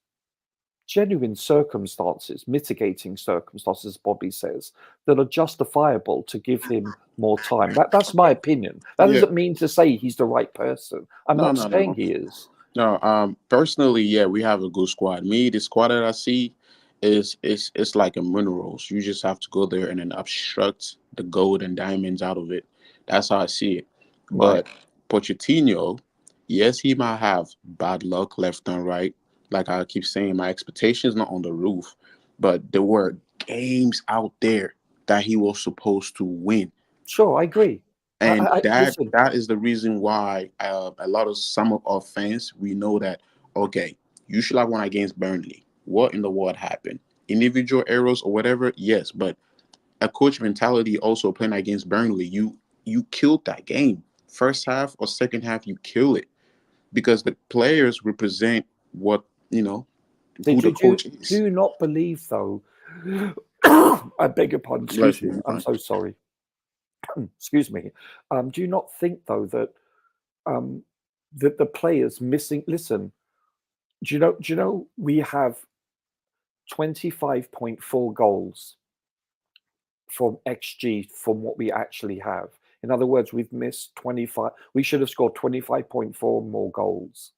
genuine circumstances, mitigating circumstances, as Bobby says, that are justifiable to give him more time. That's my opinion. That yeah, doesn't mean to say he's the right person. I'm no, not no, saying no, he is. no. Personally, yeah, we have a good squad. Me, the squad that I see is like a minerals. You just have to go there and then abstract the gold and diamonds out of it. That's how I see it. Right. But Pochettino, Yes, he might have bad luck left and right. Like I keep saying, my expectations not on the roof, but there were games out there that he was supposed to win. Sure, I agree. And that Listen, that is the reason why a lot of some of our fans, we know that, okay, you should have won against Burnley. What in the world happened? Individual errors or whatever, yes, but a coach mentality also playing against Burnley, you killed that game. First half or second half, you kill it because the players represent what who the coach do is. you not believe though? I beg your pardon. Excuse Bless you, me. man. I'm so sorry. Excuse me. Do you not think though um, that the players missing? Listen, do you know we have 25.4 goals from XG from what we actually have. In other words, we've missed 25. We should have scored 25.4 more goals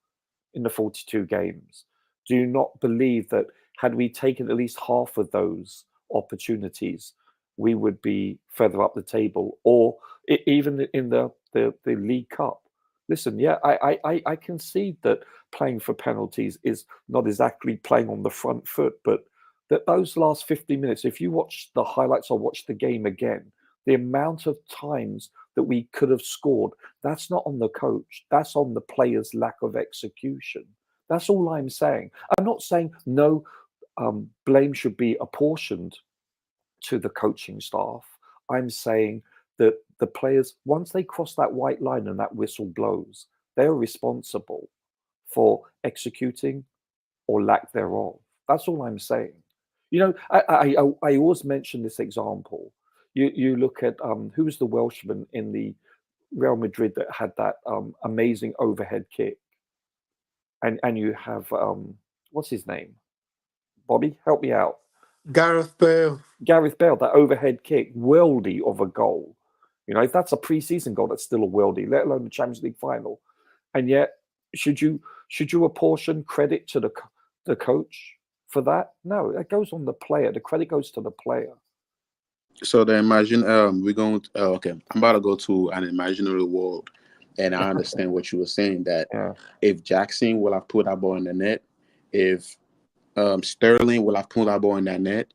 in the 42 games. Do you not believe that had we taken at least half of those opportunities, we would be further up the table, or even in the League Cup? Listen, yeah, I concede that playing for penalties is not exactly playing on the front foot, but that those last 50 minutes, if you watch the highlights or watch the game again, the amount of times that we could have scored, that's not on the coach. That's on the players' lack of execution. That's all I'm saying. I'm not saying no blame should be apportioned to the coaching staff. I'm saying that the players, once they cross that white line and that whistle blows, they're responsible for executing or lack thereof. That's all I'm saying. You know, I always mention this example. You look at who was the Welshman in the Real Madrid that had that amazing overhead kick, and you have what's his name? Bobby, help me out. Gareth Bale. Gareth Bale, that overhead kick, worldy of a goal. You know, if that's a preseason goal, that's still a worldy, let alone the Champions League final. And yet, should you apportion credit to the coach for that? No, it goes on the player. The credit goes to the player. So then imagine we're going to, okay, I'm about to go to an imaginary world, and I understand what you were saying, that Yeah. if Jackson will have put that ball in the net, if Sterling will have put that ball in that net,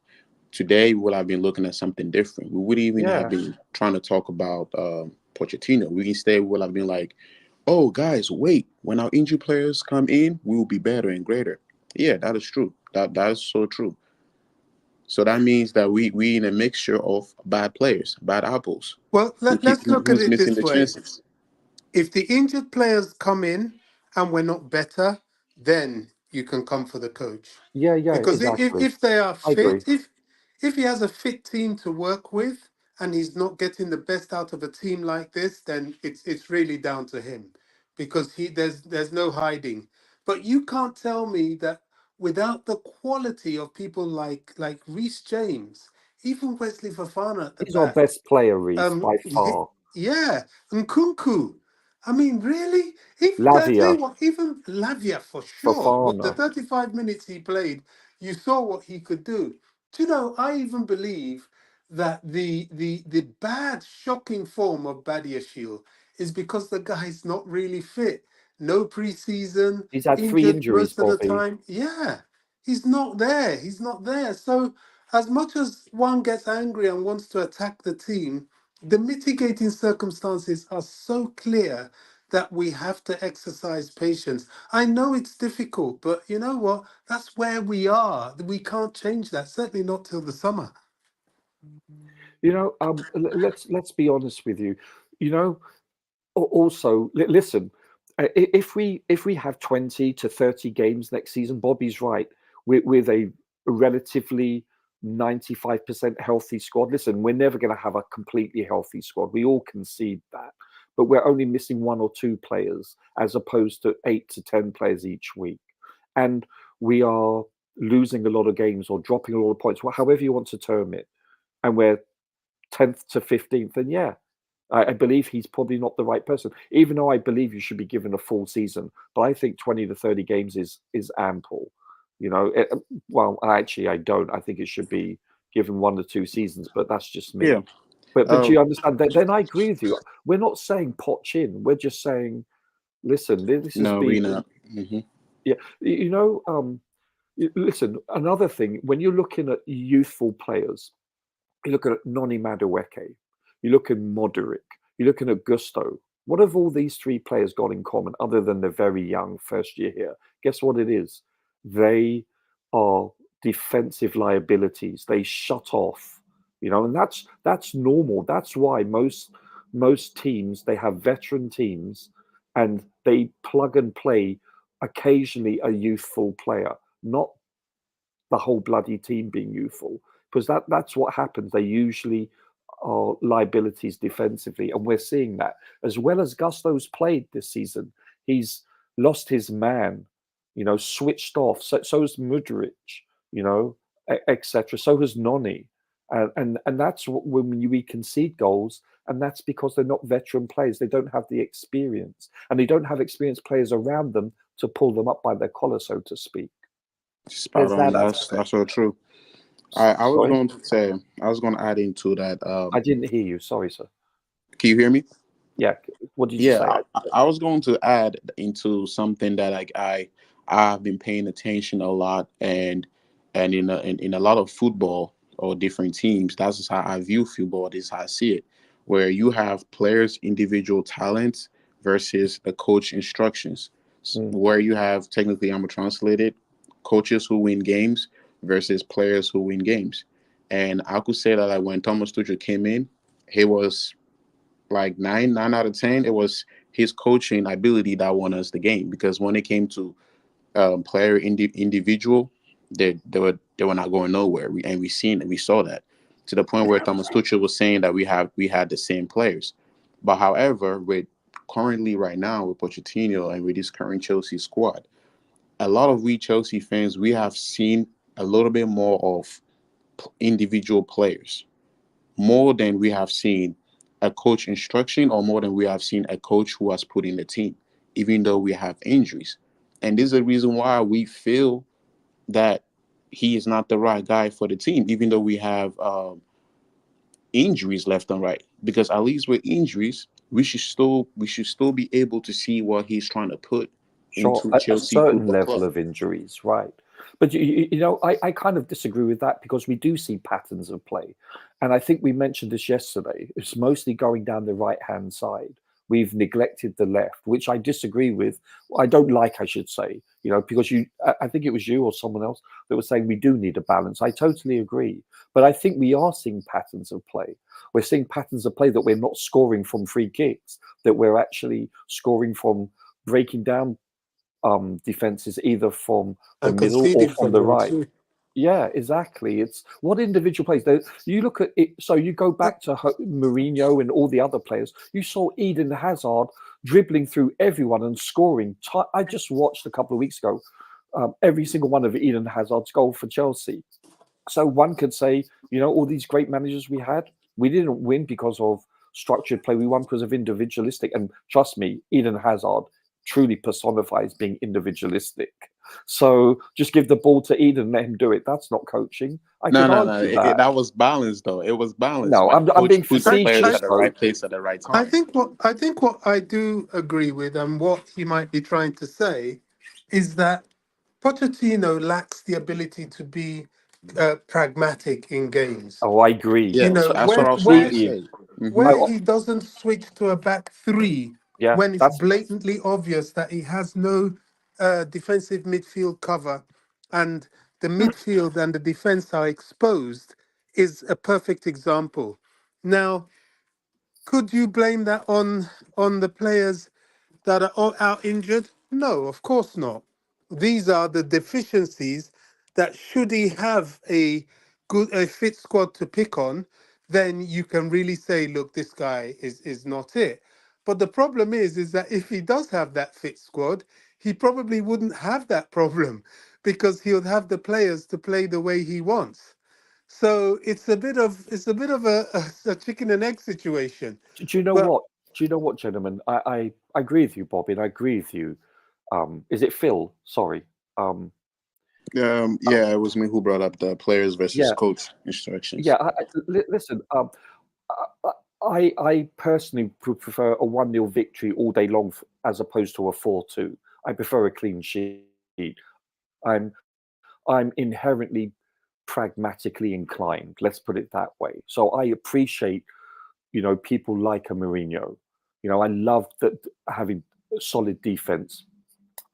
today we would have been looking at something different. We wouldn't even have Yeah. been trying to talk about Pochettino. We instead would have been like, oh guys, wait, when our injured players come in, we will be better and greater. Yeah, that is true. That is so true. So that means that we in a mixture of bad players, bad apples, Well, let's look at who's it missing this the way. chances. If the injured players come in and we're not better, then you can come for the coach. Yeah, Because exactly. if they are I agree. fit, if he has a fit team to work with and he's not getting the best out of a team like this, then it's really down to him, because there's no hiding. But you can't tell me that without the quality of people like Reece James, even Wesley Fofana at the He's our back, best player, Reese, by far. yeah, and Kunku. I mean, really? Even I tell Lavia, you what, even Lavia for sure. What the Fofana. 35 minutes he played, you saw what he could do. Do you know? I even believe that the bad, shocking form of Badiashile is because the guy's not really fit. No preseason, He's had 3 injured injuries, most of the Bobby. time. Yeah, he's not there. He's not there. So as much as one gets angry and wants to attack the team, the mitigating circumstances are so clear that we have to exercise patience. I know it's difficult, but you know what? That's where we are. We can't change that, certainly not till the summer. You know, let's be honest with you. You know, also listen, if we have 20 to 30 games next season, Bobby's right, with a relatively 95% healthy squad. Listen, we're never going to have a completely healthy squad. We all concede that, but we're only missing 1 or 2 players as opposed to 8 to 10 players each week, and we are losing a lot of games or dropping a lot of points, however you want to term it, and we're 10th to 15th, then yeah, I believe he's probably not the right person, even though I believe you should be given a full season. But I think 20 to 30 games is ample. You know, well, actually, I don't. I think it should be given 1 to 2 seasons, but that's just me. Yeah. But you understand that? Then I agree with you. We're not saying Poch in. We're just saying Listen, this has No, we been not. Hmm. yeah. Listen, another thing when you're looking at youthful players, you look at Noni Madueke, you look at Modric, you're looking at Gusto. What have all these three players got in common other than they're very young, first year here? Guess what it is? They are defensive liabilities. They shut off, and that's normal. That's why most teams they have veteran teams, and they plug and play occasionally a youthful player, not the whole bloody team being youthful, because that's what happens. They usually are liabilities defensively, and we're seeing that as well as Gusto's played this season. He's lost his man, switched off. So has Mudric, etc. So has Noni, and that's when we concede goals, and that's because they're not veteran players. They don't have the experience, and they don't have experienced players around them to pull them up by their collar, so to speak. Spot There's on. that That's aspect. so true. I was Sorry, going to say, I was going to add into that. I didn't hear you. Sorry, sir. Can you hear me? Yeah, what did you Yeah, say? I was going to add into something that like I've been paying attention a lot, and in a lot of football or different teams, that's just how I view football. This is how I see it, where you have players' individual talents versus the coach instructions, Mm, where you have technically I'm gonna translate it, coaches who win games versus players who win games, and I could say that like when Thomas Tuchel came in, he was like nine out of 10. It was his coaching ability that won us the game because when it came to player individual, they were not going nowhere. We saw that to the point where Thomas Tuchel was saying that we had the same players, but however, with currently right now with Pochettino and with this current Chelsea squad, a lot of we Chelsea fans we have seen a little bit more of individual players more than we have seen a coach instruction or more than we have seen a coach who has put in the team, even though we have injuries. And this is the reason why we feel that he is not the right guy for the team, even though we have injuries left and right. Because at least with injuries, we should still be able to see what he's trying to put sure, into a Chelsea certain Football level Club. of injuries, right? But I kind of disagree with that because we do see patterns of play, and I think we mentioned this yesterday. It's mostly going down the right-hand side. We've neglected the left, which I disagree with. I don't like, I should say, because I think it was you or someone else that was saying we do need a balance. I totally agree, but I think we are seeing patterns of play. We're seeing patterns of play that we're not scoring from free kicks, that we're actually scoring from breaking down defenses either from the And middle or conceding from from the them right. too. Yeah, exactly. It's what individual players. You look at it. So you go back to Mourinho and all the other players. You saw Eden Hazard dribbling through everyone and scoring. I just watched a couple of weeks ago every single one of Eden Hazard's goal for Chelsea. So one could say, all these great managers we didn't win because of structured play. We won because of individualistic. And trust me, Eden Hazard truly personifies being individualistic. So just give the ball to Eden, let him do it. That's not coaching. I No, could no, no. argue that. That was balanced, though. It was balanced No, when the I'm coach being puts the I, players I, facetious at the though. right place at the right I time. think what I do agree with and what he might be trying to say is that Pochettino lacks the ability to be pragmatic in games. Oh, I agree. You Yes, know, that's where what I was trying where to Completely. say. Hmm. I, where he doesn't switch to a back three yeah, when it's that's blatantly obvious that he has no defensive midfield cover and the midfield and the defense are exposed is a perfect example. Now, could you blame that on the players that are all out injured? No, of course not. These are the deficiencies that should he have a fit squad to pick on, then you can really say, look, this guy is not it. But the problem is that if he does have that fit squad, he probably wouldn't have that problem because he would have the players to play the way he wants. So it's a bit of a chicken and egg situation. do you know But what? Do you know what, gentlemen? I agree with you, Bobby, and I agree with you. Is it Phil? Sorry. Um, Yeah, it was me who brought up the players versus yeah, coach yeah. instructions. Listen. I personally prefer a 1-0 victory all day long as opposed to a 4-2. I prefer a clean sheet. I'm inherently pragmatically inclined. Let's put it that way. So I appreciate, people like a Mourinho. I love that having solid defense,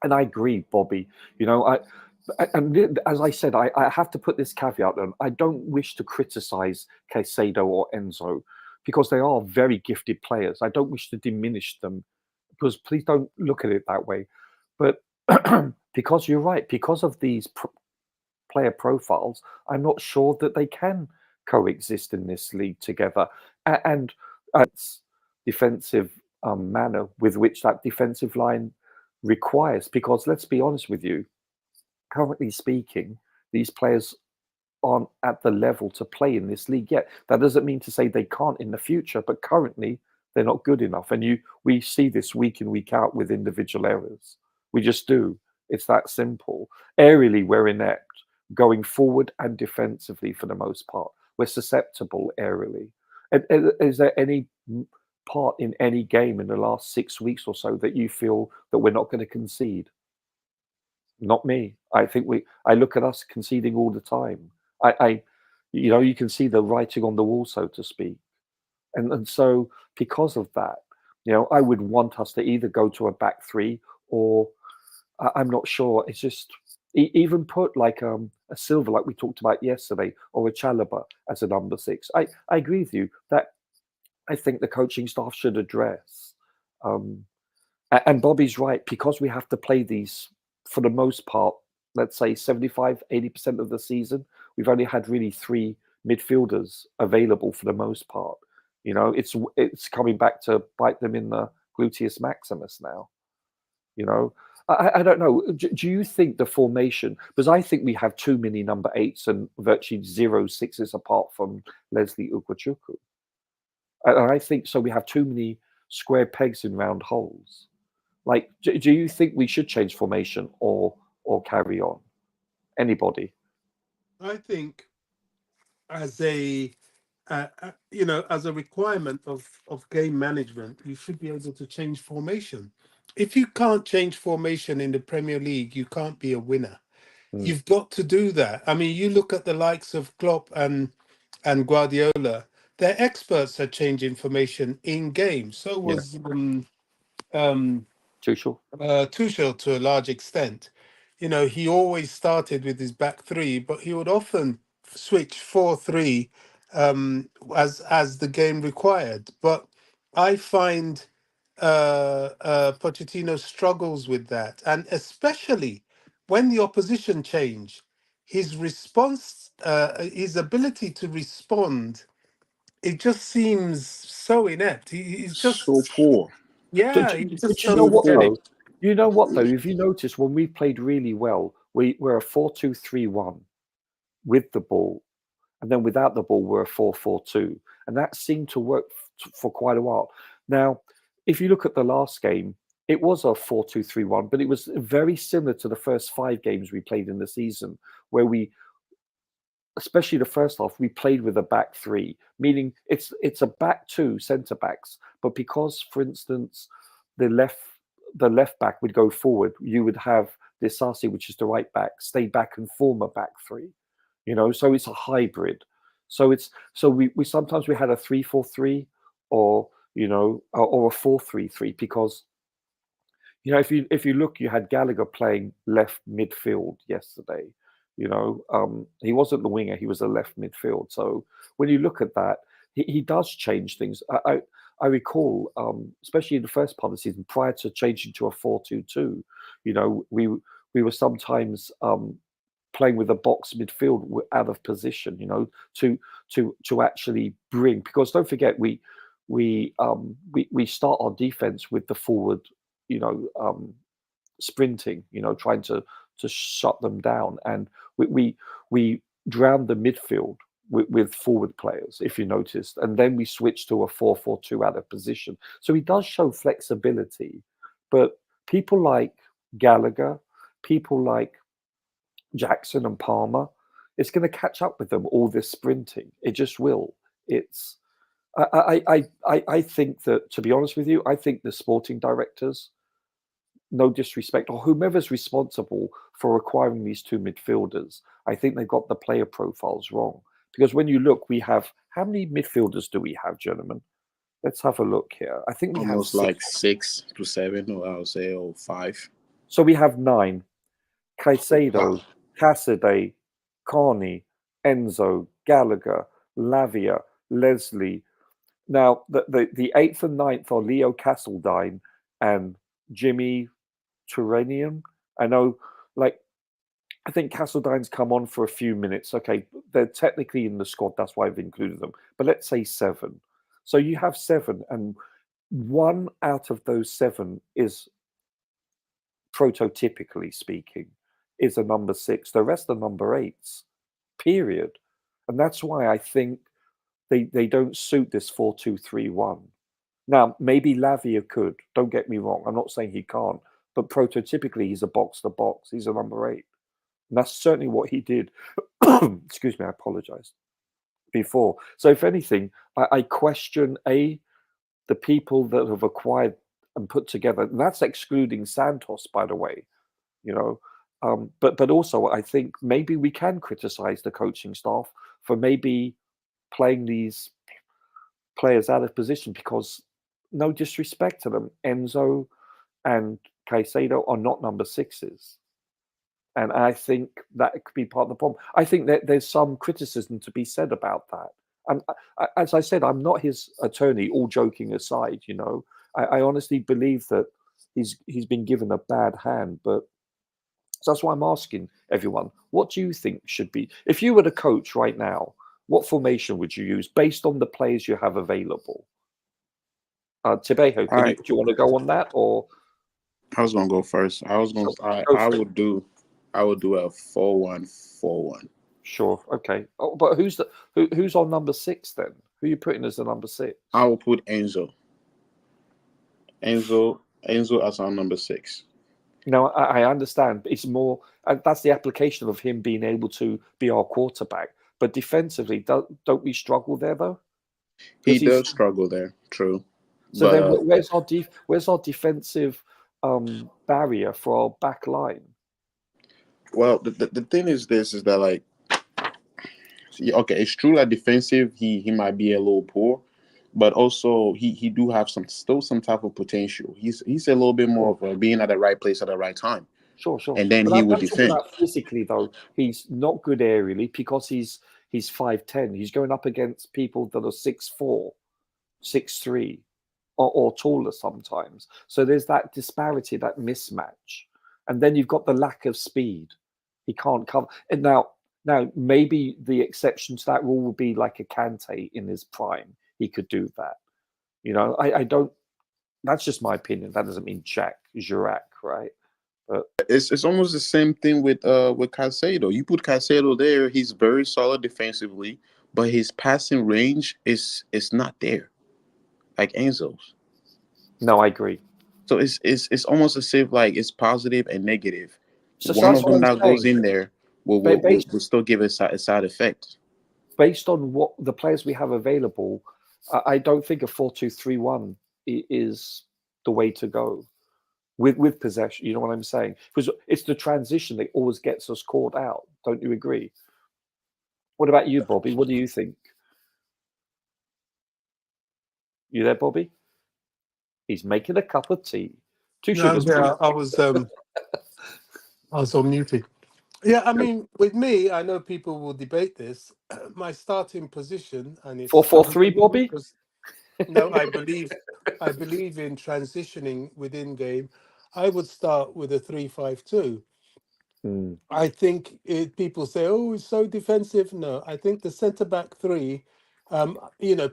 and I agree, Bobby. And as I said, I have to put this caveat on. I don't wish to criticize Caicedo or Enzo because they are very gifted players. I don't wish to diminish them because please don't look at it that way. But because you're right, because of these player profiles, I'm not sure that they can coexist in this league together. And it's defensive manner with which that defensive line requires. Because let's be honest with you, currently speaking, these players aren't at the level to play in this league yet. That doesn't mean to say they can't in the future, but currently they're not good enough. And we see this week in, week out with individual errors. We just do. It's that simple. Aerially, we're inept. Going forward and defensively for the most part. We're susceptible aerially. Is there any part in any game in the last 6 weeks or so that you feel that we're not going to concede? Not me. I think I look at us conceding all the time. You can see the writing on the wall, so to speak. And so because of that, I would want us to either go to a back three or I'm not sure. It's just even put like a Silva, like we talked about yesterday, or a Chalobah as a number 6. I agree with you that I think the coaching staff should address. And Bobby's right, because we have to play these for the most part, let's say 75, 80% of the season, we've only had really 3 midfielders available for the most part. It's coming back to bite them in the gluteus maximus now. I don't know. Do you think the formation, because I think we have too many number 8s and virtually 0 6s apart from Leslie Ugochukwu. And I think so we have too many square pegs in round holes. Like, do you think we should change formation or carry on? Anybody? I think as a as a requirement of game management, you should be able to change formation. If you can't change formation in the Premier League, you can't be a winner. You've got to do that. I mean, you look at the likes of Klopp and Guardiola; they're experts at changing formation in game. So was Tuchel. Tuchel to a large extent. He always started with his back three, but he would often switch 4-3 as the game required. But I find Pochettino struggles with that, and especially when the opposition change, his response, his ability to respond, it just seems so inept. He's just, So poor. yeah, he just You know So doesn't what get poor. it. though? You know what though? If you notice, when we played really well, we're a 4-2-3-1 with the ball, and then without the ball, we're a 4-4-2, and that seemed to work for quite a while. Now, if you look at the last game, it was a 4-2-3-1, but it was very similar to the first 5 games we played in the season, where especially the first half, we played with a back 3, meaning it's a back 2 centre backs, but because, for instance, the left back would go forward, you would have Disasi, which is the right back, stay back and form a back 3. So it's a hybrid. So we sometimes we had a 3-4-3 or or a 4-3-3 because if you look, you had Gallagher playing left midfield yesterday. He wasn't the winger; he was a left midfield. So when you look at that, he does change things. I recall, especially in the first part of the season, prior to changing to a 4-2-2, we were sometimes playing with a box midfield out of position, to actually bring. Because don't forget, we start our defense with the forward, sprinting, trying to shut them down, and we drown the midfield with forward players, if you noticed, and then we switch to a 4-4-2 out of position. So he does show flexibility, but people like Gallagher, people like Jackson and Palmer, it's going to catch up with them, all this sprinting. It just will. I think that, to be honest with you, I think the sporting directors, no disrespect, or whomever's responsible for acquiring these two midfielders, I think they've got the player profiles wrong. Because when you look, we have, how many midfielders do we have, gentlemen? Let's have a look here. I think we have Almost six. like 6 to 7, or I would say, or 5. So we have 9. Caicedo, Cassidy, Carney, Enzo, Gallagher, Lavia, Leslie. Now, the 8th and 9th are Leo Castledine and Jimmy Turanian. I know, like, I think Castledine's come on for a few minutes. Okay, they're technically in the squad. That's why I've included them. But let's say 7. So you have 7, and 1 out of those 7 is, prototypically speaking, is a number 6. The rest are number 8s, period. And that's why I think they don't suit this 4-2-3-1. Now, maybe Lavia could. Don't get me wrong. I'm not saying he can't. But prototypically, he's a box-to-box. He's a number 8. And that's certainly what he did. Excuse me, I apologize. Before. So if anything, I question, the people that have acquired and put together, and that's excluding Santos, by the way, you know. But also, I think maybe we can criticize the coaching staff for maybe playing these players out of position, because, no disrespect to them, Enzo and Caicedo are not number 6s. And I think that could be part of the problem. I think that there's some criticism to be said about that. And as I said, I'm not his attorney, all joking aside, you know. I honestly believe that he's been given a bad hand. But so that's why I'm asking everyone, what do you think should be, if you were the coach right now, what formation would you use based on the players you have available? Tibejo, do you want to go on that, or? I was gonna go first. I would do a 4-1-4-1. Sure. Okay. Oh, but who's on number 6 then? Who are you putting as the number 6? I will put Enzo. Enzo as our number 6. No, I understand. But it's more, that's the application of him being able to be our quarterback. But defensively, don't we struggle there though? He does struggle there. True. So but, then, where's our defensive barrier for our back line? Well, the thing is that, like, okay, it's true that defensive he might be a little poor, but also he do have some type of potential. He's a little bit more of being at the right place at the right time. Sure. And then but he would defend. Physically though, he's not good aerially because he's 5'10". He's going up against people that are 6'4", 6'3", or taller sometimes. So there's that disparity, that mismatch, and then you've got the lack of speed. He can't cover. And now maybe the exception to that rule would be like a Kante in his prime. He could do that. You know, I don't. That's just my opinion. That doesn't mean Jirac, right? But it's almost the same thing with Caicedo. You put Caicedo there, he's very solid defensively, but his passing range is not there, like Enzo's. No, I agree. So it's almost as if like it's positive and negative. So one of them that goes in there will still give a side effect. Based on what the players we have available, I don't think a 4-2-3-1 is the way to go with possession. You know what I'm saying? Because it's the transition that always gets us caught out. Don't you agree? What about you, Bobby? What do you think? You there, Bobby? He's making a cup of tea. Yeah, I was unmuted. Yeah, I mean, with me, I know people will debate this. My starting position, and it's 4-4-3, Bobby. No, I believe in transitioning within game. I would start with a 3-5-2. I think people say, "Oh, it's so defensive." No, I think the centre back 3.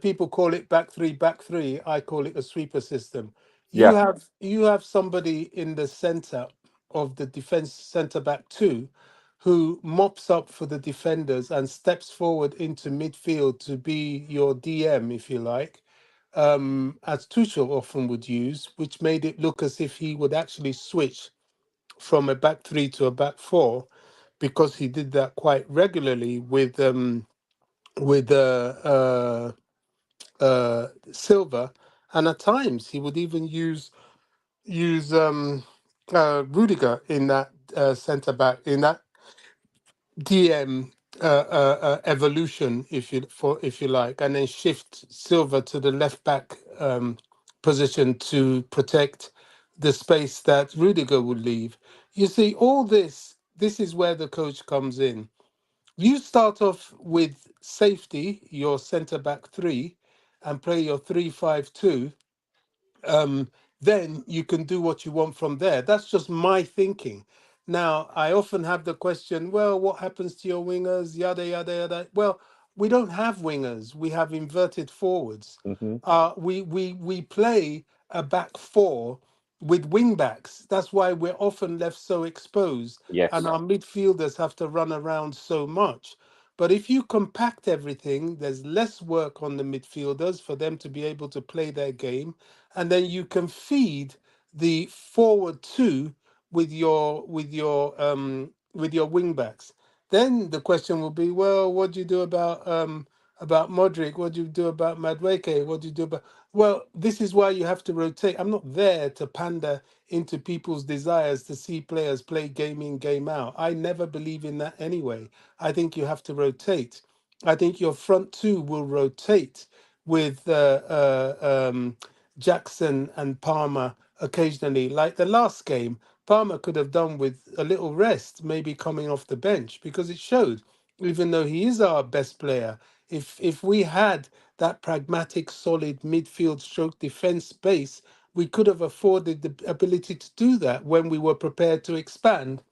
People call it back 3. I call it a sweeper system. You have somebody in the centre of the defense, centre back 2, who mops up for the defenders and steps forward into midfield to be your DM, if you like, as Tuchel often would use, which made it look as if he would actually switch from a back 3 to a back 4, because he did that quite regularly with Silva, and at times he would even use Rudiger in that centre back, in that DM evolution, if you like, and then shift Silva to the left back position to protect the space that Rudiger would leave. You see, all this. This is where the coach comes in. You start off with safety, your centre back three, and play your 3-5-2. Then you can do what you want from there. That's just my thinking. Now, I often have the question, well, what happens to your wingers? Yada, yada, yada. Well, we don't have wingers. We have inverted forwards. Hmm. We play a back four with wing backs. That's why we're often left so exposed, and Yes. our midfielders have to run around so much. But if you compact everything, there's less work on the midfielders for them to be able to play their game, and then you can feed the forward two with your wing backs. Then the question will be, well, what do you do about Modric? What do you do about Madueke? What do you do about? Well, this is why you have to rotate. I'm not there to pander into people's desires to see players play game in, game out. I never believe in that anyway. I think you have to rotate. I think your front two will rotate with Jackson and Palmer occasionally. Like the last game, Palmer could have done with a little rest, maybe coming off the bench, because it showed, even though he is our best player, if we had that pragmatic, solid midfield stroke defense base, we could have afforded the ability to do that when we were prepared to expand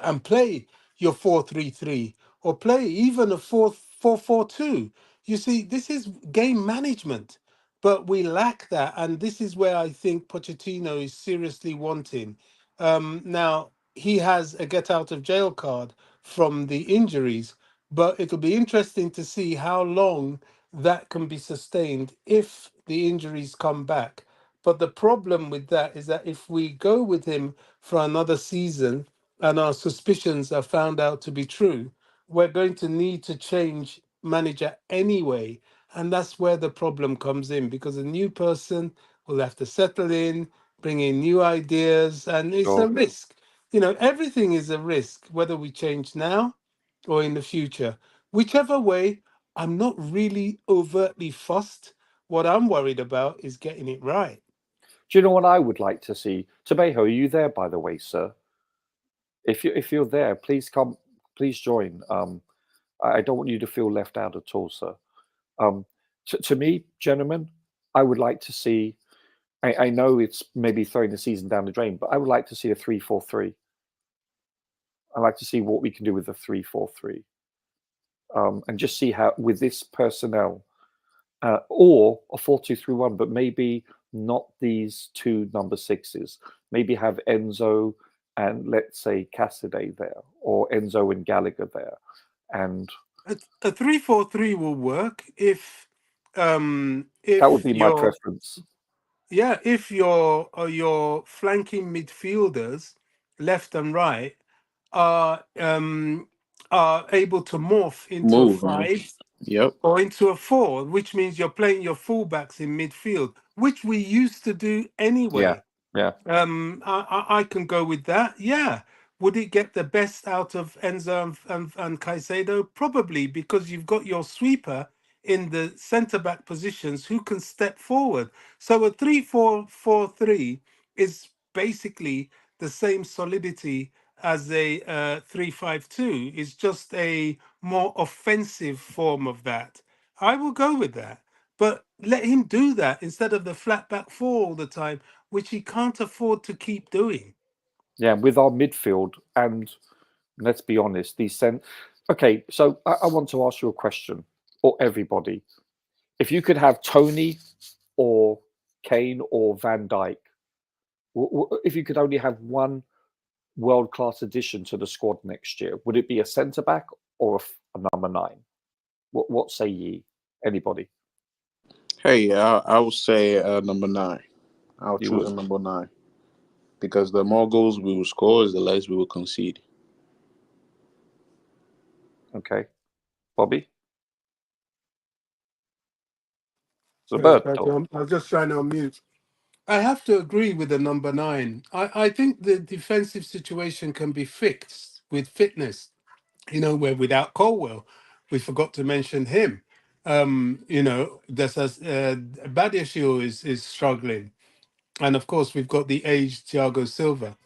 and play your 4-3-3 or play even a 4-4-2. You see, this is game management, but we lack that. And this is where I think Pochettino is seriously wanting. Now, he has a get out of jail card from the injuries, but it'll be interesting to see how long that can be sustained if the injuries come back. But the problem with that is that if we go with him for another season, and our suspicions are found out to be true, we're going to need to change manager anyway. And that's where the problem comes in, because a new person will have to settle in, bring in new ideas, and it's a Sure. risk. You know, everything is a risk, whether we change now or in the future. Whichever way, I'm not really overtly fussed. What I'm worried about is getting it right. Do you know what I would like to see? Tabejo, are you there, by the way, sir? If you're there, please come, please join. I don't want you to feel left out at all, sir. To me, gentlemen, I would like to see. I know it's maybe throwing the season down the drain, but I would like to see a 3-4-3. I'd like to see what we can do with a 3-4-3, and just see how with this personnel, or a 4-2-3-1, but maybe not these two number sixes. Maybe have Enzo and let's say Cassidy there, or Enzo and Gallagher there, and A 3-4-3 will work that would if be my your preference. if your flanking midfielders left and right are able to morph into a Move. five Yep. or into a four, which means you're playing your fullbacks in midfield, which we used to do Yeah, anyway. yeah, I can go with that. Yeah. Would it get the best out of Enzo and Caicedo? Probably, because you've got your sweeper in the centre back positions who can step forward. So a 3-4-4-3 is basically the same solidity as a 3-5-2. It's just a more offensive form of that. I will go with that. But let him do that instead of the flat back four all the time, which he can't afford to keep doing. yeah. With our midfield, and let's be honest, Okay, so I want to ask you a question, or everybody. If you could have Tony or Kane or Van Dijk, if you could only have one world-class addition to the squad next year, would it be a centre back or a number 9? What say ye? Anybody? Hey, I would say number 9. I'll You choose would? a number 9 because the more goals we will score, is the less we will concede. Okay, Bobby. It's a bird I dog. was just trying to unmute. I have to agree with the number 9. I think the defensive situation can be fixed with fitness. We're without Colwell. We forgot to mention him. Badiashile is struggling. And of course, we've got the aged Thiago Silva.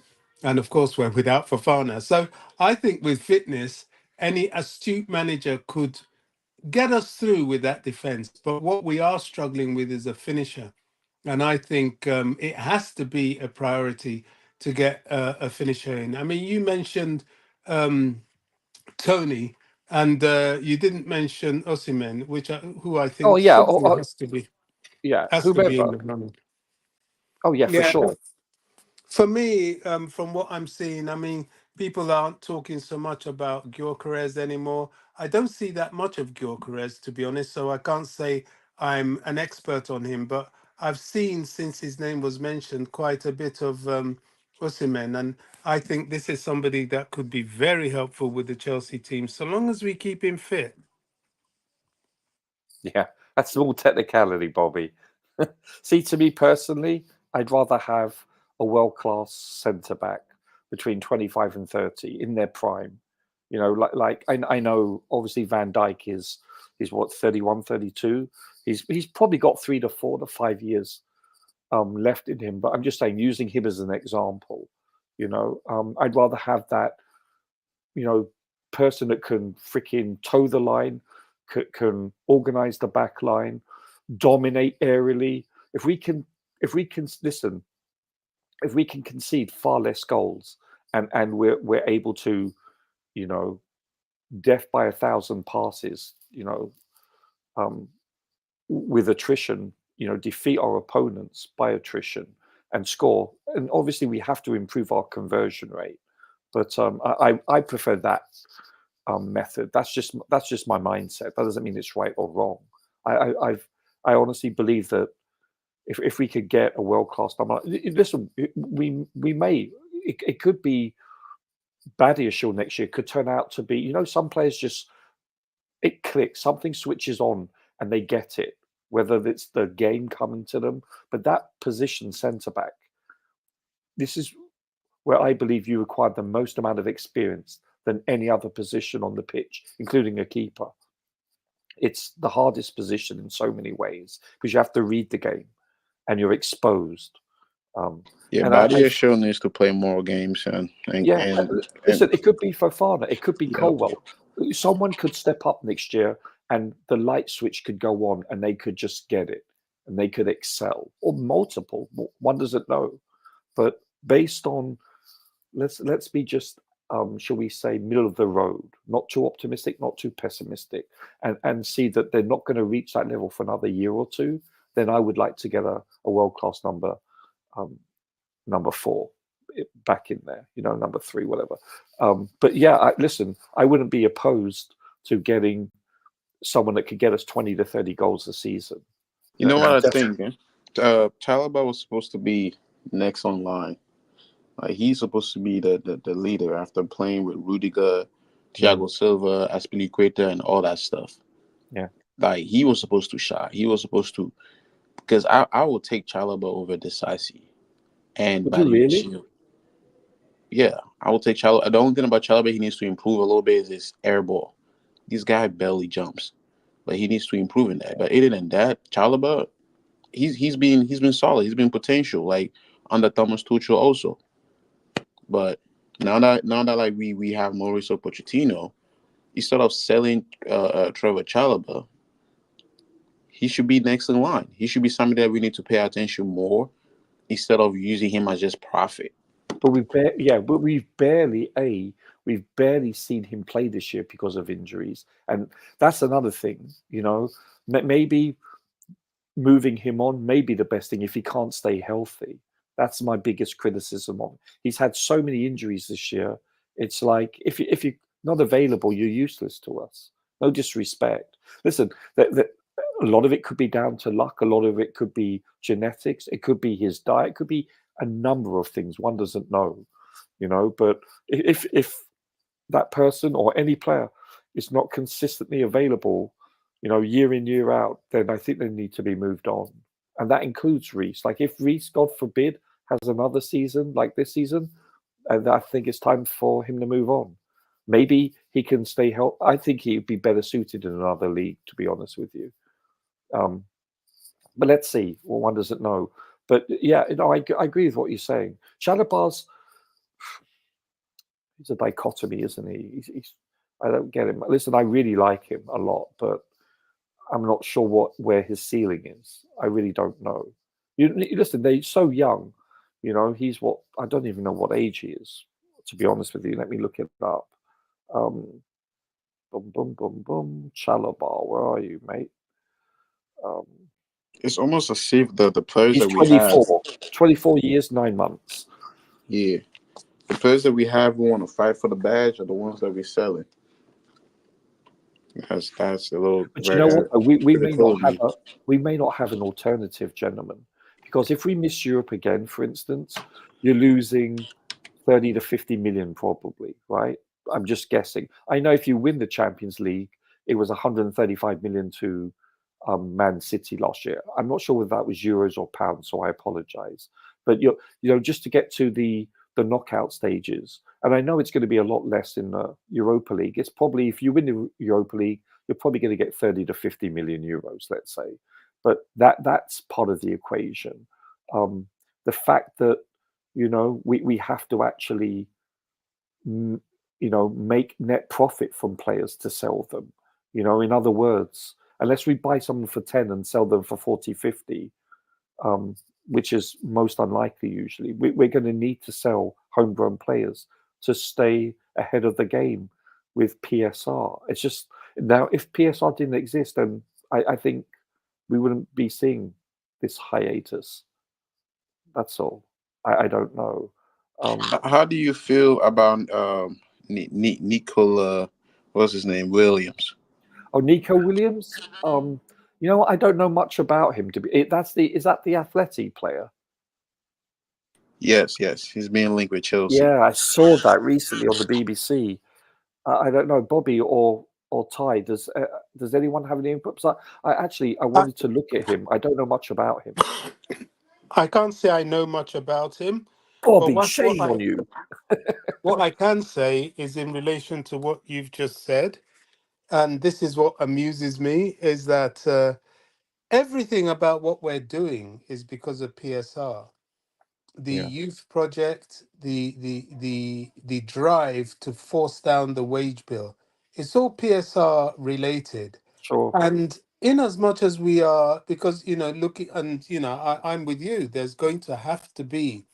And of course, we're without Fofana. So I think with fitness, any astute manager could get us through with that defense. But what we are struggling with is a finisher. And I think it has to be a priority to get a finisher in. I mean, you mentioned Tony, and you didn't mention Osimhen, who I Oh think yeah, simply has to be in whomever. the running. Oh yeah, for Yeah, sure. for me, from what I'm seeing, I mean, people aren't talking so much about Gyökeres anymore. I don't see that much of Gyökeres, to be honest, so I can't say I'm an expert on him, but I've seen, since his name was mentioned, quite a bit of Osimhen, and I think this is somebody that could be very helpful with the Chelsea team, so long as we keep him fit. Yeah, that's all technicality, Bobby. See, to me personally, I'd rather have a world-class centre back between 25 and 30 in their prime. I know obviously Van Dijk is what, 31, 32. He's probably got 3 to 4 to 5 years left in him. But I'm just saying, using him as an example, I'd rather have that, person that can freaking toe the line, can organize the back line, dominate aerially. If we can listen, if we can concede far less goals and we're able to, death by 1,000 passes, with attrition, defeat our opponents by attrition and score. And obviously we have to improve our conversion rate. But I prefer that method. That's just my mindset. That doesn't mean it's right or wrong. I honestly believe that if we could get a world-class number, listen, we may, it could be Badiashile next year, could turn out to be, some players just, it clicks, something switches on and they get it, whether it's the game coming to them. But that position, centre-back, this is where I believe you require the most amount of experience than any other position on the pitch, including a keeper. It's the hardest position in so many ways because you have to read the game and you're exposed. Badiashile needs to play more games. Listen, it could be Fofana, it could be Colwell. Someone could step up next year and the light switch could go on and they could just get it and they could excel, or multiple. One doesn't know. But based on, let's be just, shall we say, middle of the road, not too optimistic, not too pessimistic, and see that they're not going to reach that level for another year or two, then I would like to get a world-class number 4 back in there, number 3, whatever. But yeah, listen, I wouldn't be opposed to getting someone that could get us 20 to 30 goals a season. You know what I think? Chalobah was supposed to be next on line. He's supposed to be the leader after playing with Rudiger, Thiago Silva, Aspilicueta, and all that stuff. Yeah. He was supposed to shine. He was supposed to, because I will take Chalobah over Disasi. And Would you really? Yeah, I will take Chalobah. The only thing about Chalobah he needs to improve a little bit is his air ball. This guy barely jumps, but he needs to improve in that. But other than that, Chalobah, he's been solid. He's been potential, like under Thomas Tuchel also. But now that like we have Mauricio Pochettino, instead of selling Trevor Chalobah, he should be next in line. He should be somebody that we need to pay attention more instead of using him as just profit. But we've barely seen him play this year because of injuries, and that's another thing. Maybe moving him on may be the best thing if he can't stay healthy. That's my biggest criticism of him. He's had so many injuries this year. It's like if you're not available, you're useless to us. No disrespect. Listen, a lot of it could be down to luck. A lot of it could be genetics. It could be his diet. It could be a number of things. One doesn't know, But if that person or any player is not consistently available, year in, year out, then I think they need to be moved on. And that includes Reece. Like if Reece, God forbid, has another season like this season, and I think it's time for him to move on. Maybe he can stay healthy. I think he'd be better suited in another league, to be honest with you. But let's see. Well, one doesn't know. But yeah, I agree with what you're saying. Chalobah's he's a dichotomy, isn't he? I don't get him. Listen, I really like him a lot, but I'm not sure where his ceiling is. I really don't know. You listen, they're so young. He's what I don't even know what age he is. To be honest with you, let me look it up. Boom, boom, boom, boom. Chalobah, where are you, mate? It's almost as if the players He's that we have, 24 years, 9 months. yeah, the players that we have who want to fight for the badge are the ones that we're selling. That's a little But you very know what? We may critical not of have me. an alternative, gentlemen, because if we miss Europe again, for instance, you're losing 30 to 50 million probably, right? I'm just guessing. I know if you win the Champions League, it was 135 million to Man City last year. I'm not sure whether that was euros or pounds, so I apologize. But just to get to the knockout stages, and I know it's going to be a lot less in the Europa League. It's probably, if you win the Europa League, you're probably going to get 30 to 50 million euros, let's say. But that's part of the equation. The fact that we have to actually make net profit from players to sell them. In other words, unless we buy someone for 10 and sell them for 40, 50, which is most unlikely usually, we're going to need to sell homegrown players to stay ahead of the game with PSR. It's just, now, if PSR didn't exist, then I think we wouldn't be seeing this hiatus. That's all. I don't know. How do you feel about Nicola? What's his name? Williams. Oh, Nico Williams. I don't know much about him. Is that the Atleti player? Yes, he's being linked with Chelsea. Yeah, I saw that recently on the BBC. I don't know, Bobby or Ty. Does anyone have any input? So I wanted to look at him. I don't know much about him. I can't say I know much about him. Bobby, But shame on you. what I can say is in relation to what you've just said, and this is what amuses me, is that everything about what we're doing is because of PSR. The Yeah, youth project, the drive to force down the wage bill, it's all PSR related. sure. And in as much as we are, because looking, and I'm with you, there's going to have to be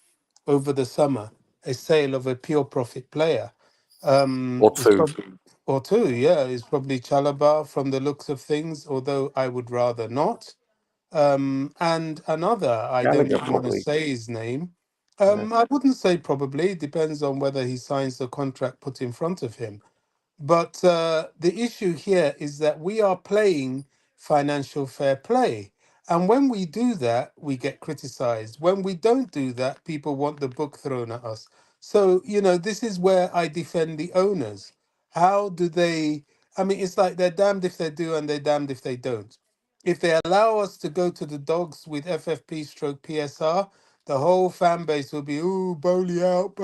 over the summer a sale of a pure profit player. Or It's two. probably, or two, yeah, it's probably Chalobah from the looks of things, although I would rather not. And another, I don't Gallagher, even want to probably. say his name. Yeah. I wouldn't say probably, depends on whether he signs the contract put in front of him. But the issue here is that we are playing financial fair play. And when we do that, we get criticized. When we don't do that, people want the book thrown at us. So, this is where I defend the owners. How do they? I mean, it's like they're damned if they do and they're damned if they don't. If they allow us to go to the dogs with FFP stroke PSR, the whole fan base will be, ooh, Bowley out,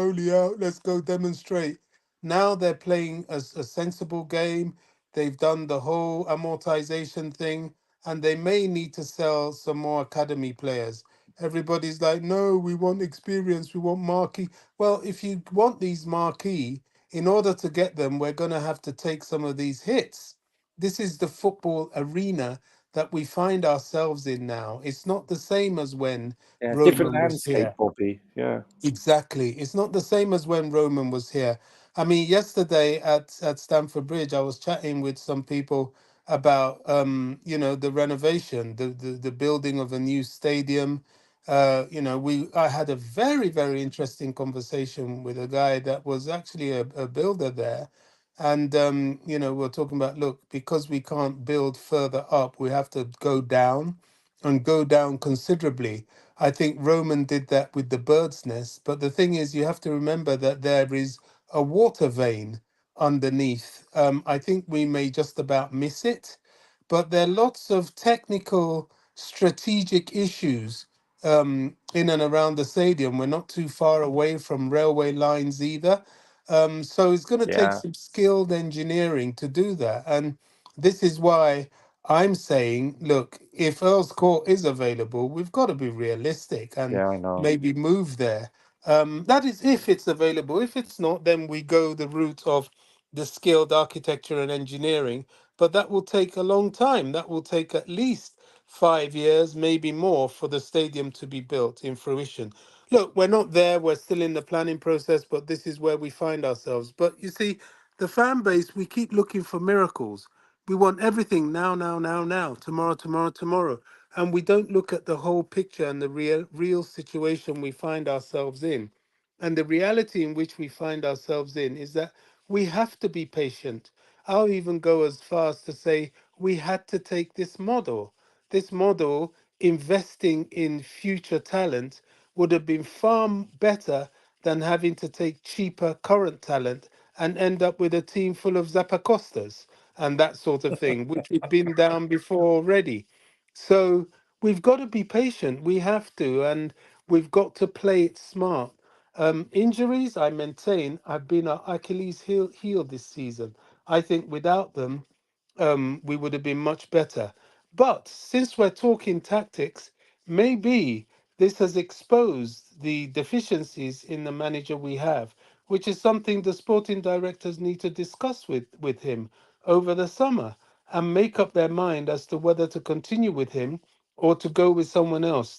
let's go demonstrate. Now they're playing a sensible game. They've done the whole amortization thing, and they may need to sell some more academy players. Everybody's like, no, we want experience, we want marquee. Well, if you want these marquee, in order to get them, we're going to have to take some of these hits. This is the football arena that we find ourselves in now. It's not the same as when Yeah, different Roman was landscape, here. Bobby. Yeah. Exactly. It's not the same as when Roman was here. I mean, yesterday at Stamford Bridge, I was chatting with some people about the renovation, the building of a new stadium. I had a very, very interesting conversation with a guy that was actually a builder there. And we're talking about, look, because we can't build further up, we have to go down and go down considerably. I think Roman did that with the bird's nest. But the thing is, you have to remember that there is a water vein underneath. I think we may just about miss it. but there are lots of technical, strategic issues in and around the stadium. We're not too far away from railway lines either. So it's going to take Yeah, some skilled engineering to do that. And this is why I'm saying, look, if Earl's Court is available, we've got to be realistic and yeah, I know. maybe move there. That is if it's available. If it's not, then we go the route of the skilled architecture and engineering, but that will take a long time. That will take at least 5 years, maybe more, for the stadium to be built in fruition. Look, we're not there. We're still in the planning process, but this is where we find ourselves. But you see, the fan base, we keep looking for miracles. We want everything now, now, now, now, tomorrow, tomorrow, tomorrow. And we don't look at the whole picture and the real situation we find ourselves in. And the reality in which we find ourselves in is that we have to be patient. I'll even go as far as to say we had to take this model. This model, investing in future talent, would have been far better than having to take cheaper current talent and end up with a team full of Zapacostas and that sort of thing, which we've been down before already. So we've got to be patient. We have to, and we've got to play it smart. Injuries, I maintain, have been our Achilles heel this season. I think without them, we would have been much better. But since we're talking tactics, maybe this has exposed the deficiencies in the manager we have, which is something the sporting directors need to discuss with him over the summer and make up their mind as to whether to continue with him or to go with someone else.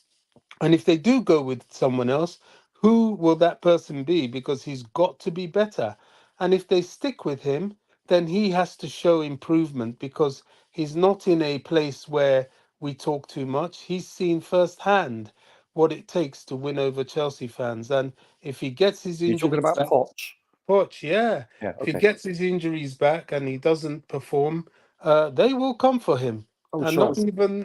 And if they do go with someone else, who will that person be? Because he's got to be better. And if they stick with him, then he has to show improvement because he's not in a place where we talk too much. He's seen firsthand what it takes to win over Chelsea fans. And if he gets his You're talking injuries about back, Poch. Poch, yeah. Yeah, If he okay. gets his injuries back and he doesn't perform, they will come for him. Oh, And sure.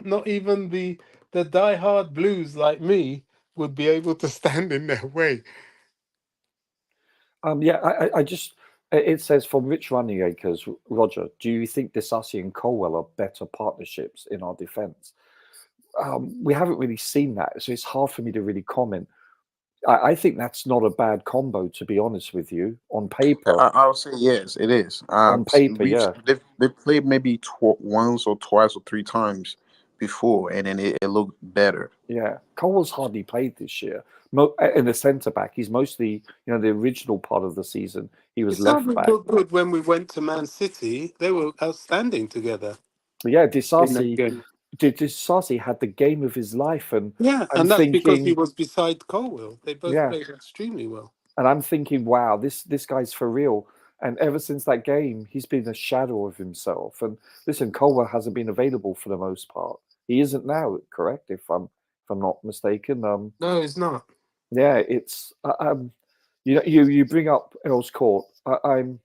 not even the die-hard blues like me would be able to stand in their way. Yeah, I just it says from Rich Running Acres, Roger, do you think Disasi and Colwell are better partnerships in our defence? We haven't really seen that, so it's hard for me to really comment. I think that's not a bad combo, to be honest with you. On paper, I would say yes, it is. on paper, yeah, They've played maybe once or twice or three times before, and then it looked better. yeah. Colwell's hardly played this year. In the centre back, he's mostly, the original part of the season. He It was left sounded back. good when we went to Man City. They were outstanding together But yeah, in that game. Disasi had the game of his life, and Yeah, I'm and that's because he thinking, was beside Colwell. They both yeah, played extremely well. and I'm thinking, wow, this guy's for real. And ever since that game, he's been a shadow of himself. And listen, Colwell hasn't been available for the most part. He isn't now, correct? If I'm not mistaken. No, it's not. Yeah, it's you bring up Earl's Court. I'm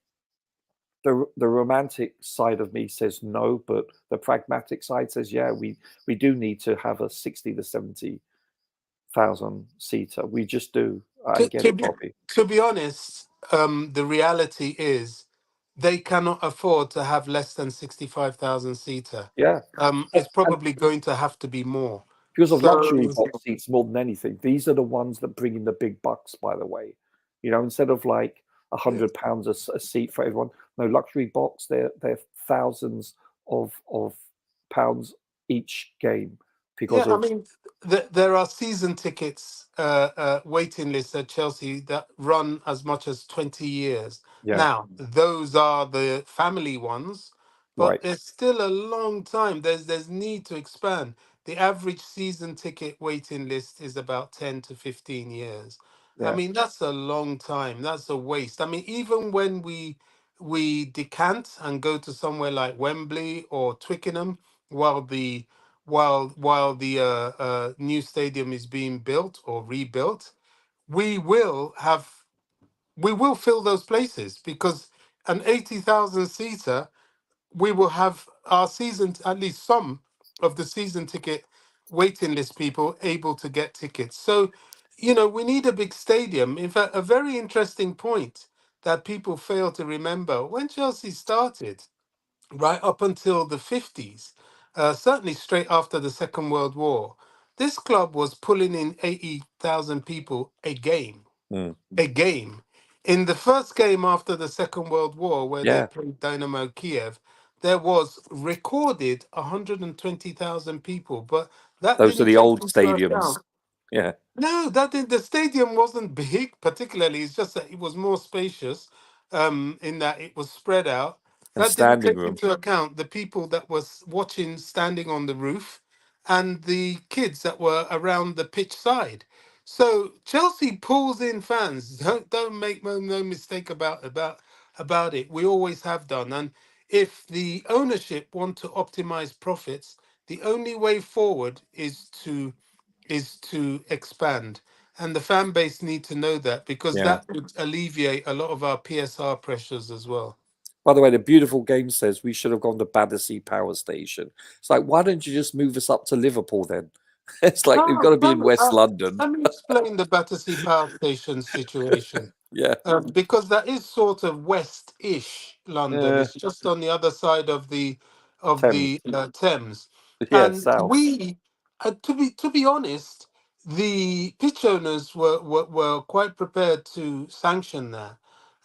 the romantic side of me says no, but the pragmatic side says yeah. We do need to have a 60 to 70,000 seater. We just do. I To, get to it, be Bobby. to be honest, the reality is they cannot afford to have less than 65,000 seater. Yeah, It's and probably going to have to be more. because of luxury So box seats more than anything. These are the ones that bring in the big bucks. By the way, instead of like £100 a seat for everyone, no luxury box. They're thousands of pounds each game because yeah, I of mean, there are season tickets waiting lists at Chelsea that run as much as 20 years. yeah, Now, those are the family ones, but right, it's still a long time. There's need to expand. The average season ticket waiting list is about 10 to 15 years. I yeah, mean, that's a long time. That's a waste. I mean, even when we decant and go to somewhere like Wembley or Twickenham, while the new stadium is being built or rebuilt, we will have we will fill those places because an 80,000 seater, we will have our season, at least some of the season ticket waiting list people able to get tickets. So, we need a big stadium. In fact, a very interesting point that people fail to remember: when Chelsea started, right up until the 50s, certainly straight after the Second World War, this club was pulling in 80,000 people a game. Mm. A game. In the first game after the Second World War, where they Yeah, played Dynamo Kiev, there was recorded 120,000 people, but that those are didn't the take old into account. stadiums. Yeah, No, the stadium wasn't big, particularly. It's just that it was more spacious, in that it was spread out. and That didn't standing take room. into account the people that was watching standing on the roof and the kids that were around the pitch side. So Chelsea pulls in fans. Don't make no mistake about it. We always have done. And if the ownership want to optimize profits, the only way forward is to expand. And the fan base need to know that, because Yeah. that would alleviate a lot of our PSR pressures as well. By the way, the beautiful game says we should have gone to Battersea Power Station. It's like, why don't you just move us up to Liverpool then? It's like we've got No, to be in West London. let me explain the Battersea Power Station situation. Yeah. Because that is sort of west-ish London. Yeah. It's just on the other side of the Thames. Thames, Yeah, and south. we, to be honest, the pitch owners were quite prepared to sanction that,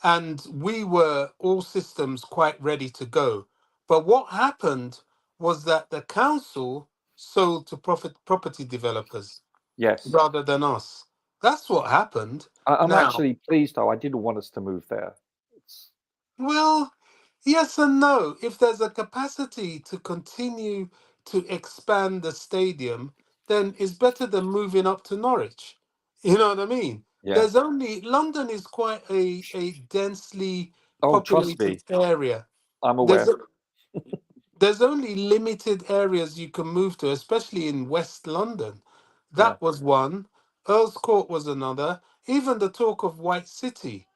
and we were all systems quite ready to go. But what happened was that the council sold to property developers Yes. rather than us. That's what happened. I'm Now, actually pleased, though. I didn't want us to move there. It's, well, yes and no. If there's a capacity to continue to expand the stadium, then it's better than moving up to Norwich. You know what I mean? yeah. There's only London is quite a densely Oh, trust populated me. area. I'm There's aware. there's only limited areas you can move to, especially in West London. Yeah. That was one. Earl's Court was another. Even the talk of White City,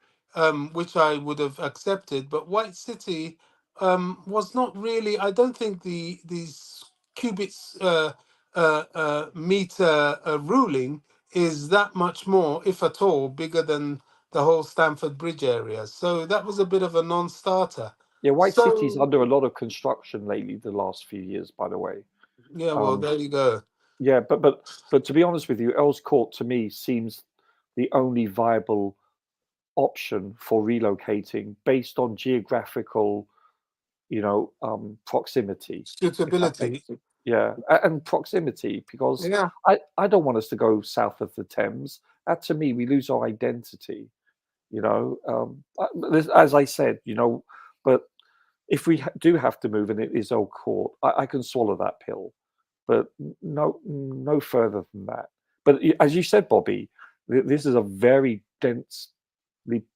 which I would have accepted, but White City was not really. I don't think these qubits meter ruling is that much more, if at all, bigger than the whole Stamford Bridge area. So that was a bit of a non-starter. Yeah, White City's So under a lot of construction lately, the last few years, by the way. yeah, well, Um, there you go. yeah, but to be honest with you, Earl's Court to me seems the only viable option for relocating based on geographical, proximity, if that Suitability. makes yeah, and proximity, because Yeah. I don't want us to go south of the Thames. That to me, we lose our identity. As I said, but if we do have to move and it is Old Court, I can swallow that pill, but no further than that. But as you said, Bobby, this is a very densely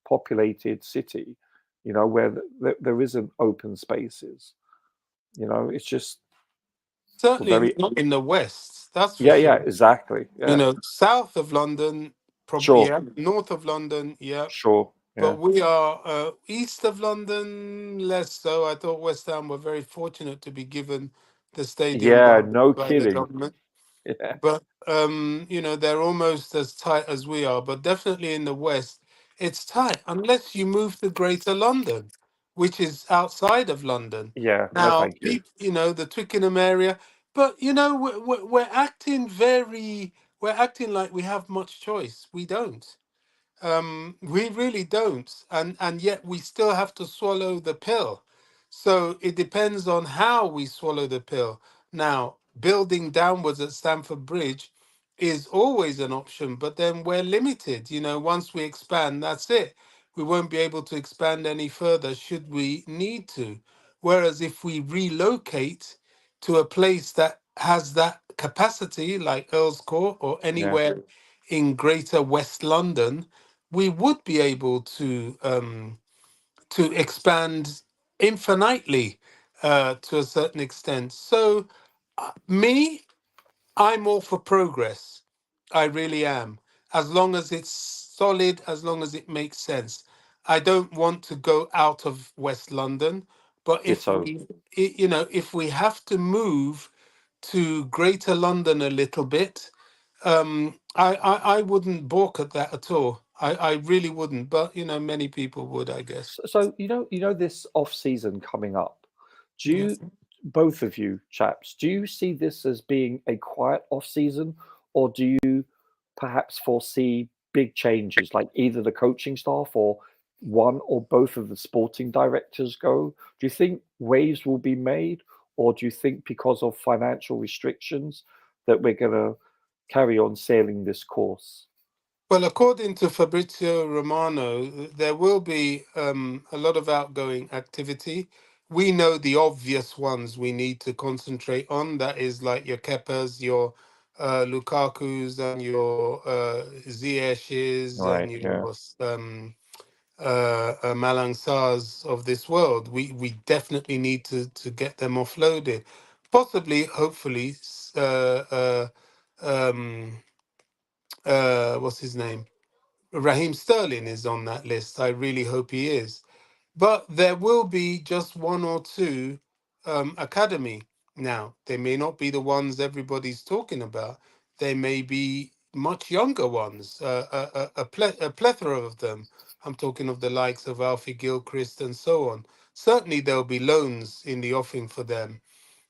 populated city, where there isn't open spaces. It's just Certainly very not in the West, that's for yeah, sure. exactly. Yeah, South of London, probably, sure, yeah. North of London, yeah. sure. But Yeah, we are east of London, less so. I thought West Ham were very fortunate to be given the stadium yeah, no by the kidding. government. Yeah, But they're almost as tight as we are. But definitely in the West, it's tight unless you move to Greater London, which is outside of London. yeah. No, Now, thank you. the Twickenham area. But we're acting like we have much choice. We don't. We really don't, and yet we still have to swallow the pill. So it depends on how we swallow the pill. Now, building downwards at Stamford Bridge is always an option, but then we're limited. Once we expand, that's it. We won't be able to expand any further should we need to. Whereas if we relocate to a place that has that capacity, like Earl's Court or Yeah. anywhere in Greater West London, we would be able to expand infinitely to a certain extent. So, me, I'm all for progress. I really am. As long as it's solid, as long as it makes sense. I don't want to go out of West London, but Ditto. if we have to move to Greater London a little bit, I wouldn't balk at that at all. I really wouldn't, but many people would, I guess. So this off season coming up, Do you, both of you chaps, do you see this as being a quiet off season, or do you perhaps foresee big changes, like either the coaching staff or one or both of the sporting directors go? Do you think waves will be made, or do you think because of financial restrictions that we're going to carry on sailing this course? Well, according to Fabrizio Romano, there will be a lot of outgoing activity. We know the obvious ones we need to concentrate on. That is like your Kepas, your Lukaku's, and your Ziyech's, and Right. Yeah. your Malang Sarrs of this world. We definitely need to get them offloaded. Possibly, hopefully, what's his name? Raheem Sterling is on that list. I really hope he is. But there will be just one or two academy now. They may not be the ones everybody's talking about. They may be much younger ones, a plethora of them. I'm talking of the likes of Alfie Gilchrist and so on. Certainly there'll be loans in the offing for them.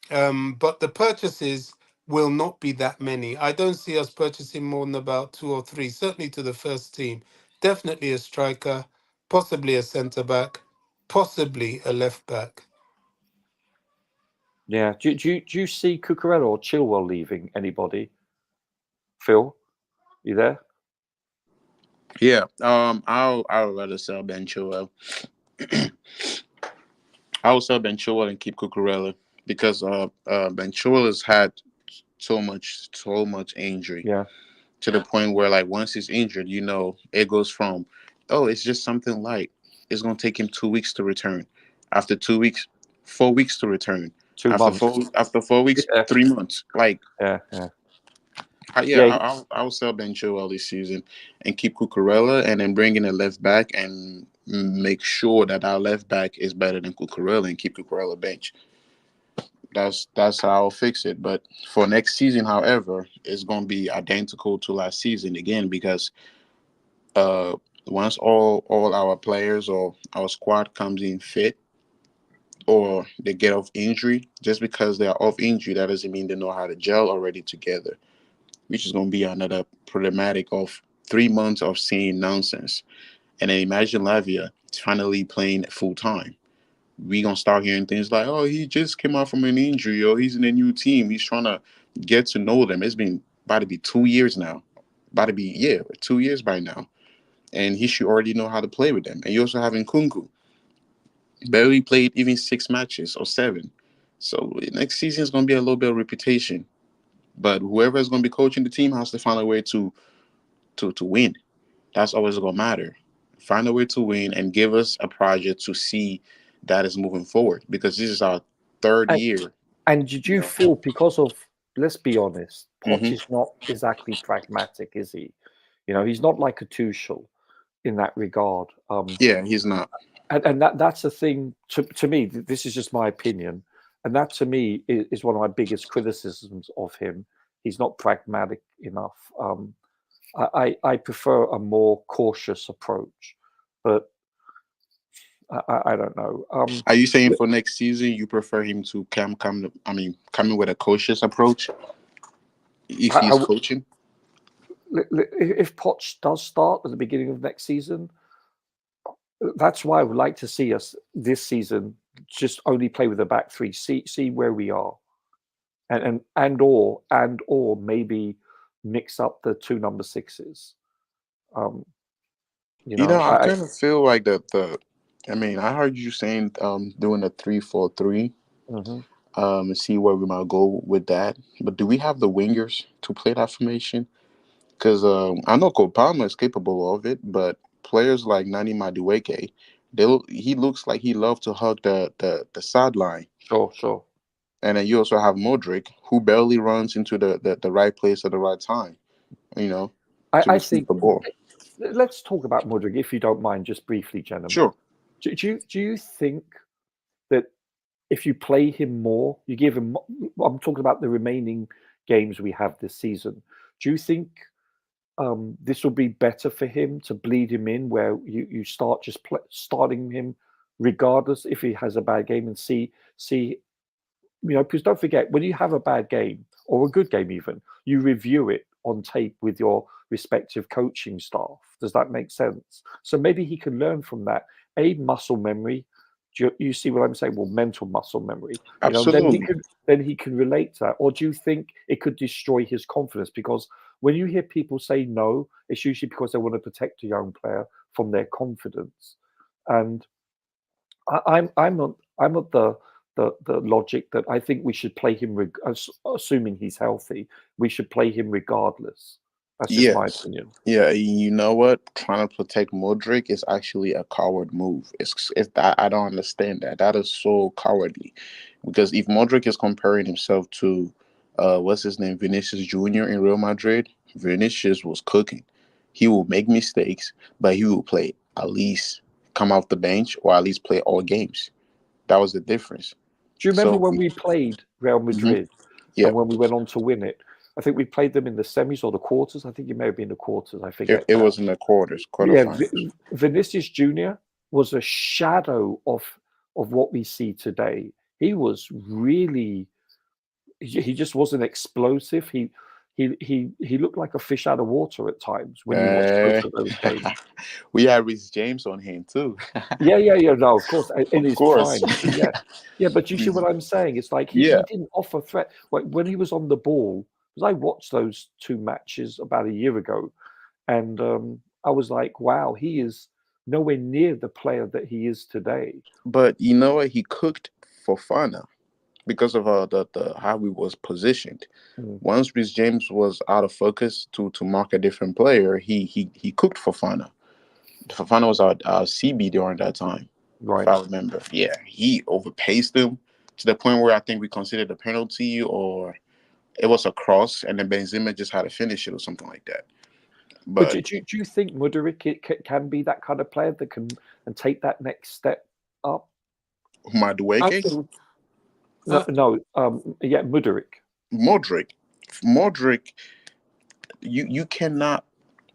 But the purchases will not be that many. I don't see us purchasing more than about 2 or 3, certainly to the first team. Definitely a striker, possibly a centre back, possibly a left back. Yeah. Do you see Cucurella or Chilwell leaving? Anybody? Phil, you there? Yeah. I'll rather sell Ben Chilwell. I'll sell Ben Chilwell and keep Cucurella because Ben Chilwell has had so much injury. Yeah. To the point where, like, once he's injured, it goes from, oh, it's just something light. It's gonna take him 2 weeks to return. After 2 weeks, 4 weeks to return. 2 months. After 4 weeks, Yeah. 3 months. Like, Yeah. I'll sell Ben Chilwell this season and keep Cucurella, and then bring in a left back and make sure that our left back is better than Cucurella and keep Cucurella bench. That's how I'll fix it. But for next season, however, it's going to be identical to last season again, because once all our players or our squad comes in fit, or they get off injury, just because they are off injury, that doesn't mean they know how to gel already together, which is going to be another problematic of 3 months of seeing nonsense. And then imagine Lavia finally playing full time. We gonna start hearing things like, "Oh, he just came out from an injury, or he's in a new team. He's trying to get to know them." It's been about to be 2 years now. 2 years by now, and he should already know how to play with them. And you also have Nkunku, barely played even 6 matches or 7. So next season is gonna be a little bit of reputation. But whoever is gonna be coaching the team has to find a way to win. That's always gonna matter. Find a way to win and give us a project to see that is moving forward, because this is our third year. And did you feel, because of, let's be honest, Poch Mhm. is not exactly pragmatic, is he? He's not like a Tuchel in that regard. Yeah, he's not. And that's the thing, to me, this is just my opinion, and that to me is one of my biggest criticisms of him. He's not pragmatic enough. I prefer a more cautious approach, but I don't know. Are you saying for next season you prefer him to come in with a cautious approach if he's coaching? If Poch does start at the beginning of next season, that's why I would like to see us this season just only play with the back three, see where we are, and or maybe mix up the 2 number 6s. I kind of feel like I heard you saying doing a 3-4-3. And see where we might go with that. But do we have the wingers to play that formation? Because I know Cole Palmer is capable of it, but players like Nani Madueke, he looks like he loves to hug the sideline. Sure. And then you also have Modric, who barely runs into the right place at the right time. I think the ball. Let's talk about Modric, if you don't mind, just briefly, gentlemen. Sure. Do you think that if you play him more, you give him? I'm talking about the remaining games we have this season. Do you think this will be better for him to bleed him in, where you start just starting him regardless if he has a bad game, and see, because don't forget, when you have a bad game or a good game even, you review it on tape with your respective coaching staff. Does that make sense? So maybe he can learn from that. Muscle memory. Do you see what I'm saying? Well, mental muscle memory. Absolutely. Then he can relate to that. Or do you think it could destroy his confidence? Because when you hear people say no, it's usually because they want to protect a young player from their confidence. And I'm of the logic that I think we should play him, assuming he's healthy. We should play him regardless. That's just my Yes. opinion. Yeah, you know what? Trying to protect Modric is actually a coward move. It's that I don't understand that. That is so cowardly. Because if Modric is comparing himself to what's his name, Vinicius Jr. in Real Madrid, Vinicius was cooking. He will make mistakes, but he will play at least come off the bench or at least play all games. That was the difference. Do you remember So when we played Real mhm, Madrid yeah, and when we went on to win it? I think we played them in the semis or the quarters. I think it may have been the quarters. I it, forget it now. was in the Yeah, quarterfinals. Vinicius Junior was a shadow of what we see today. He was really, he just wasn't explosive. He looked like a fish out of water at times when you watch both Uh, of those games. we had Rhys James on him too. Yeah. No, of course, in Of his course. prime. Yeah. But you see what I'm saying? It's like he Yeah, didn't offer threat. Like when he was on the ball, because I watched those two matches about a year ago, and I was like, wow, he is nowhere near the player that he is today. but you know what? He cooked for Fana because of the how he was positioned. Mm, Once Rhys James was out of focus to mark a different player, he cooked for Fana. Fofana was our CB during that time, if right. I remember. Yeah, he overpaced him to the point where I think we considered a penalty or it was a cross, and then Benzema just had to finish it or something like that. But But do you think Mudryk can be that kind of player that can and take that next step up? I Madueke, think No, yeah, Mudryk. Modric, Modric, you cannot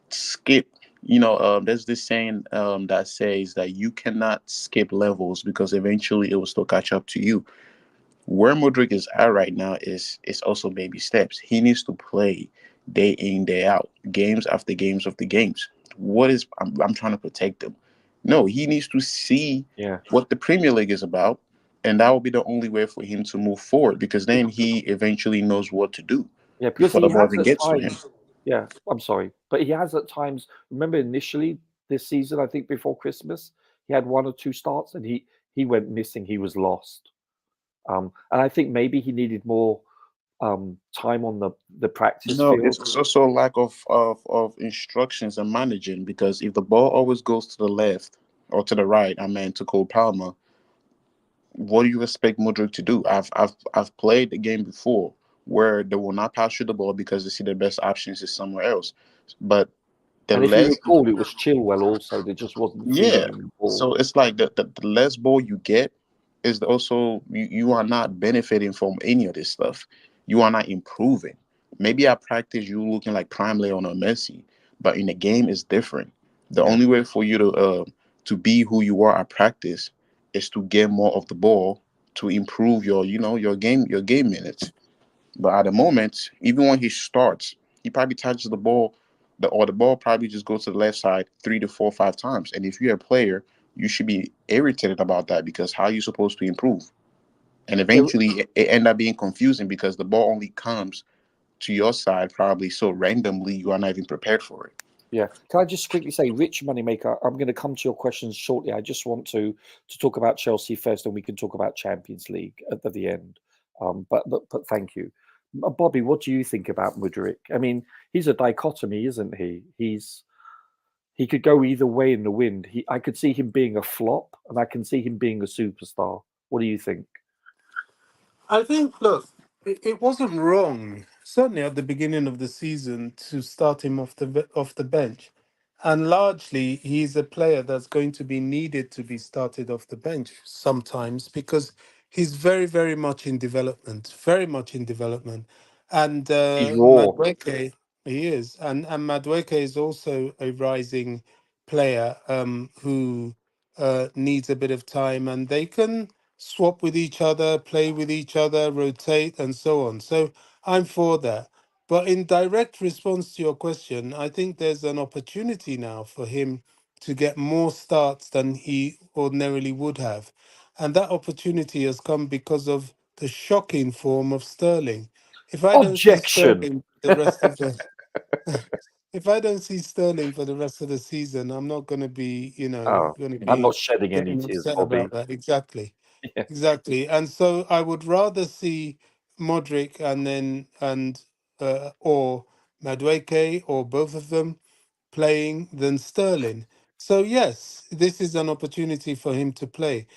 skip. There's this saying that says that you cannot skip levels because eventually it will still catch up to you. Where Modric is at right now is also baby steps. He needs to play day in, day out, games after games after games. I'm trying to protect him. No, he needs to see Yeah, what the Premier League is about, and that will be the only way for him to move forward because then he eventually knows what to do yeah, because before the he ball has even at gets to him. times. Yeah, I'm sorry, but he has at times. Remember initially this season, I think before Christmas, he had one or two starts and he went missing. He was lost. And I think maybe he needed more time on the practice No, field. it's also a lack of instructions and managing because if the ball always goes to the left or to the right, I mean to Cole Palmer, what do you expect Modric to do? I've played the game before where they will not pass you the ball because they see the best options is somewhere else. But the And if you less, recall, it was Chilwell also that just wasn't feeding yeah. him the ball. So it's like the less ball you get is also you are not benefiting from any of this stuff. You are not improving. Maybe at practice you looking like prime Leon or Messi, but in the game it's different. The Yeah. only way for you to be who you are at practice is to get more of the ball to improve your game minutes. But at the moment, even when he starts, he probably touches the ball, or the ball probably just goes to the left side 3 to 4 5 times. And if you're a player, you should be irritated about that because how are you supposed to improve? And Yeah, eventually, it end up being confusing because the ball only comes to your side probably so randomly you are not even prepared for it. yeah. Can I just quickly say, Rich Moneymaker, I'm going to come to your questions shortly. I just want to talk about Chelsea first, and we can talk about Champions League at the end. But thank you, Bobby. What do you think about Mudryk? I mean, he's a dichotomy, isn't he? He could go either way in the wind. I could see him being a flop, and I can see him being a superstar. What do you think? I think, look, it wasn't wrong, certainly at the beginning of the season, to start him off the bench. And largely, he's a player that's going to be needed to be started off the bench sometimes because he's very, very much in development, very much in development. And He's raw. Madueke, he is. And Madueke is also a rising player who needs a bit of time, and they can swap with each other, play with each other, rotate, and so on. So I'm for that. But in direct response to your question, I think there's an opportunity now for him to get more starts than he ordinarily would have. And that opportunity has come because of the shocking form of Sterling. If I don't see Objection. Sterling the rest of the if I don't see Sterling for the rest of the season, I'm not going to be, Oh, going to I'm not be shedding any getting tears, upset Bobby. about that. Exactly, Yeah. exactly. And so I would rather see Modric or Madueke or both of them playing than Sterling. So yes, this is an opportunity for him to play.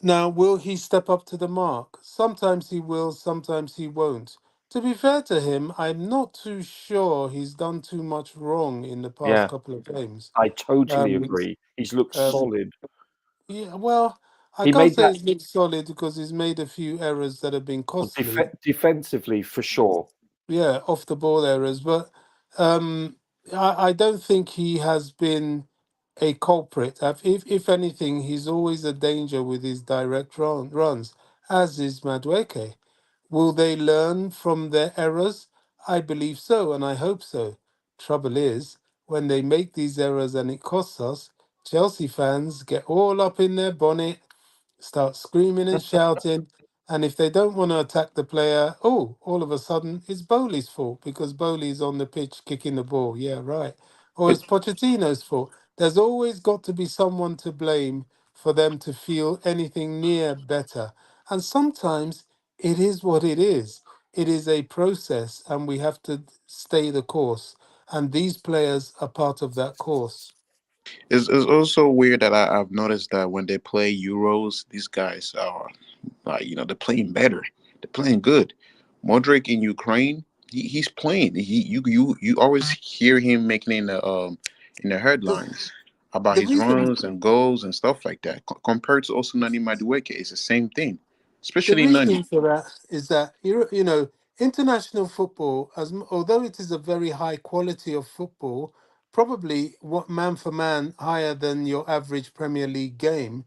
Now, will he step up to the mark? Sometimes he will, sometimes he won't. To be fair to him, I'm not too sure he's done too much wrong in the past Yeah, couple of games. I totally Um, agree. He's looked um, solid. yeah, well, I He can't made say that he's looked solid because he's made a few errors that have been costly. defensively for sure. Yeah, off the ball errors, but um, I don't think he has been a culprit. If anything, he's always a danger with his direct runs, as is Madueke. Will they learn from their errors? I believe so, and I hope so. Trouble is, when they make these errors and it costs us, Chelsea fans get all up in their bonnet, start screaming and shouting. And if they don't want to attack the player, oh, all of a sudden it's Bowley's fault because Bowley's on the pitch kicking the ball. Yeah, right. Or But it's Pochettino's fault. There's always got to be someone to blame for them to feel anything near better. And sometimes it is what it is. It is a process, and we have to stay the course. And these players are part of that course. It's also weird that I've noticed that when they play Euros, these guys are like, they're playing better. They're playing good. Modric in Ukraine, he's playing. You always hear him making in the The, headlines about the his reason runs and goals and stuff like that. Compared to also Nani Madueke, it's the same thing. the Especially Nani. reason for that is that international football, although it is a very high quality of football, probably what man for man higher than your average Premier League game,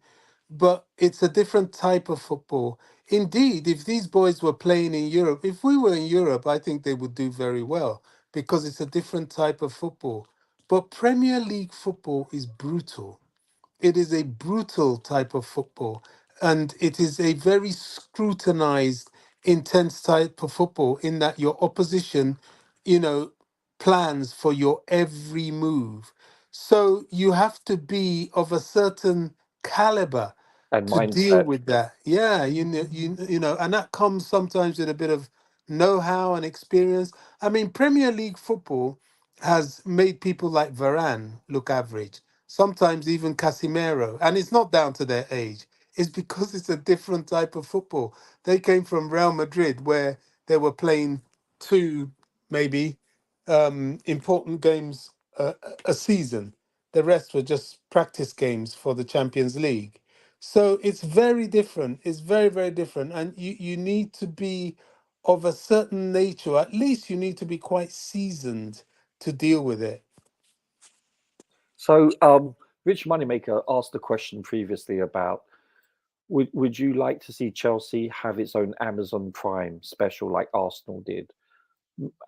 but it's a different type of football. Indeed, if these boys were playing in Europe, if we were in Europe, I think they would do very well because it's a different type of football. But Premier League football is brutal. It is a brutal type of football, and it is a very scrutinized, intense type of football in that your opposition, you know, plans for your every move. So you have to be of a certain caliber and to deal mindset. with that. Yeah, and that comes sometimes with a bit of know-how and experience. I mean, Premier League football has made people like Varane look average, sometimes even Casemiro, and it's not down to their age. It's because it's a different type of football. They came from Real Madrid, where they were playing two, maybe, important games a season. The rest were just practice games for the Champions League. So it's very different. It's very, very different. And you need to be of a certain nature. At least you need to be quite seasoned to deal with it. So, Rich Moneymaker asked a question previously about would you like to see Chelsea have its own Amazon Prime special like Arsenal did?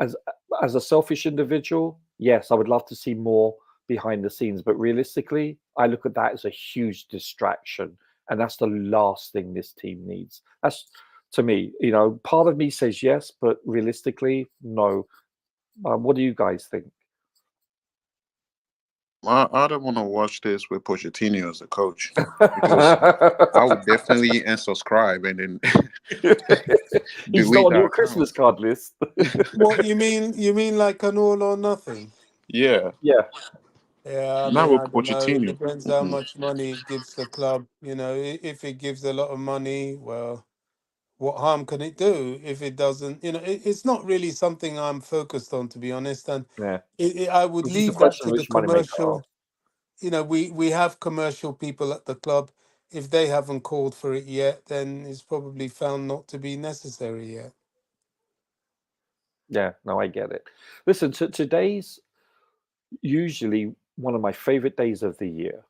As as a selfish individual, yes, I would love to see more behind the scenes, but realistically, I look at that as a huge distraction, and that's the last thing this team needs. That's to me, part of me says yes, but realistically, no. What do you guys think? I don't want to watch this with Pochettino as a coach because I would definitely unsubscribe and then He's not delete on that your account. Christmas card list. What you mean? You mean like an all or nothing? Yeah, Yeah, Yeah, I not mean, with I don't know. It Pochettino. depends how Mm-mm. much money it gives the club. If it gives a lot of money, well, what harm can it do? If it doesn't, it's not really something I'm focused on, to be honest. And yeah. I would This is the leave that question to the Rich Moneymaker commercial. asked. We have commercial people at the club. If they haven't called for it yet, then it's probably found not to be necessary yet. Yeah, no, I get it. Listen, today's usually one of my favorite days of the year,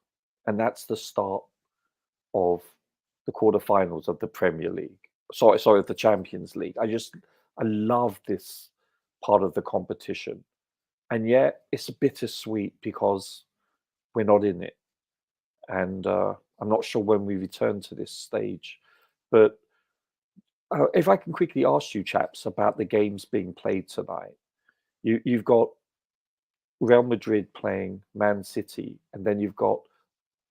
and that's the start of the quarterfinals of the Premier League. Sorry, of the Champions League. I love this part of the competition, and yet it's bittersweet because we're not in it, and I'm not sure when we return to this stage. But if I can quickly ask you, chaps, about the games being played tonight, you've got Real Madrid playing Man City, and then you've got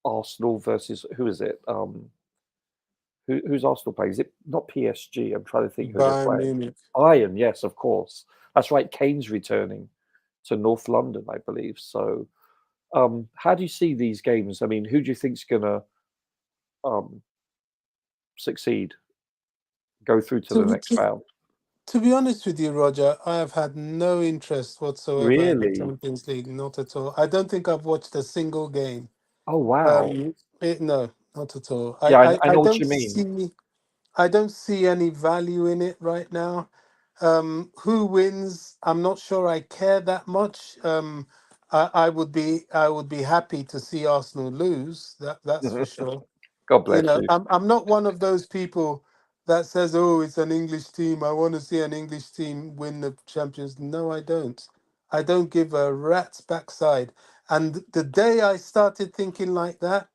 Arsenal versus who is it? Who's Arsenal playing? Is it not PSG? I'm trying to think who they're Bayern playing. Munich. Bayern, yes, of course. That's right. Kane's returning to North London, I believe. So, how do you see these games? I mean, who do you think's going to succeed, go through to the To, next to, round? to be honest with you, Roger, I have had no interest whatsoever in the Really? Champions League. Not at all. I don't think I've watched a single game. Oh, wow. No, not at all. Yeah, I know what you mean. I don't see any value in it right now. Who wins? I'm not sure I care that much. I would be happy to see Arsenal lose. That's for sure. God You bless know, you. I'm not one of those people that says, "Oh, it's an English team. I want to see an English team win the Champions." No, I don't. I don't give a rat's backside. And the day I started thinking like that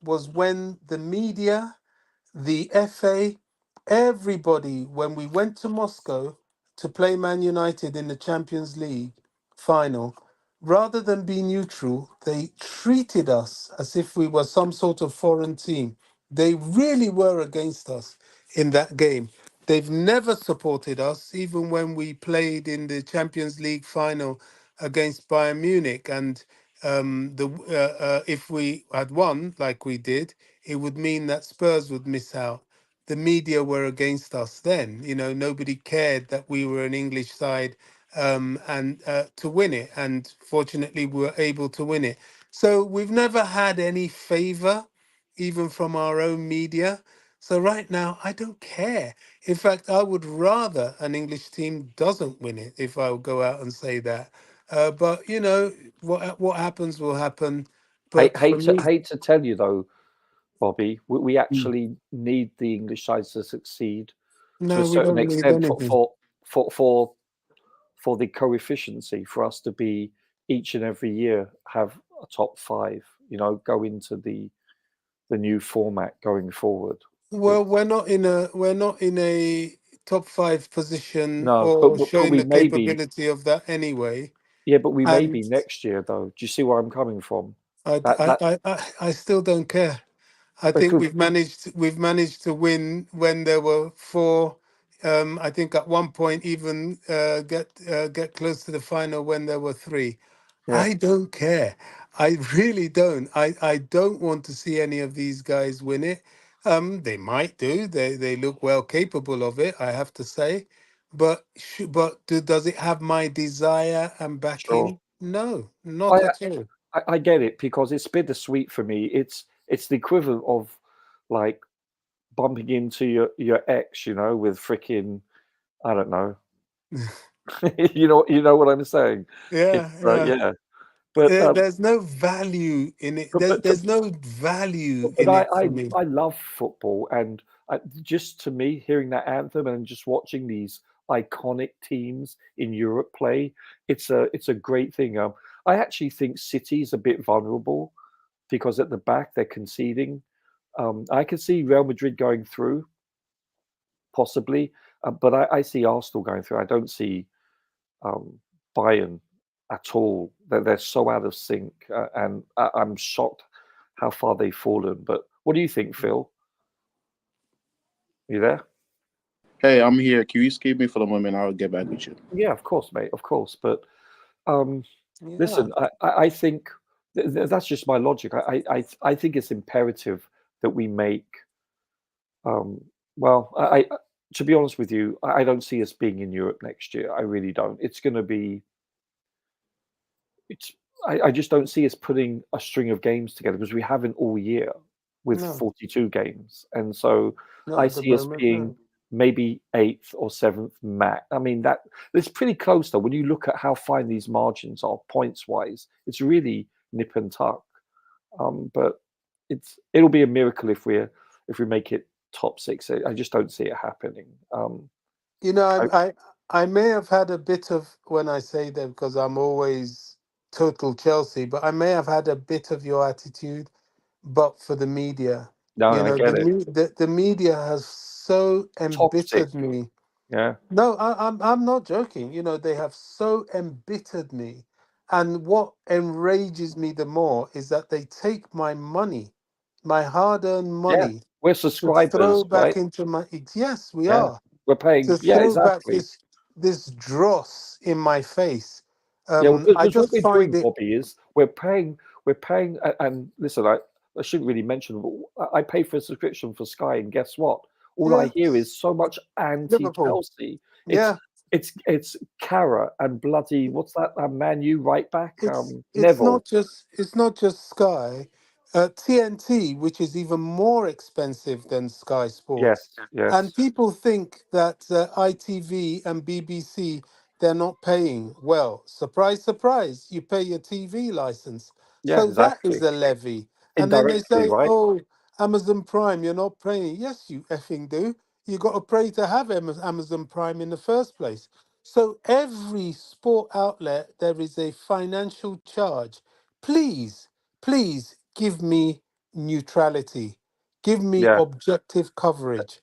was when the media, the FA, everybody, when we went to Moscow to play Man United in the Champions League final, rather than be neutral, they treated us as if we were some sort of foreign team. They really were against us in that game. They've never supported us, even when we played in the Champions League final against Bayern Munich. And if we had won like we did, it would mean that Spurs would miss out. The media were against us then. You know, nobody cared that we were an English side and to win it. And fortunately, we were able to win it. So we've never had any favor, even from our own media. So right now, I don't care. In fact, I would rather an English team doesn't win it if I would go out and say that. But you know, what happens will happen. Hate, But for hate to me, hate to tell you though, Bobby, we Mm. actually need the English sides to succeed to a No, we certain don't need extent anything. for for for the coefficiency for us to be each and every year have a top five. You know, go into the new format going forward. Well, It's we're not in a top five position no, or but showing we the may be. capability of that anyway. Yeah, but we may And be next year though. Do you see where I'm coming from? That I still don't care. I think because we've managed to win when there were four. I think at one point even get close to the final when there were three. yeah, I don't care. I really don't. I don't want to see any of these guys win it. They might do. They look well capable of it, I have to say. But does it have my desire and sure. backing? No, not I at all. I get it because it's bittersweet for me. It's the equivalent of like bumping into your ex, you know, with freaking I don't know. You know what I'm saying. It's Yeah, yeah. yeah, but There's no value in it. but but, There's no value but in I, it for I me. I love football, and just to me, hearing that anthem and just watching these iconic teams in Europe play, it's a great thing. I actually think City's a bit vulnerable because at the back they're conceding. I can see Real Madrid going through, possibly, but I see Arsenal going through. I don't see um, Bayern at all. They're so out of sync, and I'm shocked how far they've fallen. But what do you think, Phil? You there? Hey, I'm here. Can you escape me for the moment? I'll get back with you. Yeah, of course, mate, of course. But um, Yeah. listen, I think that's just my logic. I think it's imperative that we make. Um, well, to be honest with you, I don't see us being in Europe next year. I really don't. It's going to be. It's. I just don't see us putting a string of games together because we haven't all year with No, 42 games, and so not I at the see us moment. being No. maybe eighth or seventh max. I mean that it's pretty close though. When you look at how fine these margins are points wise, it's really nip and tuck. But it'll be a miracle if we make it top six. I just don't see it happening. You know, I, I may have had a bit of, when I say that, because I'm always total Chelsea, but I may have had a bit of your attitude, but for the media. no, You I know, get it. the media has so Toxic. embittered me. Yeah, No, I'm not joking. You know, they have so embittered me. And what enrages me the more is that they take my money, my hard-earned yeah. money, We're to throw subscribers, back right? into my, yes, we Yeah, are, we're paying. to Yeah, throw back exactly. this dross in my face. Yeah, I because what just we're find doing, it, Bobby, is we're paying. And listen, I shouldn't really mention, but I pay for a subscription for Sky, and guess what? All I yeah, hear is so much Liverpool. anti-Chelsea. Yeah, It's Cara and bloody what's that? Man U right back, it's Neville. not just Sky, TNT, which is even more expensive than Sky Sports, Yes, and yes, people think that ITV and BBC, they're not paying. Well, surprise, surprise, you pay your TV license, yeah, so that is exactly. a levy. And then they Indirectly, say, right? "Oh, Amazon Prime, you're not paying." Yes, you effing do. You got to pay to have Amazon Prime in the first place. So every sport outlet, there is a financial charge. Please, please give me neutrality. Give me Yeah. objective coverage.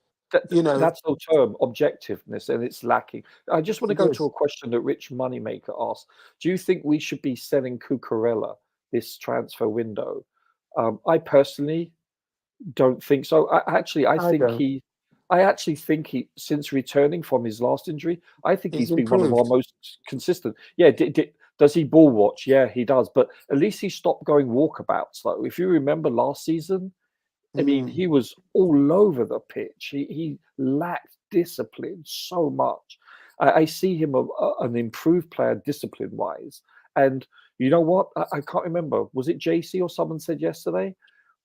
You know, That's the term, objectiveness, and it's lacking. I just want to it go to is. a question that Rich Moneymaker asked. Do you think we should be selling Cucurella this transfer window? I personally don't think so. I don't. I actually think since returning from his last injury, I think He's he's been one of our improved. most consistent. Yeah, does he ball watch? Yeah, he does. But at least he stopped going walkabouts, though. If you remember last season, I mean, Mm. he was all over the pitch. He lacked discipline so much. I see him an improved player discipline wise. And you know what? I can't remember. Was it JC or someone said yesterday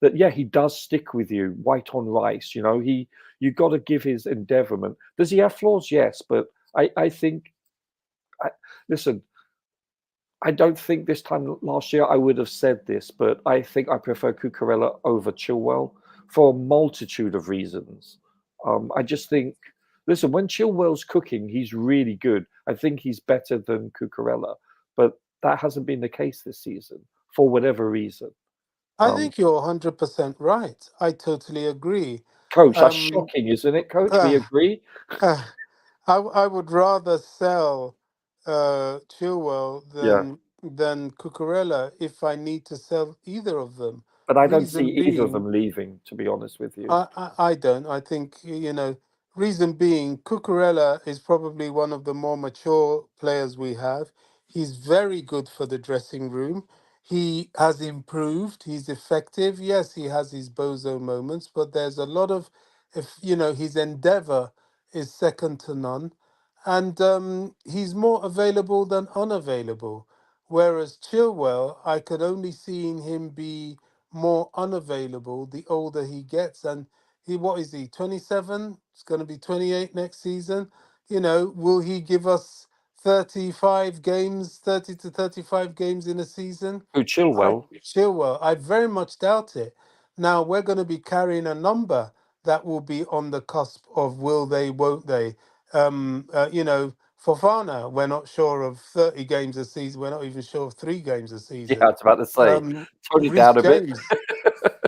that yeah, he does stick with you, white on rice. You know, you got to give his endeavorment. Does he have flaws? Yes, but I think. I, listen, I don't think this time last year I would have said this, but I think I prefer Cucurella over Chilwell for a multitude of reasons. I just think, listen, when Chilwell's cooking, he's really good. I think he's better than Cucurella, but that hasn't been the case this season for whatever reason. I Um, think you're 100% right. I totally agree. Coach, that's Um, shocking, isn't it, Coach? We uh, agree. uh, I would rather sell Chilwell Yeah, than Cucurella if I need to sell either of them. but I don't Reason see either of being, them leaving, to be honest with you. I don't. I think, you know, reason being, Cucurella is probably one of the more mature players we have. He's very good for the dressing room. He has improved. He's effective. Yes, he has his bozo moments, but there's a lot of, if you know, his endeavor is second to none, and he's more available than unavailable. Whereas Chilwell, I could only see in him be more unavailable the older he gets. And what is he, 27? It's going to be 28 next season. You know, will he give us 35 games, 30 to 35 games in a season? Who, I Chilwell? Chilwell, I very much doubt it. Now we're going to be carrying a number that will be on the cusp of will they, won't they? You know, Fofana, we're not sure of 30 games a season. We're not even sure of 3 games a Yeah, I season. was about to say, tone it Reece down a bit. James,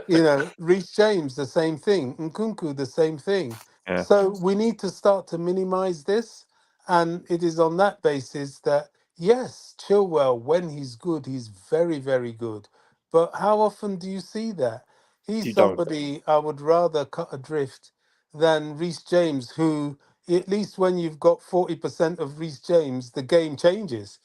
you know, Reece James, the same thing. Nkunku, the same thing. Yeah. So we need to start to minimize this. And it is on that basis that, yes, Chilwell, when he's good, he's very, very good. But how often do you see that? He's You don't. somebody I would rather cut adrift than Reece James, who, at least when you've got 40% of Reece James, the game changes.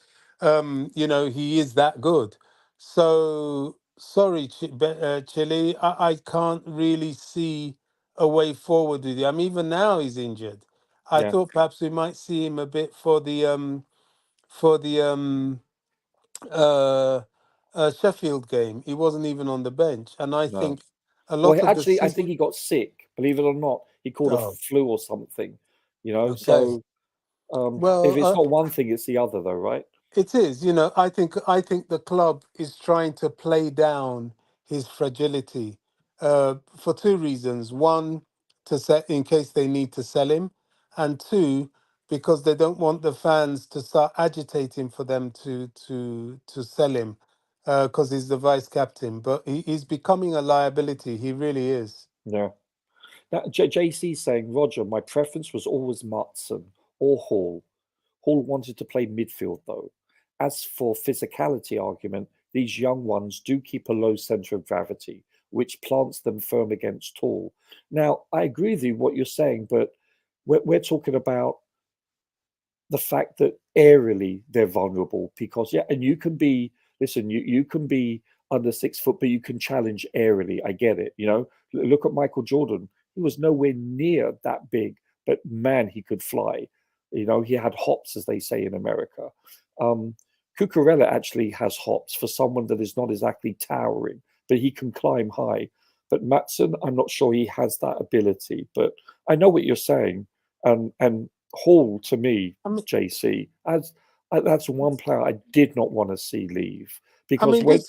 You know, he is that good. So sorry, Chile, I can't really see a way forward with him. Even now he's injured. I Yeah. thought perhaps we might see him a bit for the uh, Sheffield game. He wasn't even on the bench, and I No. think a Well, lot of the actually, I think he got sick. Believe it or not, he caught a oh, flu or something. You know, okay. so if Well, it's not one thing, it's the other, though, right? it is. You know, I think the club is trying to play down his fragility. for two reasons. One, to set in case they need to sell him, and two, because they don't want the fans to start agitating for them to sell him, because he's the vice captain. But he's becoming a liability. He really is. Yeah. Now, JC saying, Roger, my preference was always Matson or Hall. Hall wanted to play midfield, though. As for physicality argument, these young ones do keep a low centre of gravity, which plants them firm against tall. Now, I agree with you what you're saying, but we're talking about the fact that aerially they're vulnerable because and you can be you can be under 6 foot, but you can challenge aerially. I get it. Look at Michael Jordan. He was nowhere near that big, but man, he could fly. He had hops, as they say in America. Cucurella actually has hops for someone that is not exactly towering, but he can climb high. But Matson, I'm not sure he has that ability. But I know what you're saying, and Hall, to me, I mean, JC, that's one player I did not want to see leave I because mean, when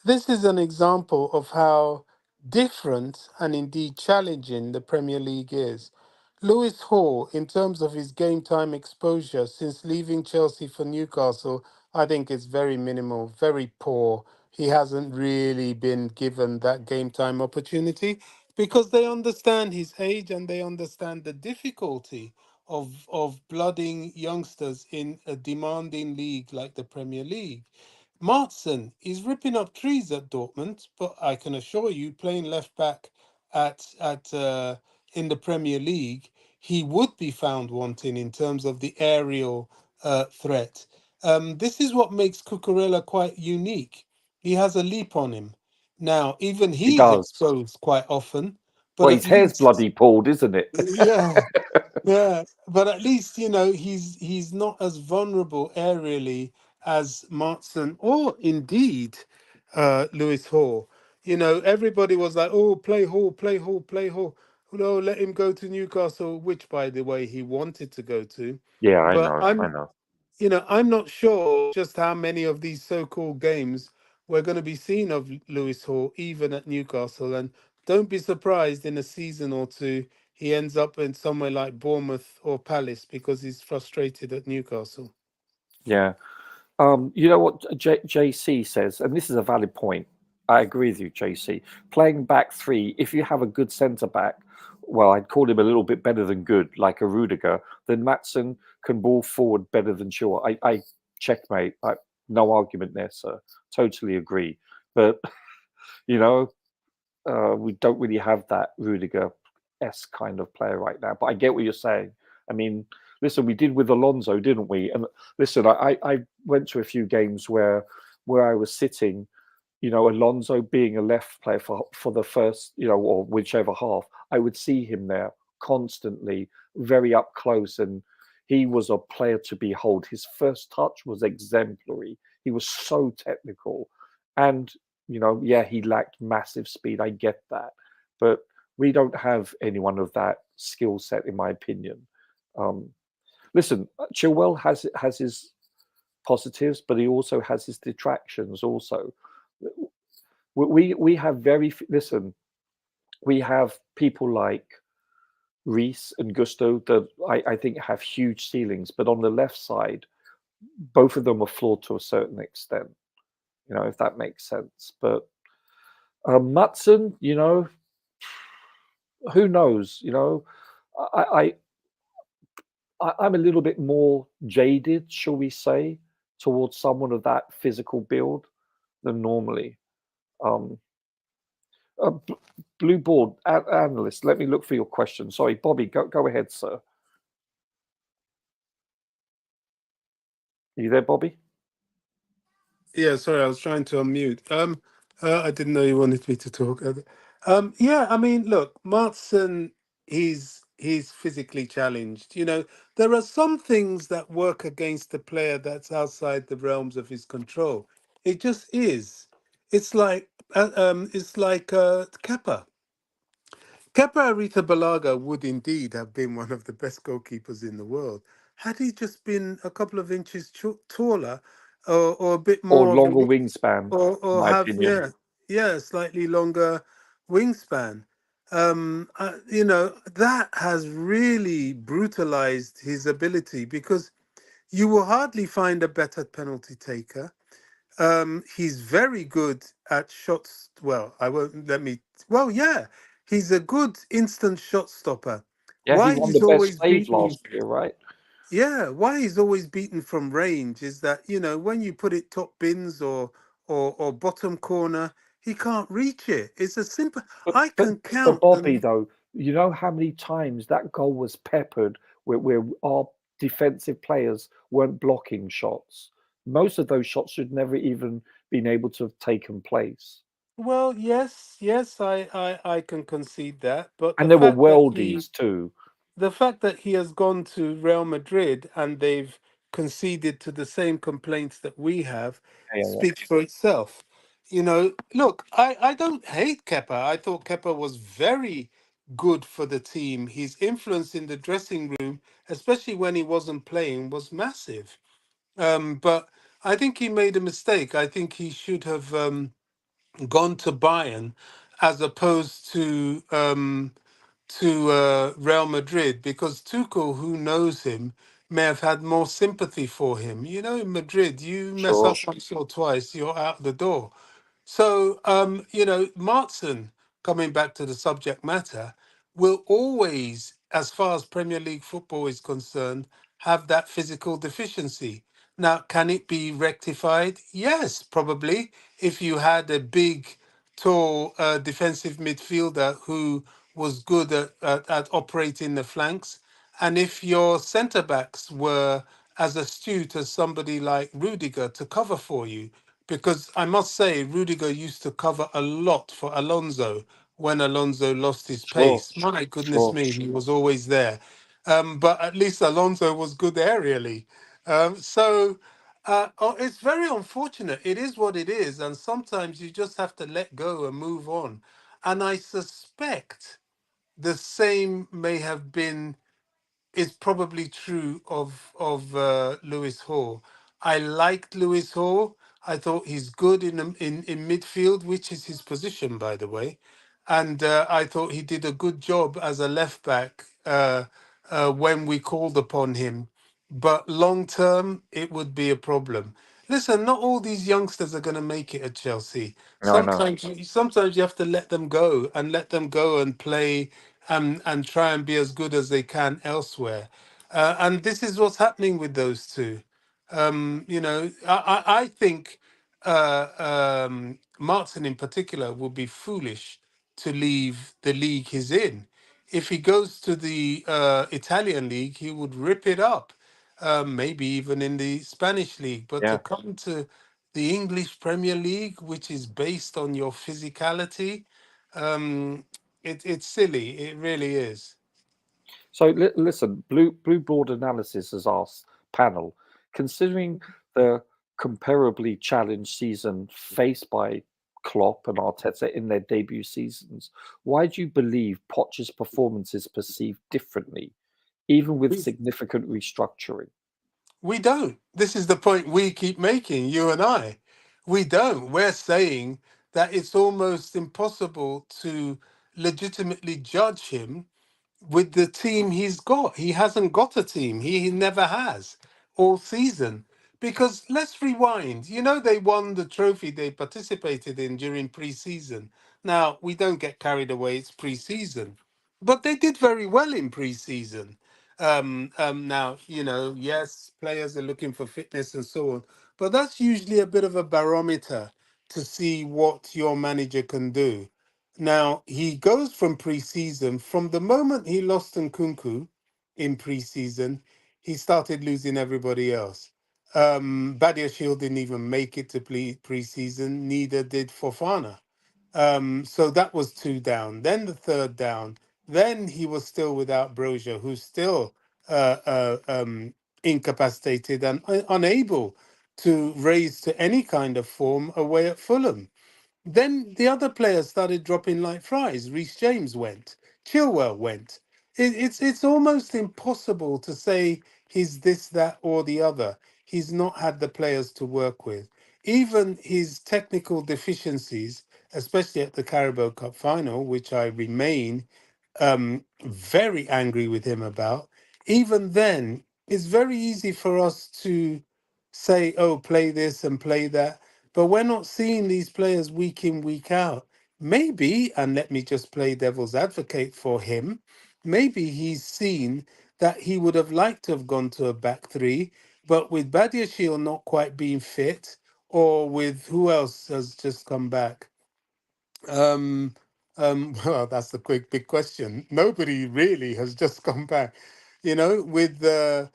this is an example of how different and indeed challenging the Premier League is. Lewis Hall, in terms of his game time exposure since leaving Chelsea for Newcastle, I think it's very minimal, very poor. He hasn't really been given that game time opportunity because they understand his age and they understand the difficulty of blooding youngsters in a demanding league like the Premier League. Martson is ripping up trees at Dortmund, but I can assure you, playing left back at in the Premier League, he would be found wanting in terms of the aerial threat. This is what makes Cucurella quite unique. He has a leap on him. Now, even he he's does, exposed quite often, but well, at his hair's least, bloody pulled, isn't it? yeah, yeah, but at least he's not as vulnerable aerially as Martson or indeed Lewis Hall. Everybody was like, "Oh, play Hall, play Hall, play Hall." No, let him go to Newcastle, which, by the way, he wanted to go to. Yeah, I But know, I I'm know. I'm not sure just how many of these so-called games we're going to be seeing of Lewis Hall, even at Newcastle. And don't be surprised in a season or two he ends up in somewhere like Bournemouth or Palace because he's frustrated at Newcastle. Yeah. You know what JC says, and this is a valid point. I agree with you, JC. Playing back three, if you have a good centre back, well, I'd call him a little bit better than good, like a Rudiger, then Matson can ball forward better than Shaw. I checkmate. No argument there, sir. Totally agree. But, you know, we don't really have that Rudiger-esque kind of player right now. But I get what you're saying. I mean, listen, we did with Alonso, didn't we? And listen, I went to a few games where I was sitting, Alonso being a left player for the first, or whichever half, I would see him there constantly, very up close, and he was a player to behold. His first touch was exemplary. He was so technical, and yeah, he lacked massive speed. I get that, but we don't have anyone of that skill set, in my opinion. Um, Listen, Chilwell has his positives, but he also has his detractions. Also, we have listen. We have people like Reese and Gusto that I think have huge ceilings, but on the left side, both of them are flawed to a certain extent. If that makes sense. But Matson, who knows? I, I'm a little bit more jaded, shall we say, towards someone of that physical build than normally. Um, Blue board analyst, let me look for your question. Sorry, Bobby, go ahead, sir. Are you there, Bobby? Yeah, sorry, I was trying to unmute. I didn't know you wanted me to talk. Yeah, I mean, look, Martson, he's physically challenged. There are some things that work against a player that's outside the realms of his control. It just is. It's like Kepa. Kepa Arrizabalaga would indeed have been one of the best goalkeepers in the world had he just been a couple of inches taller, or a bit Or more of longer a wingspan, or in or my have opinion. slightly longer, wingspan. That has really brutalized his ability because you will hardly find a better penalty taker. He's very good at shots. Well, I won't let me. Well, yeah, he's a good instant shot stopper. Yeah, he Why won the he's best always save beaten? last year, right? Yeah, why he's always beaten from range is that when you put it top bins or bottom corner, he can't reach it. It's a simple. But I but can but count Bobby, them. though, you know how many times that goal was peppered where our defensive players weren't blocking shots. Most of those shots should never even been able to have taken place. Well, yes, I can concede that, but And there were worldies too. the fact that he has gone to Real Madrid and they've conceded to the same complaints that we have Yeah, yeah, speaks for itself. Look, I don't hate Kepa. I thought Kepa was very good for the team. His influence in the dressing room, especially when he wasn't playing, was massive. But I think he made a mistake. I think he should have gone to Bayern as opposed to Real Madrid because Tuchel, who knows him, may have had more sympathy for him. In Madrid, you mess sure. up once or twice, you're out the door. So, Martin, coming back to the subject matter, will always, as far as Premier League football is concerned, have that physical deficiency. Now, can it be rectified? Yes, probably. If you had a big, tall defensive midfielder who was good at operating the flanks, and if your centre backs were as astute as somebody like Rudiger to cover for you, because I must say, Rudiger used to cover a lot for Alonso when Alonso lost his Sure, pace. My goodness sure. me, he was always there. But at least Alonso was good aerially. It's very unfortunate. It is what it is. And sometimes you just have to let go and move on. And I suspect the same may have been is probably true of Lewis Hall. I liked Lewis Hall. I thought he's good in midfield, which is his position, by the way. And I thought he did a good job as a left back when we called upon him. But long term, it would be a problem. Listen, not all these youngsters are going to make it at Chelsea. No, I know. Sometimes you have to let them go and play and try and be as good as they can elsewhere. And this is what's happening with those two. I think Martin in particular will be foolish to leave the league he's in. If he goes to the Italian league, he would rip it up, maybe even in the Spanish league. But to Yeah. come to the English Premier League, which is based on your physicality, um, it's silly. It really is. So listen, Blue Board Analysis has asked panel, considering the comparably challenged season faced by Klopp and Arteta in their debut seasons, why do you believe Poch's performance is perceived differently, even with significant restructuring? We don't. This is the point we keep making, you and I. We don't. We're saying that it's almost impossible to legitimately judge him with the team he's got. He hasn't got a team. He never has all season. Because let's rewind. They won the trophy they participated in during pre-season. Now, we don't get carried away. It's pre-season. But they did very well in pre-season. Now, yes, players are looking for fitness and so on. But that's usually a bit of a barometer to see what your manager can do. Now he goes from preseason. From the moment he lost Nkunku in preseason, he started losing everybody else. Badia Shield didn't even make it to preseason. Neither did Fofana. So that was two down. Then the third down. Then he was still without Brozier, who's still incapacitated and unable to raise to any kind of form away at Fulham. Then the other players started dropping like flies. Reece James went. Chilwell went. It's almost impossible to say he's this, that, or the other. He's not had the players to work with. Even his technical deficiencies, especially at the Carabao Cup final, which I remain very angry with him about. Even then, it's very easy for us to say, oh, play this and play that, but we're not seeing these players week in, week out. Maybe, and let me just play devil's advocate for him, maybe he's seen that he would have liked to have gone to a back three, but with Badiashile not quite being fit, or with who else has just come back? Um, well, that's the quick big question. Nobody really has just come back. With the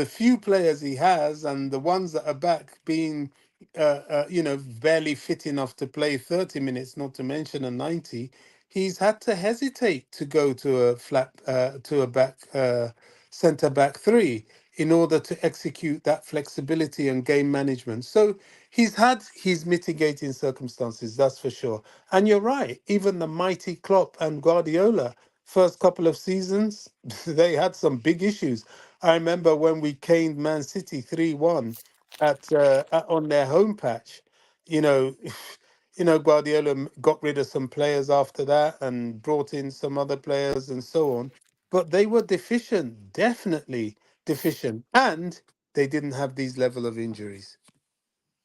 few players he has and the ones that are back being, barely fit enough to play 30 minutes, not to mention a 90, he's had to hesitate to go to a back centre back three in order to execute that flexibility and game management. So he's had his mitigating circumstances, that's for sure. And you're right, even the mighty Klopp and Guardiola, first couple of seasons, they had some big issues. I remember when we caned Man City 3-1 on their home patch. You know, Guardiola got rid of some players after that and brought in some other players and so on. But they were deficient, definitely deficient, and they didn't have these level of injuries.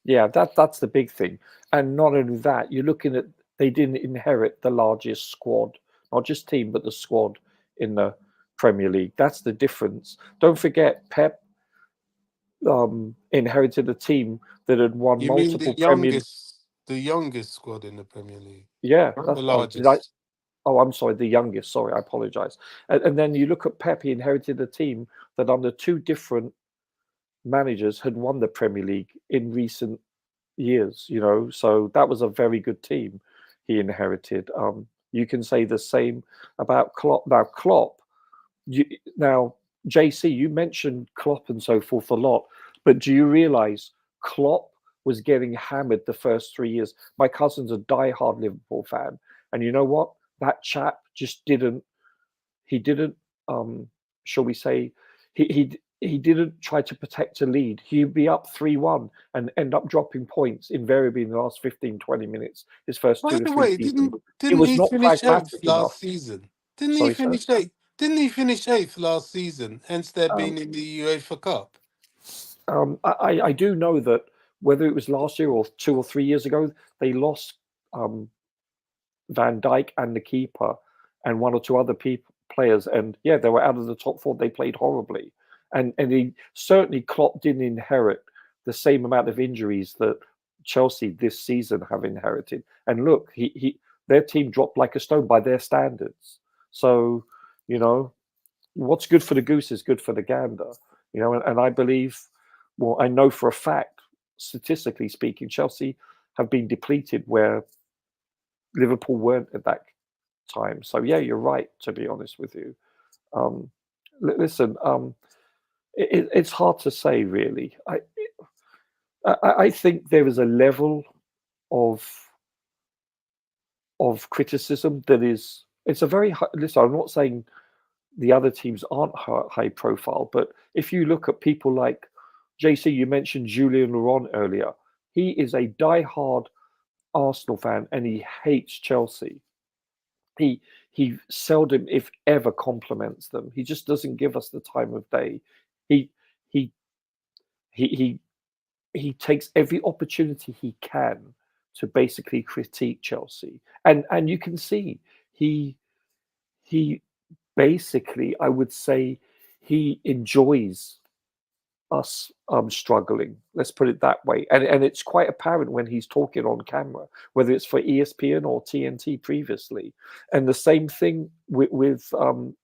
Yeah, that's the big thing. And not only that, you're looking at they didn't inherit the largest squad, not just team, but the squad in the Premier League. That's the difference. Don't forget, Pep inherited a team that had won You mean multiple Premier. the youngest squad in the Premier League, Yeah, not the that's, oh, did I? largest? Oh, I'm sorry, the youngest. Sorry, I apologize. And then you look at Pep, he inherited a team that under two different managers had won the Premier League in recent years, so that was a very good team he inherited. You can say the same about Klopp. Now, now, JC, you mentioned Klopp and so forth a lot, but do you realize Klopp was getting hammered the first 3 years? My cousin's a diehard Liverpool fan, and you know what? That chap just didn't. He didn't. Shall we say? He didn't try to protect a lead. He'd be up 3-1 and end up dropping points invariably in the last 15, 20 minutes, his first By two or the three way, seasons. He didn't was he not finish eighth pragmatic enough. last season? Didn't he Sorry, sir. finish eighth? Didn't he finish eighth last season? Hence, they're Um, being in the UEFA Cup. I do know that whether it was last year or 2 or 3 years ago, they lost Van Dijk and the keeper and one or two other players. And yeah, they were out of the top four. They played horribly. And he certainly Klopp didn't inherit the same amount of injuries that Chelsea this season have inherited. And look, their team dropped like a stone by their standards. So, what's good for the goose is good for the gander. And I believe, well, I know for a fact, statistically speaking, Chelsea have been depleted where Liverpool weren't at that time. So yeah, you're right. To be honest with you, listen, it's hard to say really. I think there is a level of criticism that is. It's a very high, listen. I'm not saying the other teams aren't high profile, but if you look at people like JC, you mentioned Julian Laurent earlier. He is a diehard Arsenal fan and he hates Chelsea. He seldom, if ever, compliments them. He just doesn't give us the time of day. He he he he he takes every opportunity he can to basically critique Chelsea, and you can see he he basically, I would say, he enjoys us struggling. Let's put it that way. And it's quite apparent when he's talking on camera, whether it's for ESPN or TNT previously. And the same thing with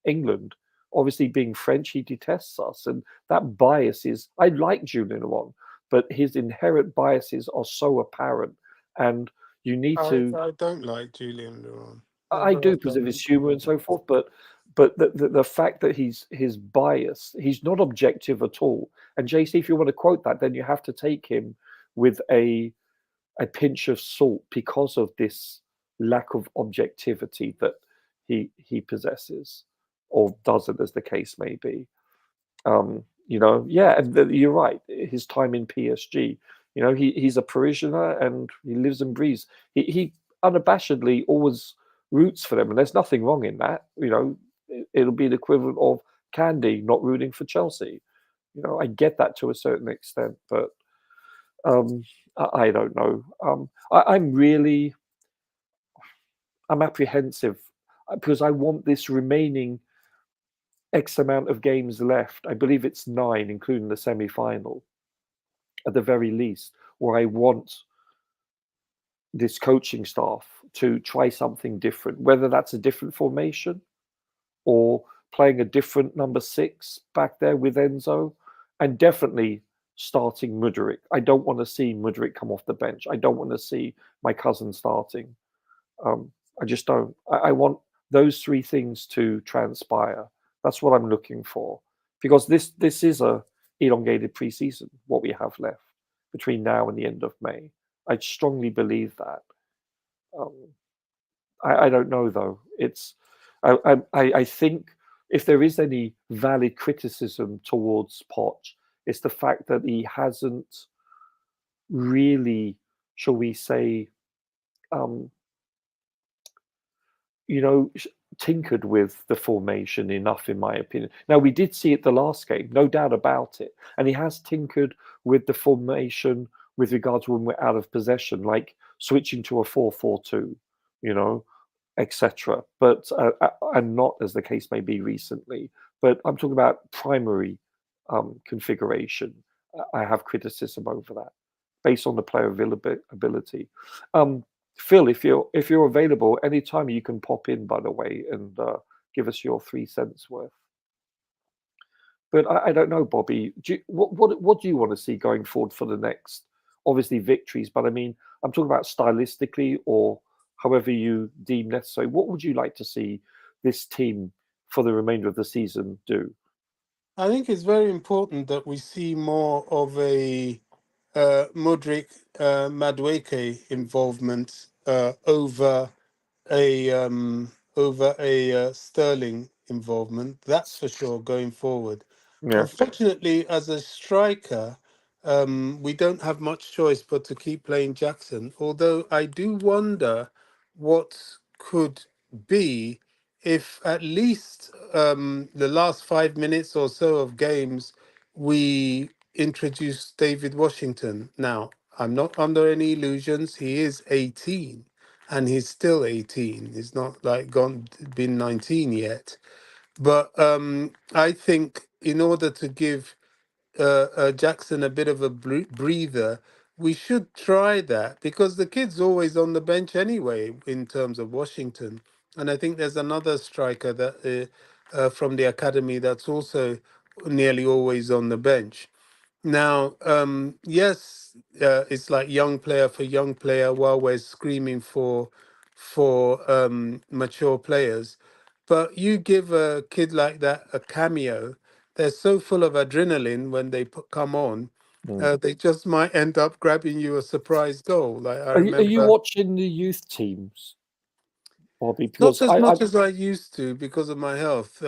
England. Obviously, being French, he detests us, and that bias is. I like Julian Laurent, but his inherent biases are so apparent, and you need to. I don't like Julian Laurent. I Never do have because of done. his humor and so forth, but the fact that his bias, he's not objective at all. And JC, if you want to quote that, then you have to take him with a pinch of salt because of this lack of objectivity that he possesses or doesn't, as the case may be. Yeah, and you're right. His time in PSG, he's a parishioner and he lives and breathes. He unabashedly always roots for them, and there's nothing wrong in that. It'll be the equivalent of Candy not rooting for Chelsea. I get that to a certain extent, but I don't know. I'm apprehensive because I want this remaining X amount of games left. I believe it's 9, including the semi-final, at the very least, where I want this coaching staff to try something different, whether that's a different formation or playing a different number 6 back there with Enzo, and definitely starting Mudryk. I don't want to see Mudryk come off the bench. I don't want to see my cousin starting. I just don't. I want those 3 things to transpire. That's what I'm looking for, because this is a elongated preseason, what we have left between now and the end of May. I strongly believe that. I don't know though. I think if there is any valid criticism towards Poch, it's the fact that he hasn't really, shall we say, tinkered with the formation enough, in my opinion. Now, we did see it the last game, no doubt about it. And he has tinkered with the formation with regard to when we're out of possession, like switching to a 4-4-2, etc. But and not as the case may be recently. But I'm talking about primary configuration. I have criticism over that, based on the player ability. Phil, if you're available, anytime you can pop in, by the way, and give us your 3 cents worth. But I don't know, Bobby. What do you want to see going forward for the next? Obviously victories, but I mean, I'm talking about stylistically or however you deem necessary. What would you like to see this team for the remainder of the season do? I think it's very important that we see more of a Mudryk Madueke involvement over a Sterling involvement. That's for sure going forward. Yeah. Unfortunately, as a striker, we don't have much choice but to keep playing Jackson. Although I do wonder what could be if at least the last 5 minutes or so of games we introduce David Washington. Now, I'm not under any illusions. He is 18 and he's still 18. He's not like been 19 yet. But I think in order to give Jackson a bit of a breather, we should try that because the kid's always on the bench anyway in terms of Washington. And I think there's another striker that from the academy that's also nearly always on the bench. Now, yes, it's like young player for young player while we're screaming for mature players. But you give a kid like that a cameo, they're so full of adrenaline when they come on, they just might end up grabbing you a surprise goal. Like I Are you remember, watching the youth teams, Bobby? not Because as I much as I used to because of my health.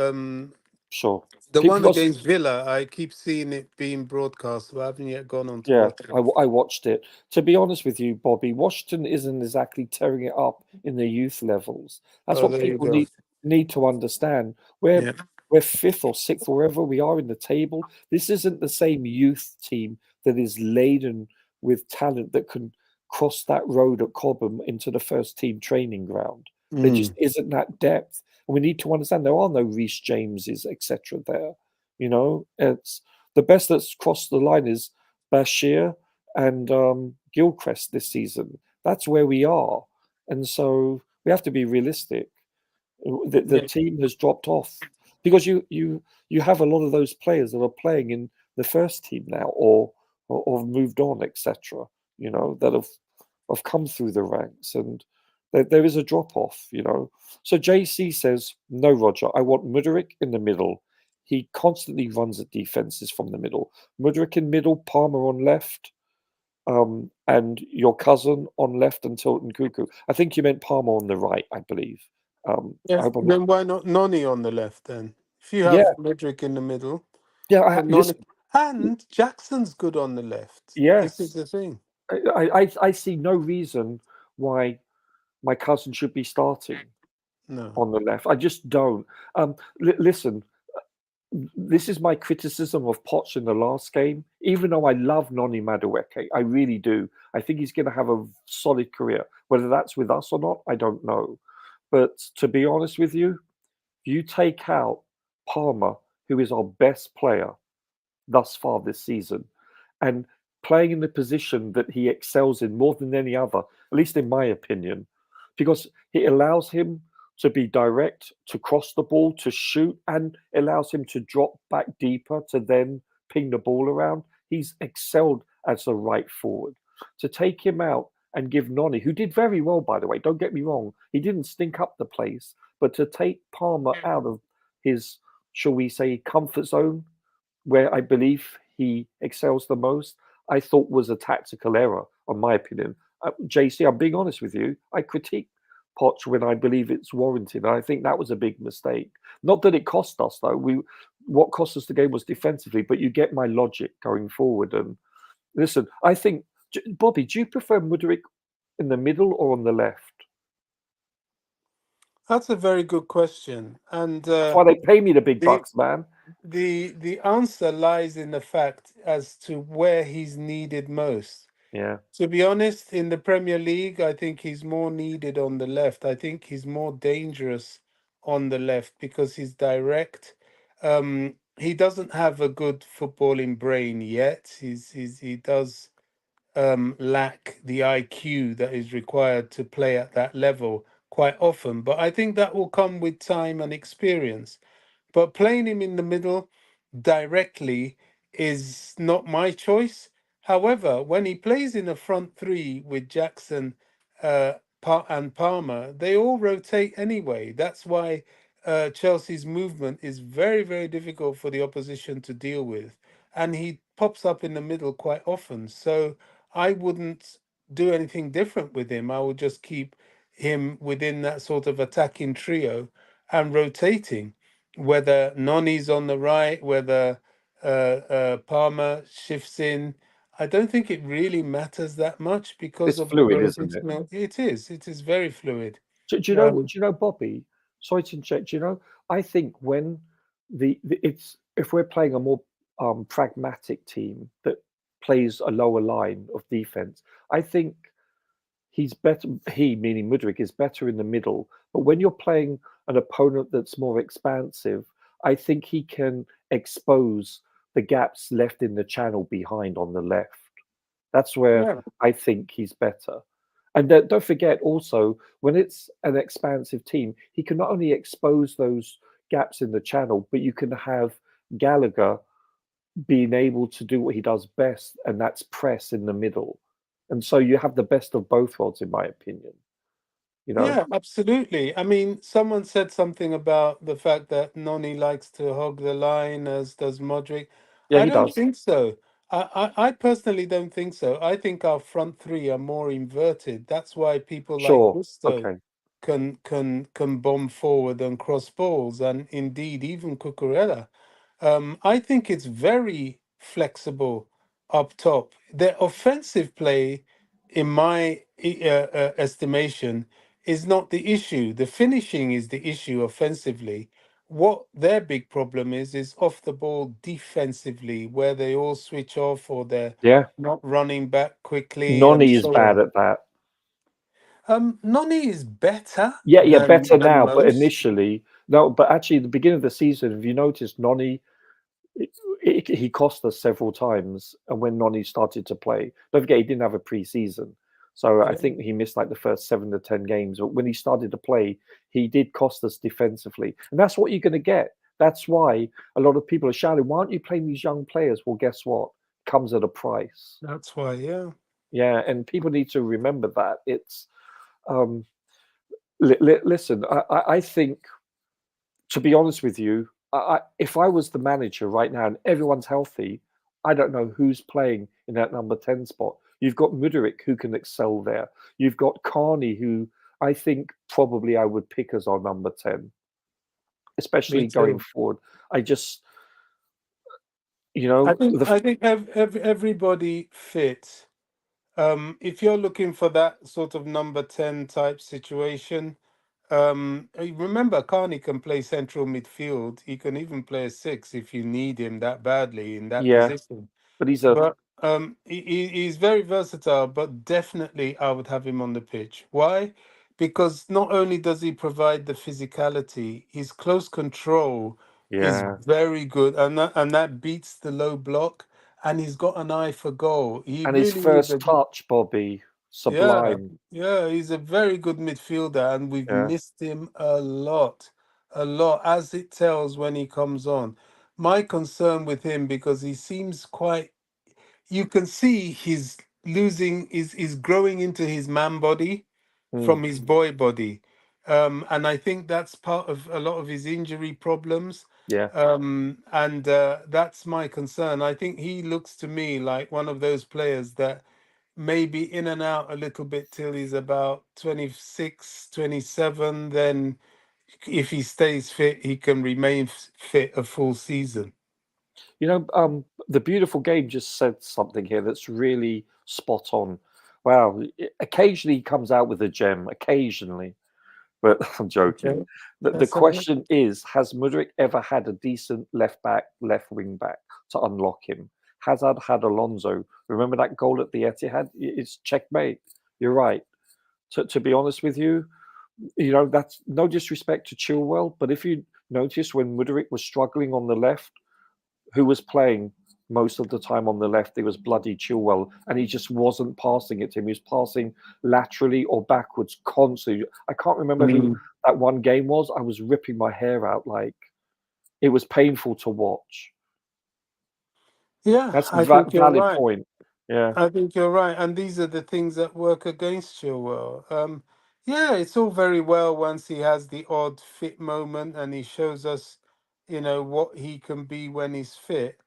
sure. The one Because against Villa, I keep seeing it being broadcast, but I haven't yet gone on to yeah, watch it. I watched it. To be honest with you, Bobby, Washington isn't exactly tearing it up in the youth levels. That's Oh, what there you people go. need to understand. We're Yeah. we're 5th or 6th, wherever we are in the table. This isn't the same youth team that is laden with talent that can cross that road at Cobham into the first team training ground. There just isn't that depth. And we need to understand there are no Reece Jameses, etc. there. It's the best that's crossed the line is Bashir and Gilchrist this season. That's where we are. And so we have to be realistic. The Yeah. team has dropped off because you have a lot of those players that are playing in the first team now or have moved on, etc. That have come through the ranks, and there is a drop off. So JC says no, Roger. I want Mudryk in the middle. He constantly runs at defenses from the middle. Mudryk in middle, Palmer on left, and your cousin on left and Tilton Cuckoo. I think you meant Palmer on the right, I believe. I Yes. hope I'm not. Then why not Noni on the left then? If you Yeah, have Medrick in the middle, yeah. then Noni Listen, and Jackson's good on the left. This is yes, the thing. I see no reason why my cousin should be starting No. on the left. I just don't. Listen, this is my criticism of Poch in the last game. Even though I love Noni Madueke, I really do. I think he's going to have a solid career. Whether that's with us or not, I don't know. But to be honest with you, you take out Palmer, who is our best player thus far this season, and playing in the position that he excels in more than any other, at least in my opinion, because it allows him to be direct, to cross the ball, to shoot, and allows him to drop back deeper to then ping the ball around. He's excelled as a right forward. To take him out and give Noni, who did very well, by the way, don't get me wrong, he didn't stink up the place, but to take Palmer out of his, shall we say, comfort zone, where I believe he excels the most, I thought was a tactical error, in my opinion. JC, I'm being honest with you. I critique Poch when I believe it's warranted. I think that was a big mistake. Not that it cost us, though. What cost us the game was defensively, but you get my logic going forward. And listen, I think, Bobby, do you prefer Mudryk in the middle or on the left? That's a very good question. And That's why they pay me the big the bucks, man. the answer lies in the fact as to where he's needed most. Yeah. To be honest, in the Premier League, I think he's more needed on the left. I think he's more dangerous on the left because he's direct. He doesn't have a good footballing brain yet. He does lack the IQ that is required to play at that level quite often. But I think that will come with time and experience. But playing him in the middle directly is not my choice. However, when he plays in a front three with Jackson and Palmer, they all rotate anyway. That's why Chelsea's movement is very, very difficult for the opposition to deal with. And he pops up in the middle quite often. So I wouldn't do anything different with him. I would just keep him within that sort of attacking trio and rotating, whether Noni's on the right, whether Palmer shifts in. I don't think it really matters that much because It's of the fluid, isn't it? rotational. It is very fluid. Do you know? Do you know, Bobby? Sorry to interject. Do you know? I think when it's if we're playing a more pragmatic team that plays a lower line of defense, I think he's better. He, meaning Mudryk, is better in the middle. But when you're playing an opponent that's more expansive, I think he can expose the gaps left in the channel behind on the left. That's where Yeah. I think he's better. And don't forget also, when it's an expansive team, he can not only expose those gaps in the channel, but you can have Gallagher being able to do what he does best, and that's press in the middle. And so you have the best of both worlds, in my opinion. You know? Yeah, absolutely. I mean, someone said something about the fact that Noni likes to hog the line, as does Modric. Yeah, I he don't does. think so. I personally don't think so. I think our front three are more inverted. That's why people like Sure. Gusto Okay. can bomb forward and cross balls, and indeed even Cucurella. I think it's very flexible up top. The offensive play, in my estimation, is not the issue. The finishing is the issue offensively. What their big problem is off the ball defensively, where they all switch off or they're Yeah. not running back quickly and Noni is so bad on. at that. Noni is better Yeah, better than now, but most. initially, no. But actually, at the beginning of the season, if you noticed, Noni, he cost us several times. And when Noni started to play, don't forget he didn't have a pre-season, so I Yeah. think he missed like the first 7 to 10 games. But when he started to play, he did cost us defensively, and that's what you're going to get. That's why a lot of people are shouting, "Why aren't you playing these young players?" Well, guess what? Comes at a price. That's why, yeah. Yeah, and people need to remember that. It's listen. I think, to be honest with you, if I was the manager right now and everyone's healthy, I don't know who's playing in that number 10 spot. You've got Mudryk, who can excel there. You've got Carney, who I think probably I would pick as our number 10, especially Me going too. forward. I just, I think everybody fits. If you're looking for that sort of number 10 type situation, remember Carney can play central midfield. He can even play a six if you need him that badly in that Yeah, position. but he's a But he's very versatile, but definitely I would have him on the pitch. Why? Because not only does he provide the physicality, his close control is yeah, very good, and that beats the low block. And he's got an eye for goal. He and his really is first a touch, Bobby, yeah, sublime. yeah. He's a very good midfielder, and we've Yeah, missed him a lot, as it tells when he comes on. My concern with him because he seems quite you can see he's losing is growing into his man body mm, from his boy body, and I think that's part of a lot of his injury problems, yeah. and that's my concern. I think he looks to me like one of those players that maybe in and out a little bit till he's about 26, 27. Then if he stays fit he can remain fit a full season. You know, the beautiful game just said something here that's really spot on. Wow, occasionally he comes out with a gem, occasionally, but I'm joking. Okay, The that's all right. question is, has Mudryk ever had a decent left back, left wing back to unlock him? Hazard had Alonso. Remember that goal at the Etihad? It's checkmate. You're right. To be honest with you, you know, that's no disrespect to Chilwell, but if you notice when Mudryk was struggling on the left, who was playing most of the time on the left? It was bloody Chilwell, and he just wasn't passing it to him. He was passing laterally or backwards constantly. I can't remember who Mm. that one game was. I was ripping my hair out. Like, it was painful to watch. Yeah, That's a I think you're valid right. point. Yeah. I think you're right, and these are the things that work against Chilwell. Yeah, it's all very well once he has the odd fit moment and he shows us, what he can be when he's fit.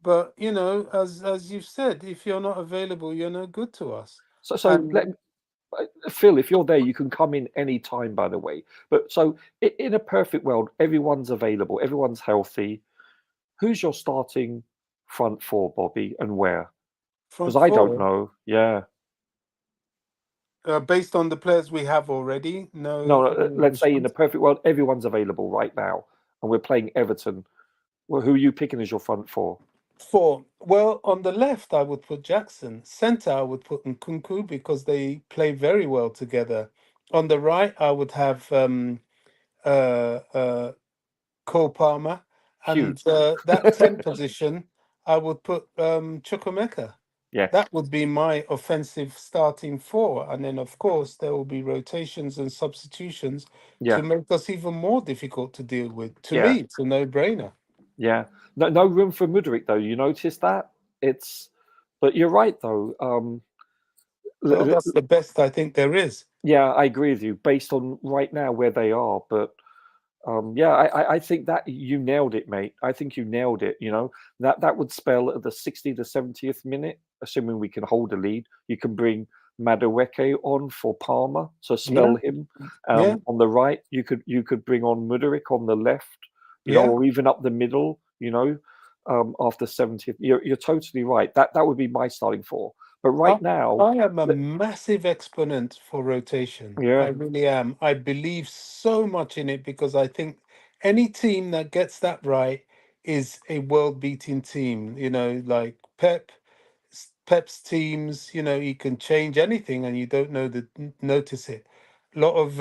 But as you've said, if you're not available, you're no good to us. So And Phil, if you're there, you can come in any time, by the way. But so in a perfect world, everyone's available, everyone's healthy. Who's your starting front four, Bobby, and where? Because front I don't four, know. Yeah. based on the players we have already, No, no let's say in a additions. perfect world, everyone's available right now, and we're playing Everton. Well, who are you picking as your front four? Four. Well, on the left, I would put Jackson. Center, I would put Nkunku because they play very well together. On the right, I would have uh, uh, Cole Palmer, Hugh. and that 10 position, I would put Chukwuemeka. Yes. That would be my offensive starting four, and then of course there will be rotations and substitutions Yeah. to make us even more difficult to deal with. To Yeah. me, it's a no-brainer. Yeah. No room for Mudryk though. You notice that? But you're right though. Well, that's the best I think there is. Yeah, I agree with you based on right now where they are. But yeah, I think that you nailed it, mate. I think you nailed it. You know, that would spell at the 60th to 70th minute, assuming we can hold a lead, you can bring Madueke on for Palmer, so Yeah, spell him yeah, on the right. You could bring on Mudryk on the left, you know, yeah. or even up the middle, you know, after 70th. You're totally right. That would be my starting four. But I, right now, I am a massive exponent for rotation. I yeah, really am. I believe so much in it because I think any team that gets that right is a world beating team. Like Pep's teams, he can change anything and you don't notice it. A lot of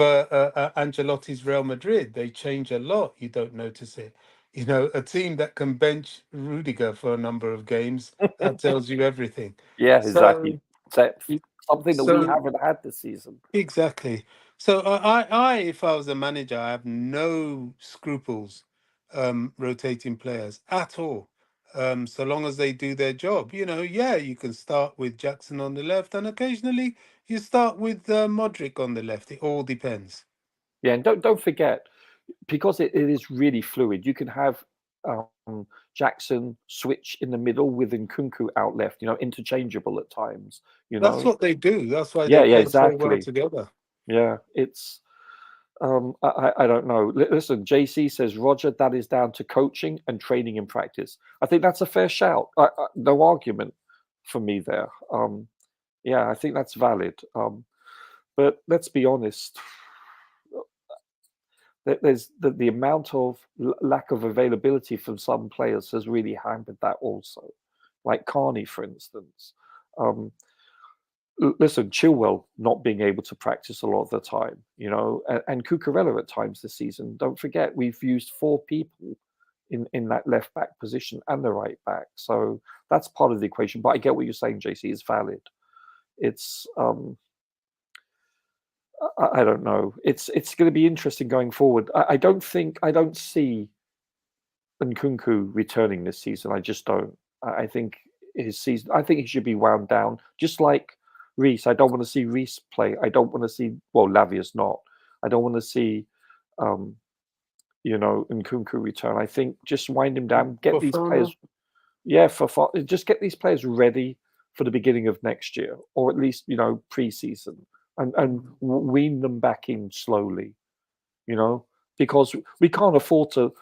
Ancelotti's Real Madrid, they change a lot. You don't notice it. A team that can bench Rudiger for a number of games, that tells you everything. yeah, exactly. So, Depth, something that we so haven't had this season. exactly. So if I was a manager, I have no scruples rotating players at all. So long as they do their job, yeah, you can start with Jackson on the left, and occasionally you start with Modric on the left. It all depends. Yeah, and don't forget, because it is really fluid, you can have Jackson switch in the middle with Nkunku out left, you know, interchangeable at times, you That's know. what they do. That's why Yeah, they yeah, play so well exactly. together. Yeah, it's I don't know. Listen, JC says, Roger, that is down to coaching and training in practice. I think that's a fair shout. No argument for me there. Yeah, I think that's valid. But let's be honest, there's the amount of lack of availability from some players has really hampered that also. Like Carney, for instance. Listen, Chilwell not being able to practice a lot of the time, and Cucurella at times this season. Don't forget, we've used 4 people in that left back position and the right back. So that's part of the equation. But I get what you're saying, JC, is valid. It's I don't know. It's going to be interesting going forward. I don't see Nkunku returning this season. I just don't. I think his season. I think he should be wound down, just like Reece. I don't want to see Reece play. I don't want to see. Well, Lavia's not. I don't want to see, Nkunku return. I think just wind him down. Get these players. Yeah, just get these players ready for the beginning of next year, or at least pre-season, and wean them back in slowly. Because we can't afford to,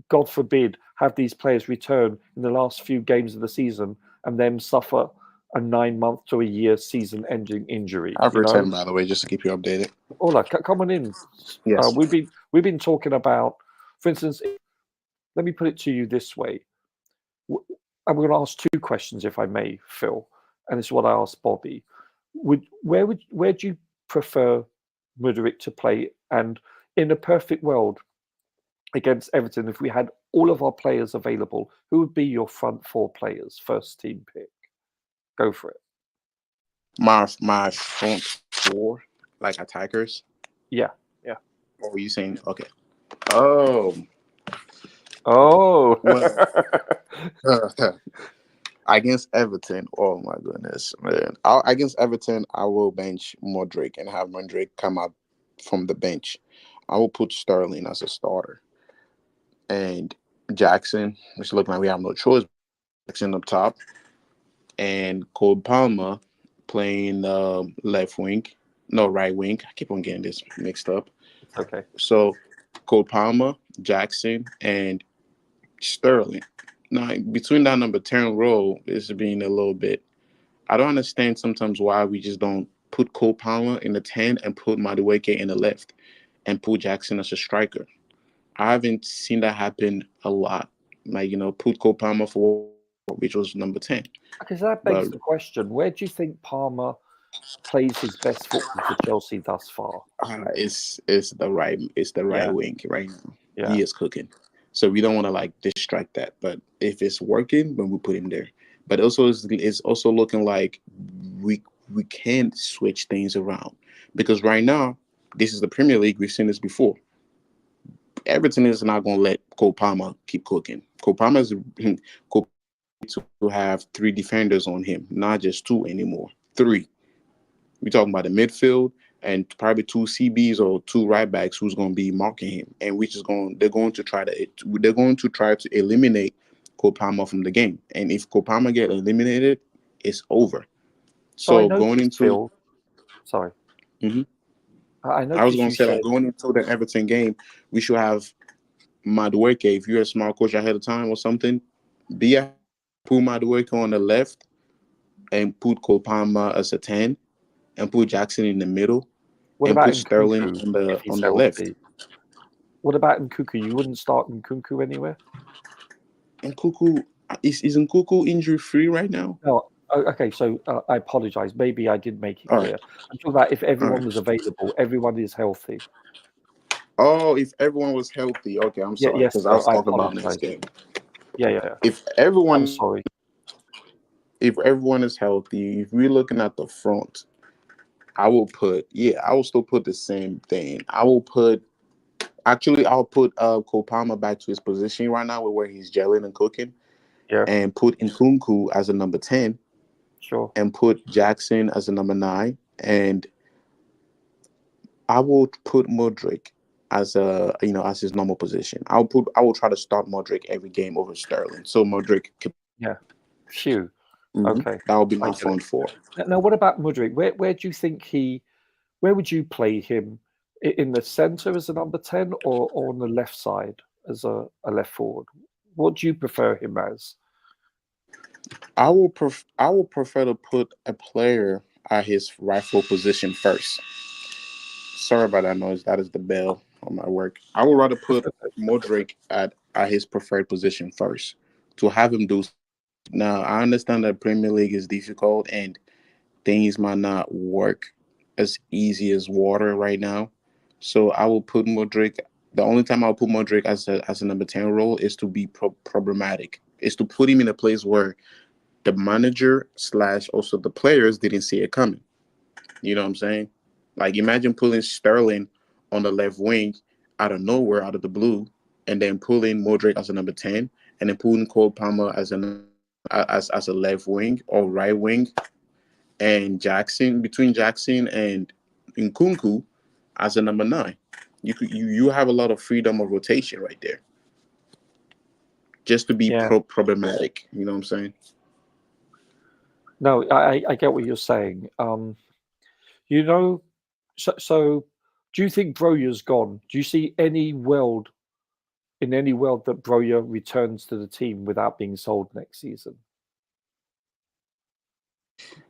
God forbid, have these players return in the last few games of the season and then suffer a 9-month to a year season-ending injury. I've returned, by the way, just to keep you updated. Ola, come on in. Yes. We've been talking about, for instance, let me put it to you this way. I'm going to ask 2 questions, if I may, Phil, and this is what I asked Bobby. Where do you prefer Mudryk to play? And in a perfect world, against Everton, if we had all of our players available, who would be your front 4 players, first team pick? Go for it. My front 4, like attackers. Yeah. What were you saying? Okay. Oh. Well, against Everton, oh my goodness, man. Against Everton, I will bench Mudryk and have Mudryk come out from the bench. I will put Sterling as a starter. And Jackson, which looking like we have no choice, Jackson up top. And Cole Palmer playing right wing. I keep on getting this mixed up. Okay. So Cole Palmer, Jackson, and Sterling. Now, between that number 10 role is being a little bit. I don't understand sometimes why we just don't put Cole Palmer in the 10 and put Madueke in the left and put Jackson as a striker. I haven't seen that happen a lot. Like, put Cole Palmer for which was number 10. Because that begs the question, where do you think Palmer plays his best football for Chelsea thus far? It's the right wing right now. Yeah. He is cooking. So we don't want to distract that. But if it's working, then we put him there. But also it's also looking like we can switch things around. Because right now, this is the Premier League. We've seen this before. Everton is not going to let Cole Palmer keep cooking. Cole Palmer is to have 3 defenders on him, not just 2 anymore. 3. We're talking about the midfield and probably 2 CBs or 2 right backs who's going to be marking him, and they're going to try to eliminate Cole Palmer from the game. And if Cole Palmer get eliminated, it's over. So going into Phil, sorry. Mm-hmm. I was going to say going into the Everton game, we should have Madueke. If you're a smart coach ahead of time or something, put Madueke on the left and put Cole Palmer as a 10 and put Jackson in the middle. What and about put Sterling on the left. What about Nkunku? You wouldn't start Nkunku anywhere? Nkunku, is Nkunku injury free right now? No. Okay, so I apologize. Maybe I didn't make it clear. Right. I'm talking about if everyone was available, everyone is healthy. Oh, if everyone was healthy. Okay, I'm sorry. Because I was talking about next game. Yeah. If everyone... I'm sorry. If everyone is healthy, if we're looking at the front, I will still put the same thing. I'll put Cole Palmer back to his position right now where he's gelling and cooking. Yeah. And put Nkunku as a number 10. Sure. And put Jackson as a number 9. And I will put Mudryk as as his normal position. I will try to start Mudryk every game over Sterling. So Mudryk could... Yeah. Phew. Mm-hmm. Okay. That will be my front 4. Now, what about Mudryk? Where do you think where would you play him? In the centre as a number 10 or on the left side as a left forward? What do you prefer him as? I will prefer to put a player at his rightful position first. Sorry about that noise. That is the bell on my work. I would rather put Modric at his preferred position first to have him do. Now, I understand that Premier League is difficult and things might not work as easy as water right now. So I will put Modric. The only time I'll put Modric as a number 10 role is to be problematic. Is to put him in a place where the manager slash also the players didn't see it coming. You know what I'm saying? Like imagine pulling Sterling on the left wing out of nowhere, out of the blue, and then pulling Modric as a number 10, and then pulling Cole Palmer as a left wing or right wing, and Jackson between Jackson and Nkunku as a number 9. You have a lot of freedom of rotation right there, just to be Yeah. problematic. You know what I'm saying? No, I get what you're saying. You know, so do you think Broja's gone? Do you see any world that Broja returns to the team without being sold next season?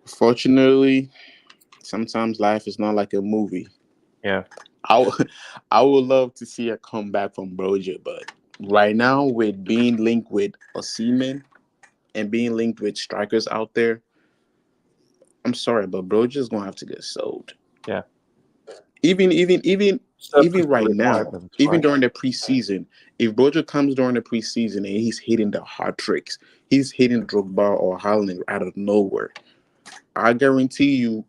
Fortunately, sometimes life is not like a movie. Yeah. I would love to see a comeback from Broja, but right now with being linked with Osimhen and being linked with strikers out there, I'm sorry, but Broja's gonna have to get sold. Yeah. Even even even Surplus even to right now, requirements, even right? during the preseason, if Broja comes during the preseason and he's hitting the hard tricks, he's hitting Drogba or Haaland out of nowhere. I guarantee you,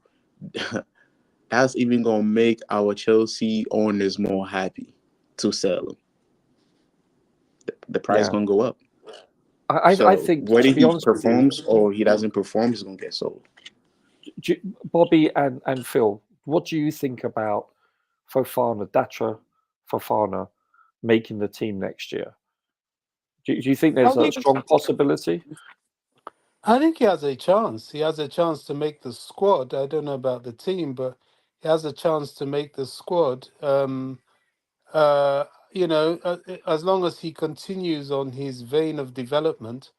that's even gonna make our Chelsea owners more happy to sell him. The price is Yeah. gonna go up. I So think, whether to be he honest with you, performs or he doesn't perform, he's gonna get sold. Bobby and Phil, what do you think about Dacha Fofana making the team next year? Do you think I there's a think strong possibility? I think he has a chance. He has a chance to make the squad. I don't know about the team, but he has a chance to make the squad. Uh, as long as he continues on his vein of development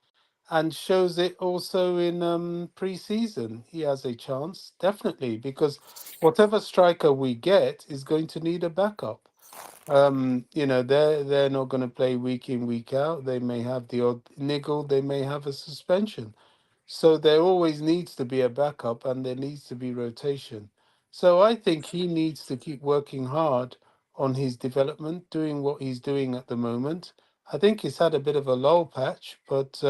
and shows it also in pre-season, he has a chance, definitely, because whatever striker we get is going to need a backup. They're not going to play week in, week out. They may have the odd niggle, they may have a suspension. So there always needs to be a backup and there needs to be rotation. So I think he needs to keep working hard on his development, doing what he's doing at the moment. I think he's had a bit of a lull patch, but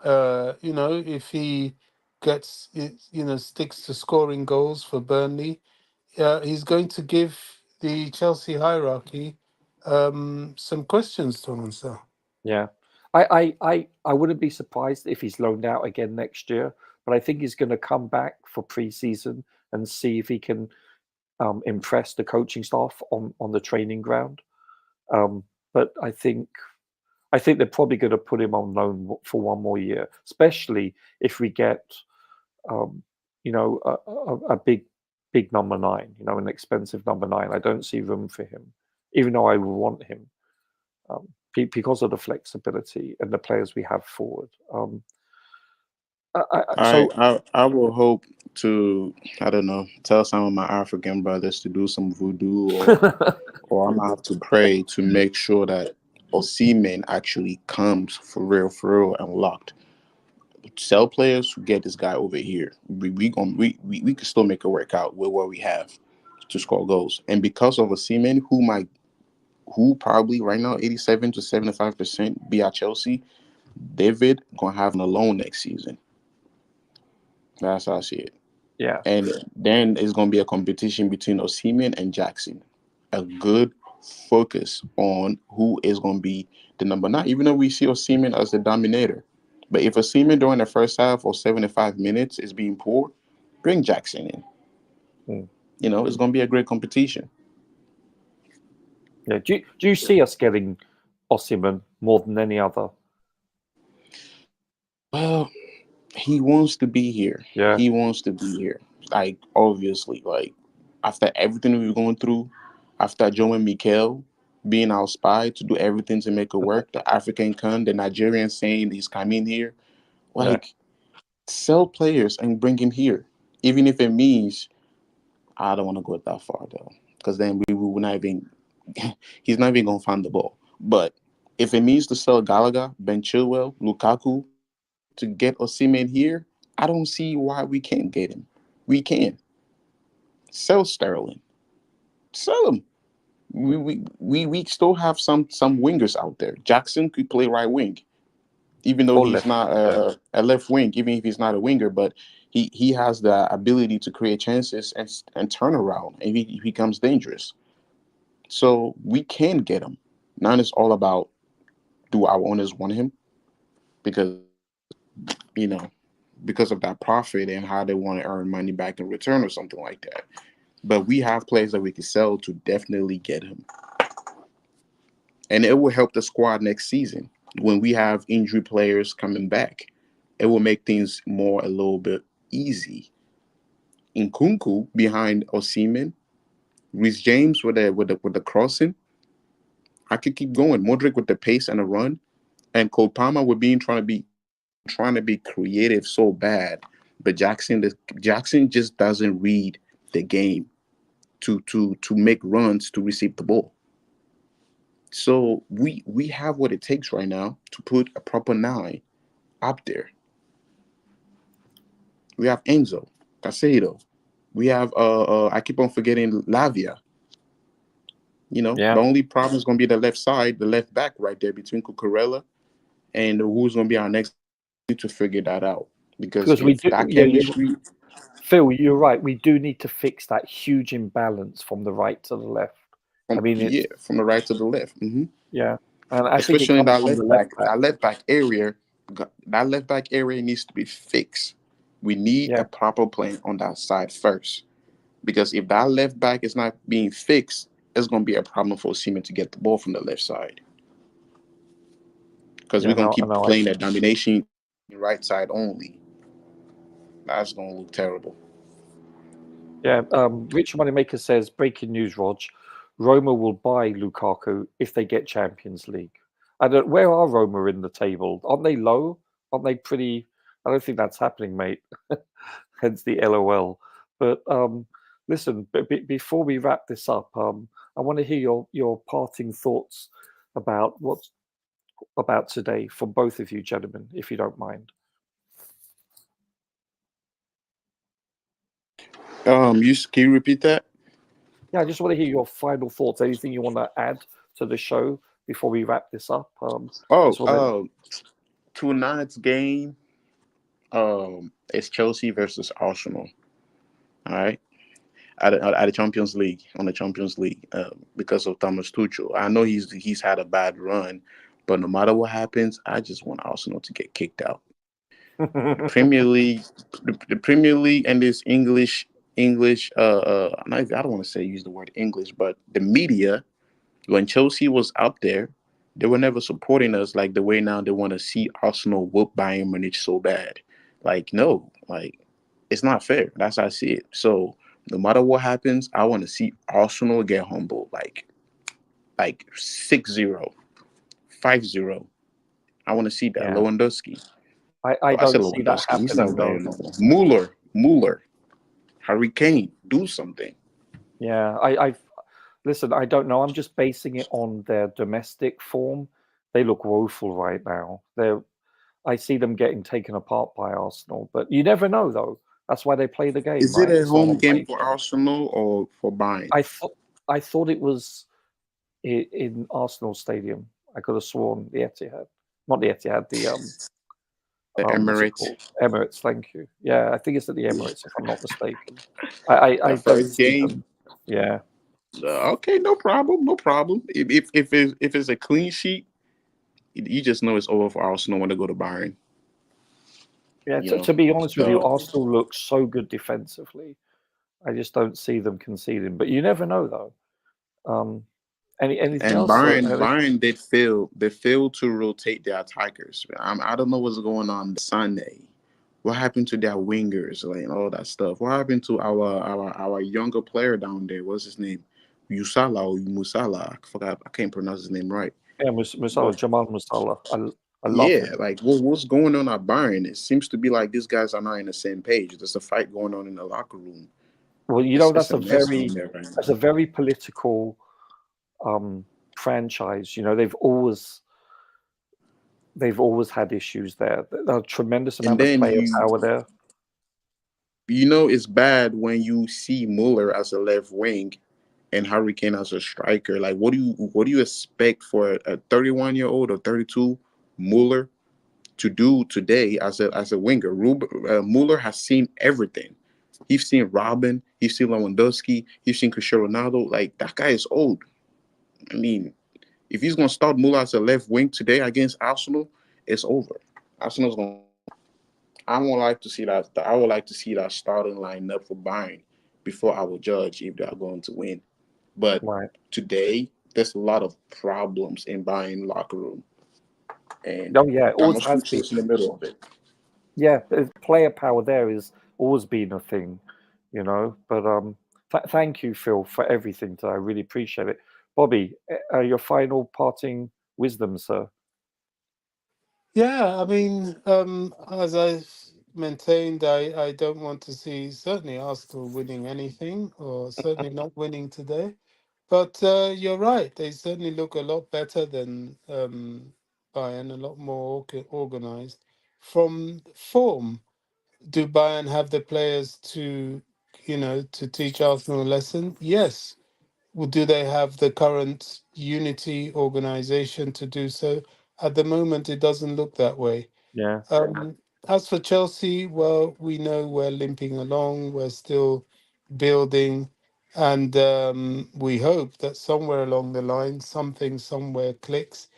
if he sticks to scoring goals for Burnley, he's going to give the Chelsea hierarchy some questions to answer. Yeah. I wouldn't be surprised if he's loaned out again next year, but I think he's going to come back for pre-season and see if he can impress the coaching staff on the training ground. But I think they're probably going to put him on loan for one more year, especially if we get a big number 9, an expensive number 9. I don't see room for him, even though I would want him. Because of the flexibility and the players we have forward. I will hope to, I don't know, tell some of my African brothers to do some voodoo, or I'm gonna have to pray to make sure that Osimhen actually comes for real and locked. Sell players, get this guy over here. We can still make it work out with what we have to score goals. And because of Osimhen, who probably right now 87 to 75% be at Chelsea, David gonna have an alone next season. That's how I see it. Yeah. And then it's gonna be a competition between Osimhen and Jackson. A good focus on who is gonna be the number 9, even though we see Osimhen as the dominator. But if Osimhen during the first half or 75 minutes is being poor, bring Jackson in. It's gonna be a great competition. Yeah. Do you see us getting Osimhen more than any other? Well, he wants to be here. Yeah. He wants to be here. Like, obviously, like after everything we were going through, after Joe and Mikel being our spy to do everything to make it work, the African the Nigerian saying he's coming here, like sell players and bring him here. Even if it means I don't want to go that far though, because then we will not even. He's not even gonna find the ball. But if it means to sell Gallagher, Ben Chilwell, Lukaku to get Osimhen here, I don't see why we can't get him. We can sell Sterling, sell him. We still have some wingers out there. Jackson could play right wing, even though Or he's left. not Yeah. a left wing, even if he's not a winger, but he has the ability to create chances and turn around if he becomes dangerous. So we can get him. Now it's all about, do our owners want him? Because you know, because of that profit and how they want to earn money back in return or something like that. But we have players that we can sell to definitely get him. And it will help the squad next season when we have injury players coming back. It will make things more a little bit easy. Nkunku behind Osimhen, Reece James with the crossing. I could keep going. Modric with the pace and the run, and Cole Palmer with being trying to be creative so bad, but Jackson just doesn't read the game to make runs to receive the ball. So we have what it takes right now to put a proper nine up there. We have Enzo, Casado. We have I keep on forgetting Lavia. Yeah. The only problem is going to be the left side, the left back right there between Cucurella and who's going to be our next to figure that out. Because Because we if do, that yeah, chemistry, Phil, you're right. We do need to fix that huge imbalance from the right to the left. I mean, it's from the right to the left, yeah, and I think it especially in comes that from the left left back, back. that left back area needs to be fixed. We need Yeah, a proper plan on that side first, because if that left back is not being fixed, it's going to be a problem for Seaman to get the ball from the left side, because yeah, we're going to no, keep no, playing that domination right side only. That's going to look terrible. yeah. Richard Moneymaker says, breaking news, Rog. Roma will buy Lukaku if they get Champions League. Where are Roma in the table? Aren't they low? Aren't they pretty? I don't think that's happening, mate. Hence the LOL. But listen, before we wrap this up, I want to hear your parting thoughts about what's about today from both of you, gentlemen, if you don't mind. Can you repeat that? Yeah, I just want to hear your final thoughts. Anything you want to add to the show before we wrap this up? Tonight's game, it's Chelsea versus Arsenal. All right, at the Champions League, on the Champions League, because of Thomas Tuchel. I know he's had a bad run, but no matter what happens, I just want Arsenal to get kicked out. The Premier League, the Premier League, and this English. I don't want to say use the word English, but the media, when Chelsea was up there, they were never supporting us like the way now they want to see Arsenal whoop Bayern Munich so bad. Like, no, like it's not fair. That's how I see it. So no matter what happens, I want to see Arsenal get humbled, like 6-0, 5-0. I want to see that. Yeah, Lewandowski. I I said don't see that Lewandowski. He's happening not though. there no more. Mueller, Harry Kane, do something. Yeah, I listen. I don't know. I'm just basing it on their domestic form. They look woeful right now. I see them getting taken apart by Arsenal, but you never know though. That's why they play the game, Is it right? a It's not home on game for paper. Arsenal or for Bayern? I thought it was in Arsenal Stadium. I could have sworn the Etihad, not the Etihad, the The what's it Emirates. called? Emirates. Thank you. Yeah, I think it's at the Emirates, if I'm not mistaken. I The don't first see game. them. Yeah, Okay, no problem, no problem. If it's a clean sheet, you just know it's over for Arsenal when they go to Bayern. yeah. You know, To be honest with you, so Arsenal looks so good defensively. I just don't see them conceding. But you never know, though. Anything and else? Bayern they failed to rotate their attackers. I don't know what's going on Sunday. What happened to their wingers, like all that stuff? What happened to our younger player down there? What's his name? Musala or Musala? I forgot. I can't pronounce his name right. Yeah, Musala, But Jamal Musala. I love Yeah, him. like what's going on at Bayern? It seems to be like these guys are not in the same page. There's a fight going on in the locker room. Well, It's that's a mess down there right a now. very political franchise. They've always had issues there. There's a tremendous And amount of then player power there. it's bad when you see Muller as a left wing and Harry Kane as a striker. Like, what do you expect for a 31-year-old or 32 Muller to do today as a winger? Muller has seen everything. He's seen Robin, he's seen Lewandowski, he's seen Cristiano Ronaldo. Like, that guy is old. I mean, if he's gonna start Muller as a left wing today against Arsenal, it's over. Arsenal's gonna. I would like to see that. I would like to see that starting lineup for Bayern before I will judge if they are going to win. But Right. today, there's a lot of problems in Bayern locker room, and Oh yeah, it always has Thomas been. is in the middle of it. Yeah, player power there is always been a thing, But thank you, Phil, for everything today. I really appreciate it. Bobby, your final parting wisdom, sir. Yeah, I mean, as I've maintained, I don't want to see certainly Arsenal winning anything, or certainly not winning today. But you're right; they certainly look a lot better than Bayern, a lot more organized. From form, do Bayern have the players to, to teach Arsenal a lesson? Yes. Well, do they have the current unity organization to do so? At the moment, it doesn't look that way. Yeah. As for Chelsea, well, we know we're limping along. We're still building, and we hope that somewhere along the line, something somewhere clicks.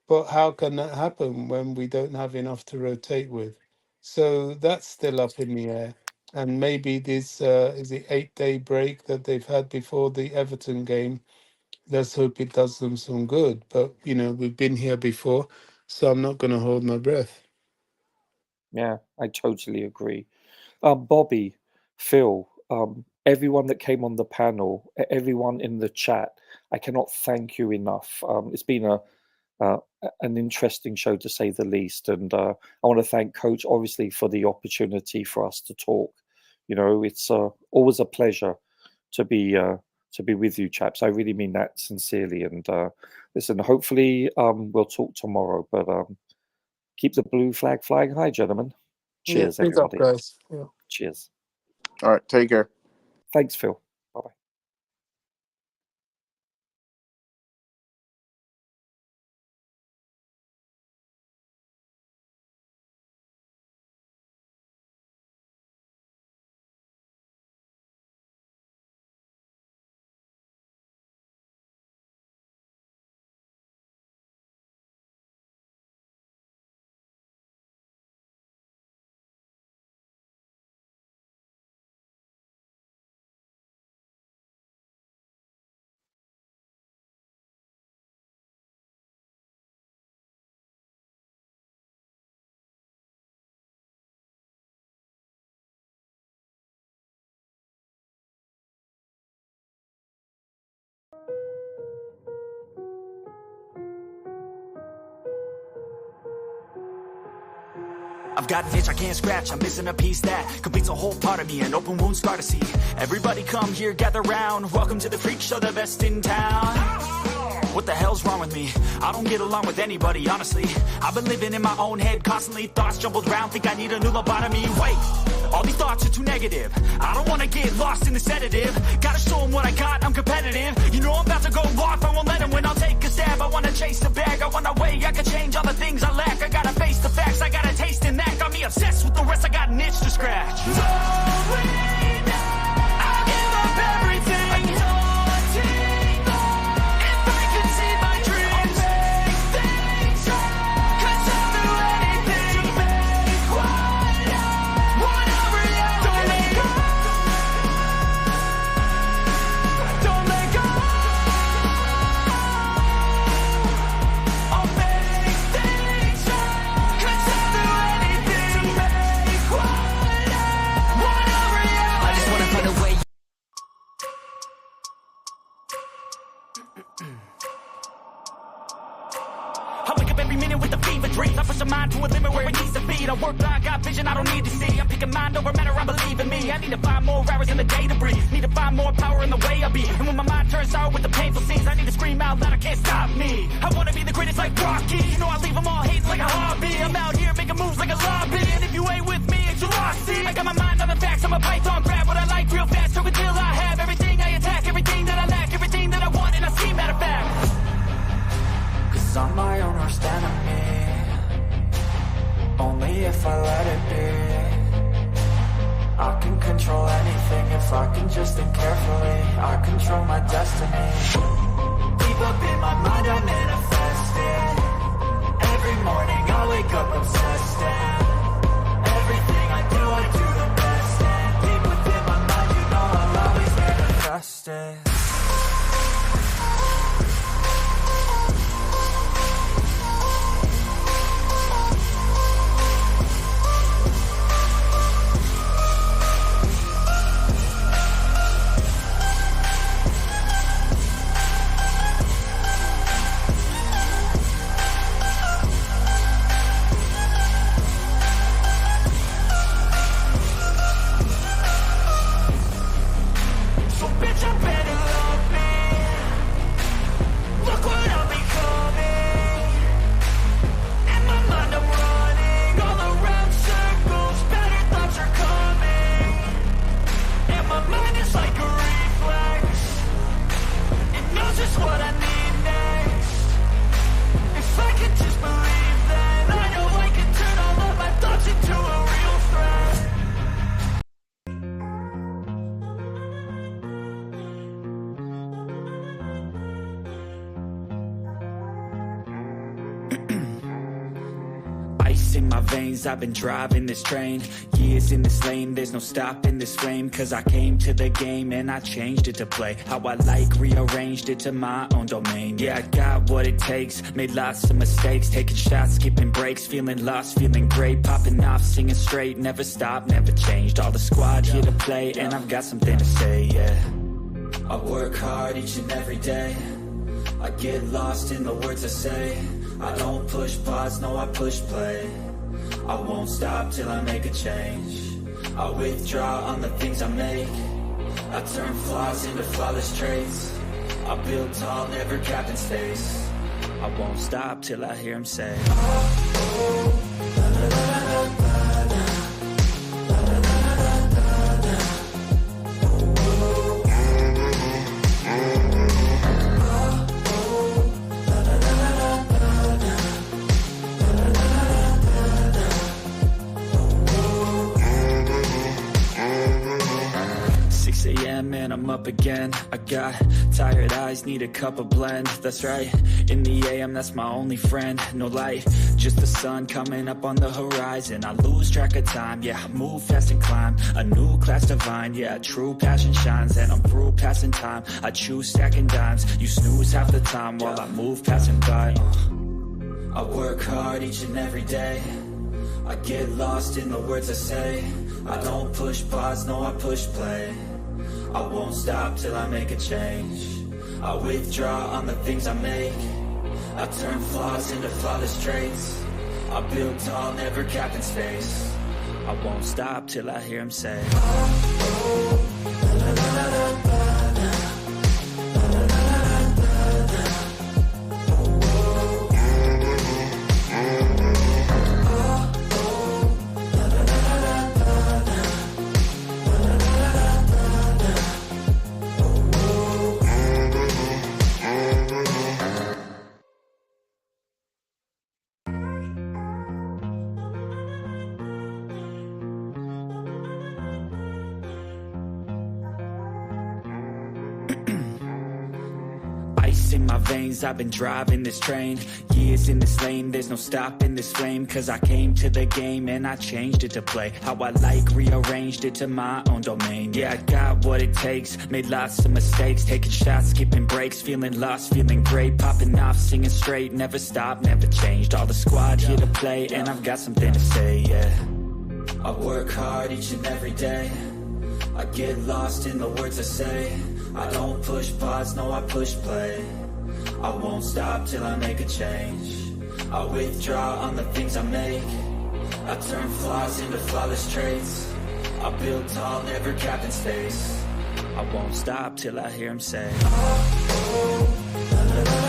But how can that happen when we don't have enough to rotate with? So that's still up in the air. And maybe this is the 8-day break that they've had before the Everton game. Let's hope it does them some good. But, we've been here before, so I'm not going to hold my breath. Yeah, I totally agree. Bobby, Phil, everyone that came on the panel, everyone in the chat, I cannot thank you enough. It's been an interesting show to say the least, and I want to thank Coach obviously for the opportunity for us to talk. It's always a pleasure to be with you, chaps. I really mean that sincerely. And listen, hopefully we'll talk tomorrow. But keep the blue flag flying high, gentlemen. Cheers, Thanks up, everybody. guys. Yeah. Cheers. All right, take care. Thanks, Phil. Bye-bye. I've got an itch I can't scratch, I'm missing a piece that completes a whole part of me, an open wound scar to see. Everybody come here, gather round, welcome to the freak show, the best in town. What the hell's wrong with me? I don't get along with anybody, honestly. I've been living in my own head, constantly thoughts jumbled round, think I need a new lobotomy. Wait, all these thoughts are too negative. I don't wanna get lost in the sedative. Gotta show them what I got, I'm competitive. You know I'm about to go off, I won't let them win, I'll take a stab. I wanna chase the bag, I wanna weigh, I can change all the things I lack. I gotta face the facts, I gotta taste in that. Got me obsessed with the rest, I got an itch to scratch. I'll give up everything. If I could see my dreams, make things right. 'Cause I'll do anything to make what a reality. Don't let go. I'll make things right. 'Cause I'll do anything to make what a reality. I just wanna find a way. I wake up and every minute with the fever dreams. I push a mind to a limit where it needs to be. I work blind, got vision I don't need to see. I'm picking mind over matter, I believe in me. I need to find more hours in the day to breathe. Need to find more power in the way I be. And when my mind turns sour with the painful scenes, I need to scream out loud, I can't stop me. I wanna be the greatest like Rocky. You know I leave them all hating like a hobby. I'm out here making moves like a lobby. And if you ain't with me, it's your loss. See, I got my mind on the facts, I'm a python, grab what I like real fast. So until I have everything I attack, everything that I lack, everything that I want, and I see matter of fact. Cause I'm my own worst enemy. Only if I let it be. I can control anything if I can just think carefully. I control my destiny. Deep up in my mind I manifest it. Every morning I wake up obsessed and everything I do the best. And deep within my mind you know I'll always manifest it. In my veins, I've been driving this train. Years in this lane, there's no stopping this flame. Cause I came to the game and I changed it to play how I like, rearranged it to my own domain. Yeah, I got what it takes, made lots of mistakes, taking shots, skipping breaks, feeling lost, feeling great, popping off, singing straight, never stopped, never changed. All the squad here to play and I've got something to say, yeah. I work hard each and every day. I get lost in the words I say. I don't push pause, no I push play. I won't stop till I make a change. I withdraw on the things I make. I turn flaws into flawless traits. I build tall, never capped in space. I won't stop till I hear him say, oh, la, la, la, la, la. And I'm up again. I got tired eyes, need a cup of blend. That's right, in the AM, that's my only friend. No light, just the sun coming up on the horizon. I lose track of time, yeah, I move fast and climb. A new class divine, yeah, true passion shines. And I'm through passing time, I choose stacking dimes. You snooze half the time while I move passing by. I work hard each and every day. I get lost in the words I say. I don't push pause, no I push play. I won't stop till I make a change. I withdraw on the things I make. I turn flaws into flawless traits. I build tall, never capped in space. I won't stop till I hear him say, oh, oh, la, la, la, la, la, la. In my veins, I've been driving this train. Years in this lane, there's no stopping this flame. Cause I came to the game and I changed it to play how I like, rearranged it to my own domain. Yeah, I got what it takes, made lots of mistakes, taking shots, skipping breaks, feeling lost, feeling great, popping off, singing straight, never stopped, never changed. All the squad here to play and I've got something to say, yeah. I work hard each and every day. I get lost in the words I say. I don't push pause, no I push play. I won't stop till I make a change. I withdraw on the things I make. I turn flaws into flawless traits. I build tall, never capped in space. I won't stop till I hear him say, oh, oh, la, la, la.